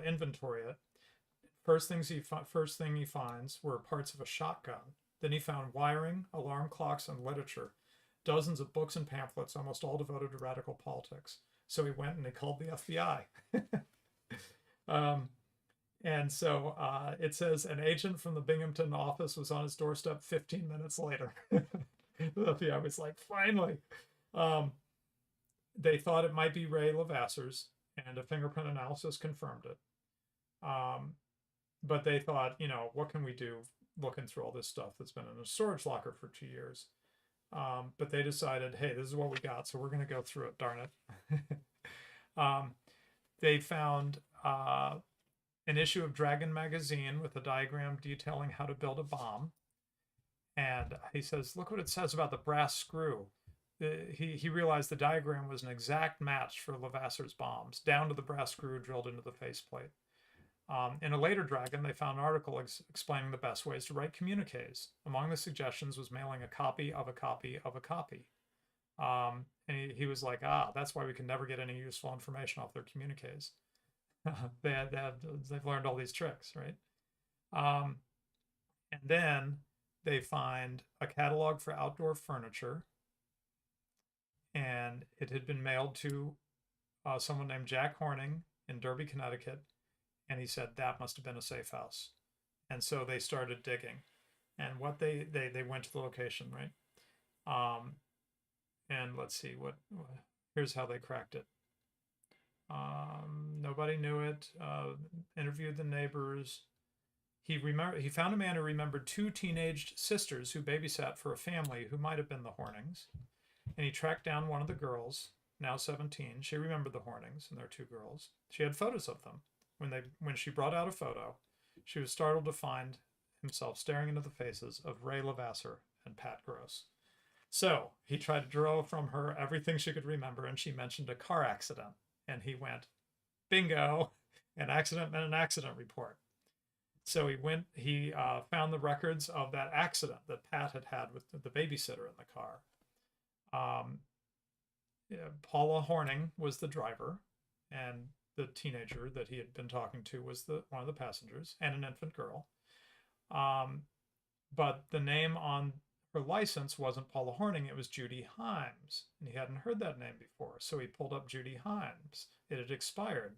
inventory it. First thing he finds were parts of a shotgun. Then he found wiring, alarm clocks, and literature. Dozens of books and pamphlets, almost all devoted to radical politics. So he went and he called the FBI. And so it says an agent from the Binghamton office was on his doorstep 15 minutes later. The FBI was like, finally. They thought it might be Ray Levasseur's, and a fingerprint analysis confirmed it. But they thought, what can we do looking through all this stuff that's been in a storage locker for 2 years? But they decided, hey, this is what we got, so we're going to go through it, darn it. They found an issue of Dragon magazine with a diagram detailing how to build a bomb. And he says, look what it says about the brass screw. He realized the diagram was an exact match for Levasseur's bombs, down to the brass screw drilled into the faceplate. In a later Dragon, they found an article explaining the best ways to write communiques. Among the suggestions was mailing a copy of a copy of a copy. And he was like, that's why we can never get any useful information off their communiques. They've learned all these tricks, right? And then they find a catalog for outdoor furniture, and it had been mailed to someone named Jack Horning in Derby, Connecticut, and he said that must have been a safe house. And so they started digging, and what they went to the location, right? And let's see here's how they cracked it. Nobody knew it. Interviewed the neighbors. He found a man who remembered 2 teenaged sisters who babysat for a family who might have been the Hornings. And he tracked down one of the girls, now 17. She remembered the Hornings and their 2 girls. She had photos of them. When she brought out a photo, she was startled to find himself staring into the faces of Ray Levasseur and Pat Gross. So he tried to draw from her everything she could remember, and she mentioned a car accident. And he went, bingo, an accident meant an accident report. So he found the records of that accident that Pat had with the babysitter in the car. Paula Horning was the driver, and the teenager that he had been talking to was one of the passengers, and an infant girl. But the name on her license wasn't Paula Horning, it was Judy Himes, and he hadn't heard that name before, so he pulled up Judy Himes. It had expired,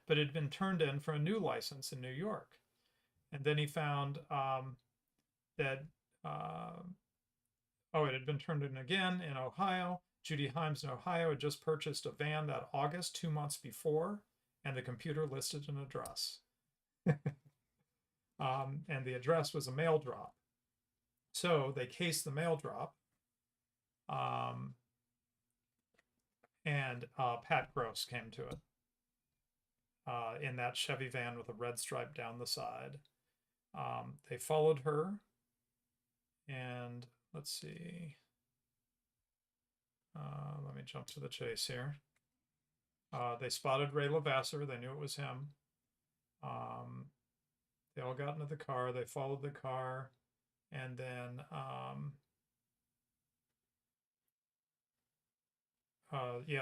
but it had been turned in for a new license in New York. And then he found that it had been turned in again in Ohio. Judy Himes in Ohio had just purchased a van that August, 2 months before, and the computer listed an address. And the address was a mail drop. So they cased the mail drop, and Pat Gross came to it in that Chevy van with a red stripe down the side. They followed her, and let's see. Let me jump to the chase here. They spotted Ray Levasseur. They knew it was him. They all got into the car. They followed the car. And then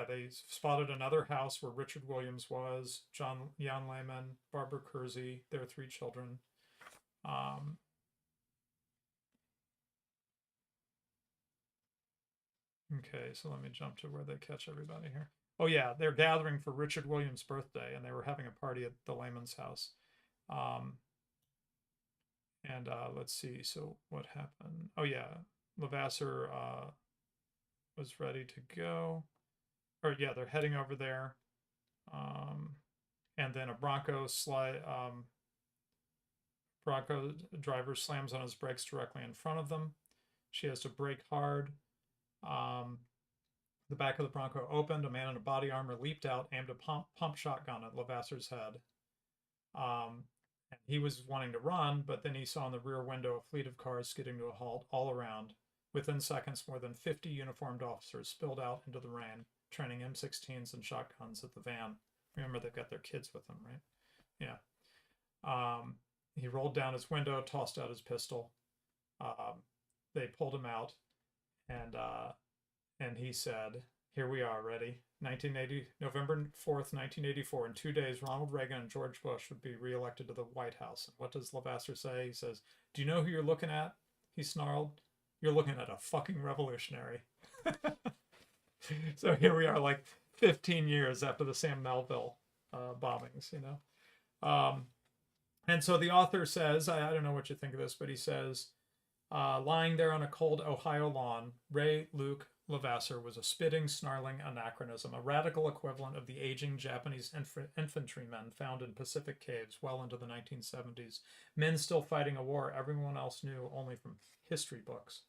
they spotted another house where Richard Williams was, Jan Lehman, Barbara Kersey, their 3 children. Okay, so let me jump to where they catch everybody here. Oh yeah, they're gathering for Richard Williams' birthday, and they were having a party at the Lehman's house. And let's see, so what happened? Oh yeah, Levasseur was ready to go. Or yeah, they're heading over there. And then a Bronco driver slams on his brakes directly in front of them. She has to brake hard. Um, the back of the Bronco opened. A man in a body armor leaped out, aimed a pump shotgun at Levasseurs' head. And he was wanting to run, but then he saw in the rear window a fleet of cars skidding to a halt all around. Within seconds, more than 50 uniformed officers spilled out into the rain, training M16s and shotguns at the van. Remember, they've got their kids with them, right? Yeah. He rolled down his window, tossed out his pistol. They pulled him out, and he said, "Here we are, ready." November 4th, 1984. In 2 days, Ronald Reagan and George Bush would be reelected to the White House. And what does Levasseur say? He says, "Do you know who you're looking at?" He snarled. "You're looking at a fucking revolutionary." So here we are, like 15 years after the Sam Melville bombings, you know. And so the author says, I don't know what you think of this, but he says, lying there on a cold Ohio lawn, Ray Luc Levasseur was a spitting, snarling anachronism, a radical equivalent of the aging Japanese infantrymen found in Pacific caves well into the 1970s. Men still fighting a war everyone else knew only from history books.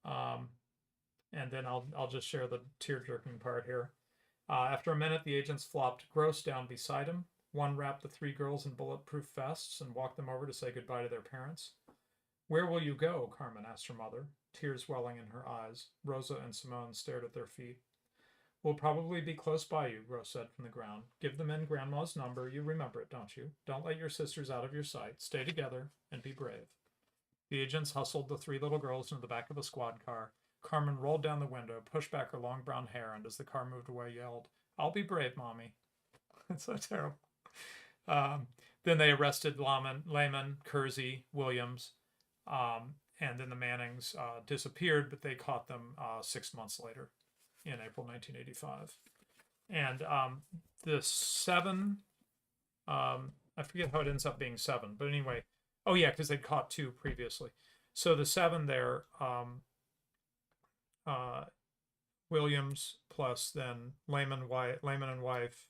And then I'll just share the tear-jerking part here. After a minute, the agents flopped Gross down beside him. One wrapped the 3 girls in bulletproof vests and walked them over to say goodbye to their parents. "Where will you go?" Carmen asked her mother, tears welling in her eyes. Rosa and Simone stared at their feet. "We'll probably be close by you," Gross said from the ground. "Give the men Grandma's number. You remember it, don't you? Don't let your sisters out of your sight. Stay together and be brave." The agents hustled the 3 little girls into the back of a squad car. Carmen rolled down the window, pushed back her long brown hair, and as the car moved away, yelled, "I'll be brave, Mommy." It's so terrible. Then they arrested Lehman, Kersey, Williams, and then the Mannings disappeared, but they caught them 6 months later in April 1985. And the 7, I forget how it ends up being 7, but anyway, oh yeah, because they'd caught 2 previously. So the 7 there, Williams plus then Lehman and wife,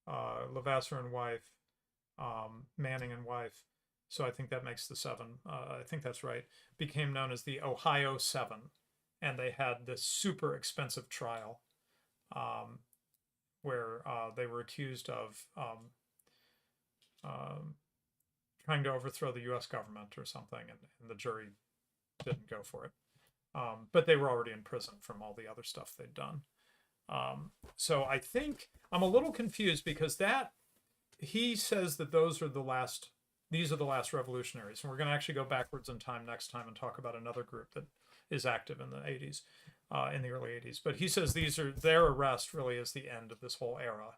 Levasseur and wife, Manning and wife. So I think that makes the 7. I think that's right. Became known as the Ohio 7, and they had this super expensive trial where they were accused of trying to overthrow the U.S. government or something, and the jury didn't go for it. But they were already in prison from all the other stuff they'd done. So I think I'm a little confused because he says that these are the last revolutionaries. And we're going to actually go backwards in time next time and talk about another group that is active in the 80s, in the early 80s. But he says their arrest really is the end of this whole era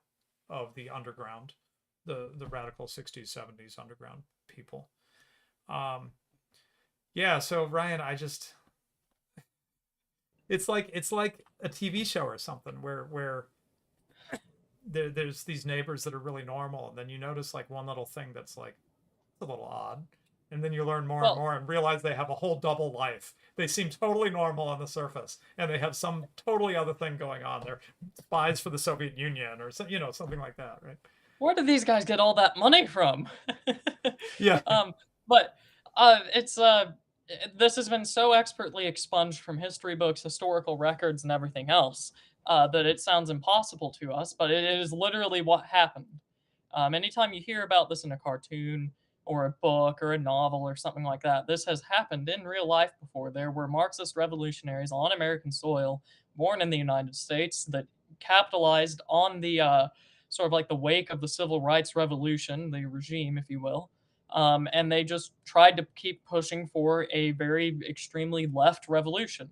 of the underground, the radical 60s, 70s underground people. Yeah, so Ryan, it's like a TV show or something where there's these neighbors that are really normal, and then you notice like one little thing that's like a little odd, and then you learn more and more and realize they have a whole double life. They seem totally normal on the surface, and they have some totally other thing going on. They're spies for the Soviet Union or something like that, right? Where did these guys get all that money from? Yeah. But this has been so expertly expunged from history books, historical records, and everything else that it sounds impossible to us, but it is literally what happened. Anytime you hear about this in a cartoon or a book or a novel or something like that, this has happened in real life before. There were Marxist revolutionaries on American soil, born in the United States, that capitalized on the sort of like the wake of the civil rights revolution, the regime, if you will. And they just tried to keep pushing for a very extremely left revolution,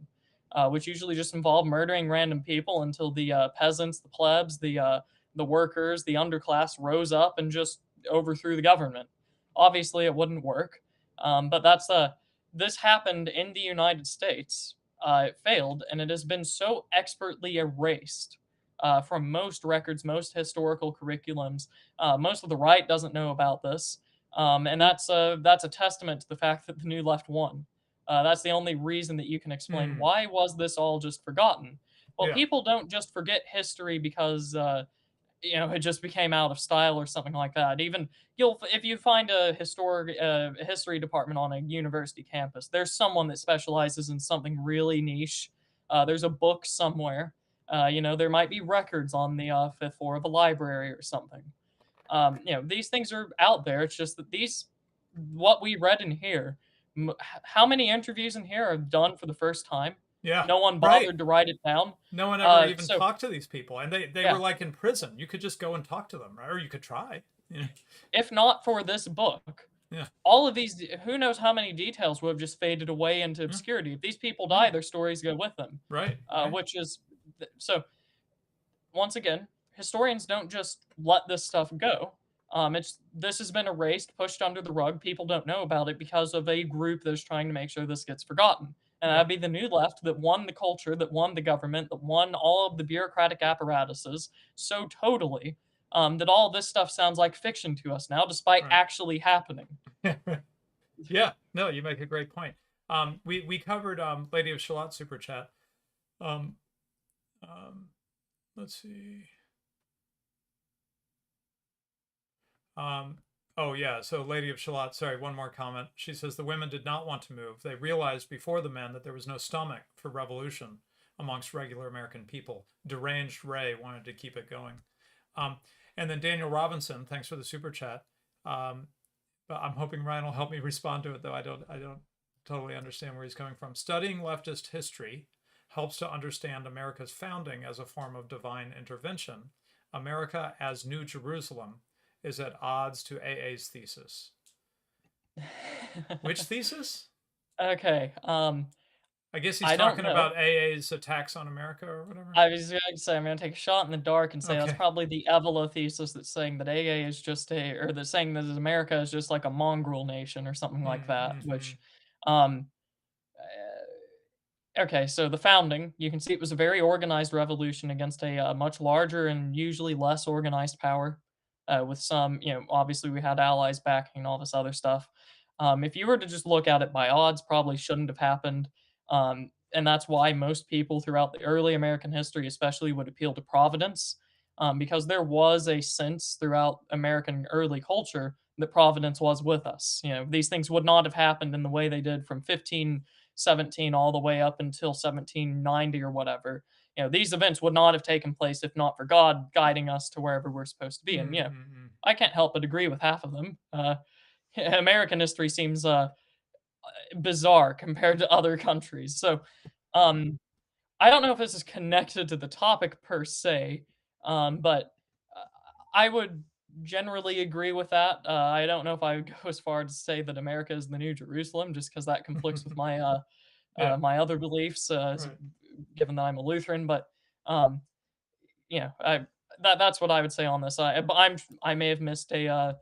which usually just involved murdering random people until the peasants, the plebs, the workers, the underclass rose up and just overthrew the government. Obviously, it wouldn't work, but this happened in the United States. It failed, and it has been so expertly erased from most records, most historical curriculums. Most of the right doesn't know about this. And that's a testament to the fact that the New Left won. That's the only reason that you can explain why was this all just forgotten. Well, Yeah. people don't just forget history because it just became out of style or something like that. Even if you find a history department on a university campus, there's someone that specializes in something really niche. There's a book somewhere. There might be records on the fifth floor of a library or something. These things are out there. It's just that what we read in here, how many interviews in here are done for the first time? Yeah, No one right. bothered to write it down. No one ever even So talked to these people, and they yeah, were like in prison. You could just go and talk to them, right? Or you could try. Yeah, if not for this book, yeah, all of these, who knows how many details would have just faded away into yeah, obscurity. If these people yeah. die, their stories go with them. Right, right. Which is so. Once again, historians don't just let this stuff go. This has been erased, pushed under the rug. People don't know about it because of a group that's trying to make sure this gets forgotten. And Yeah, that'd be the new left that won the culture, that won the government, that won all of the bureaucratic apparatuses so totally that all this stuff sounds like fiction to us now, despite right. actually happening. Yeah, no, you make a great point. We covered Lady of Shalott super chat. Um, let's see. Oh yeah, so Lady of Shalott, sorry, one more comment. She says the women did not want to move. They realized before the men that there was no stomach for revolution amongst regular American people. Deranged Ray wanted to keep it going. And then Daniel Robinson, thanks for the super chat. But I'm hoping Ryan will help me respond to it, though I don't totally understand where he's coming from. Studying leftist history helps to understand America's founding as a form of divine intervention. America as New Jerusalem is at odds to AA's thesis. Which thesis? Okay. I guess he's I don't talking know. about AA's attacks on America or whatever. I was going to say I'm going to take a shot in the dark and say that's Okay. probably the Evola thesis that's saying that AA is just or that's saying that America is just like a mongrel nation or something like that. Which, um, okay, so the founding, you can see it was a very organized revolution against a much larger and usually less organized power. With some, obviously we had allies backing and all this other stuff. If you were to just look at it by odds, probably shouldn't have happened. And that's why most people throughout the early American history, especially, would appeal to Providence, because there was a sense throughout American early culture that Providence was with us. These things would not have happened in the way they did from 1517 all the way up until 1790 or whatever. These events would not have taken place if not for God guiding us to wherever we're supposed to be. And I can't help but agree with half of them. American history seems bizarre compared to other countries. So, I don't know if this is connected to the topic per se, but I would generally agree with that. I don't know if I would go as far to say that America is the New Jerusalem, just because that conflicts with my Yeah. my other beliefs, Right. given that I'm a Lutheran. But that's what I would say on this. I may have missed a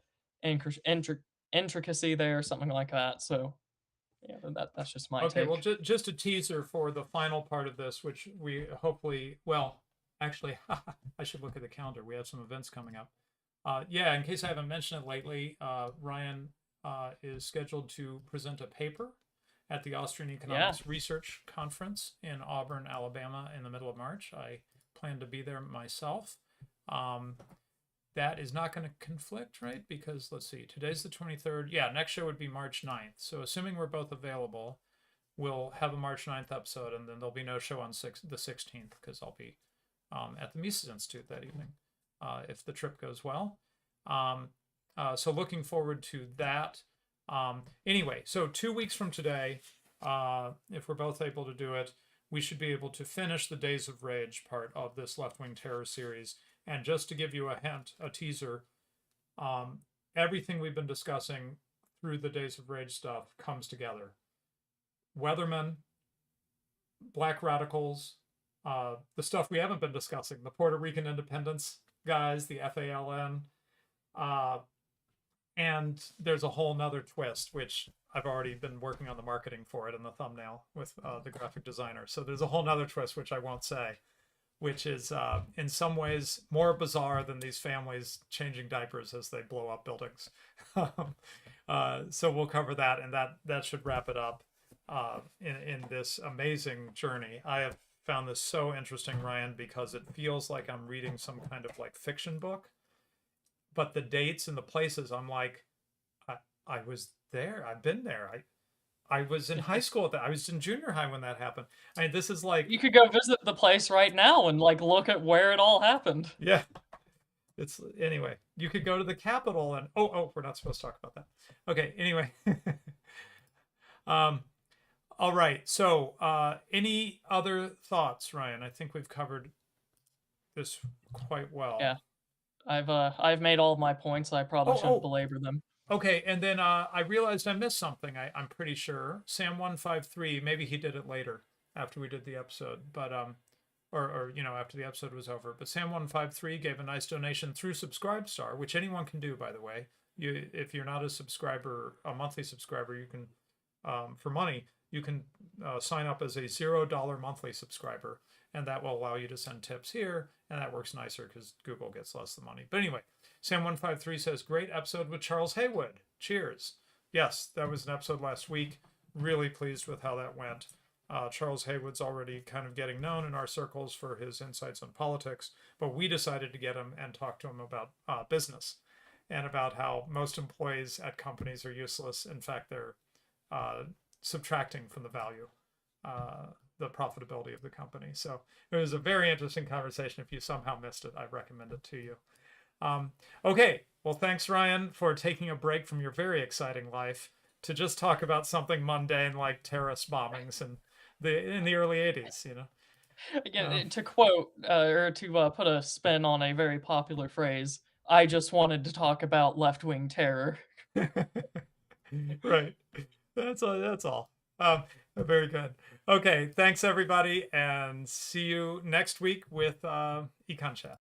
intricacy there or something like that. So yeah, that's just my Okay, take. well, just a teaser for the final part of this, which we hopefully, well, actually, I should look at the calendar. We have some events coming up. Yeah, in case I haven't mentioned it lately, Ryan is scheduled to present a paper at the Austrian Economics Research Conference in Auburn, Alabama in the middle of March. I plan to be there myself. That is not going to conflict, right? Because let's see, today's the 23rd. Yeah, next show would be March 9th. So assuming we're both available, we'll have a March 9th episode, and then there'll be no show on the 16th because I'll be at the Mises Institute that evening if the trip goes well. So looking forward to that. Anyway, so 2 weeks from today, if we're both able to do it, we should be able to finish the Days of Rage part of this left-wing terror series. And just to give you a hint, a teaser, everything we've been discussing through the Days of Rage stuff comes together. Weathermen, black radicals, the stuff we haven't been discussing, the Puerto Rican independence guys, the FALN, and there's a whole nother twist, which I've already been working on the marketing for it in the thumbnail with the graphic designer. So there's a whole nother twist, which I won't say, which is in some ways more bizarre than these families changing diapers as they blow up buildings. So we'll cover that, and that should wrap it up in this amazing journey. I have found this so interesting, Ryan, because it feels like I'm reading some kind of like fiction book. But the dates and the places, I'm like, I was there. I've been there. I was in high school at that. I was in junior high when that happened. I mean, this is like, You could go visit the place right now and like look at where it all happened. yeah. It's anyway. You could go to the Capitol and we're not supposed to talk about that. Okay. Anyway. All right. So, any other thoughts, Ryan? I think we've covered this quite well. Yeah. I've made all of my points. I probably shouldn't belabor them. Okay, and then I realized I missed something. I'm pretty sure Sam153. Maybe he did it later after we did the episode, but or after the episode was over. But Sam153 gave a nice donation through Subscribestar, which anyone can do, by the way. If you're not a subscriber, a monthly subscriber, you can for money you can sign up as a $0 monthly subscriber, and that will allow you to send tips here, and that works nicer because Google gets less of the money. But anyway, Sam153 says, great episode with Charles Haywood. Cheers. Yes, that was an episode last week. Really pleased with how that went. Charles Haywood's already kind of getting known in our circles for his insights on politics, but we decided to get him and talk to him about business and about how most employees at companies are useless. In fact, they're subtracting from the value, the profitability of the company. So it was a very interesting conversation. If you somehow missed it, I recommend it to you. Okay, well, thanks, Ryan, for taking a break from your very exciting life to just talk about something mundane like terrorist bombings in the early 80s, Again, to quote or to put a spin on a very popular phrase, I just wanted to talk about left-wing terror. Right. That's all. Very good. Okay, thanks everybody, and see you next week with Econ Chat.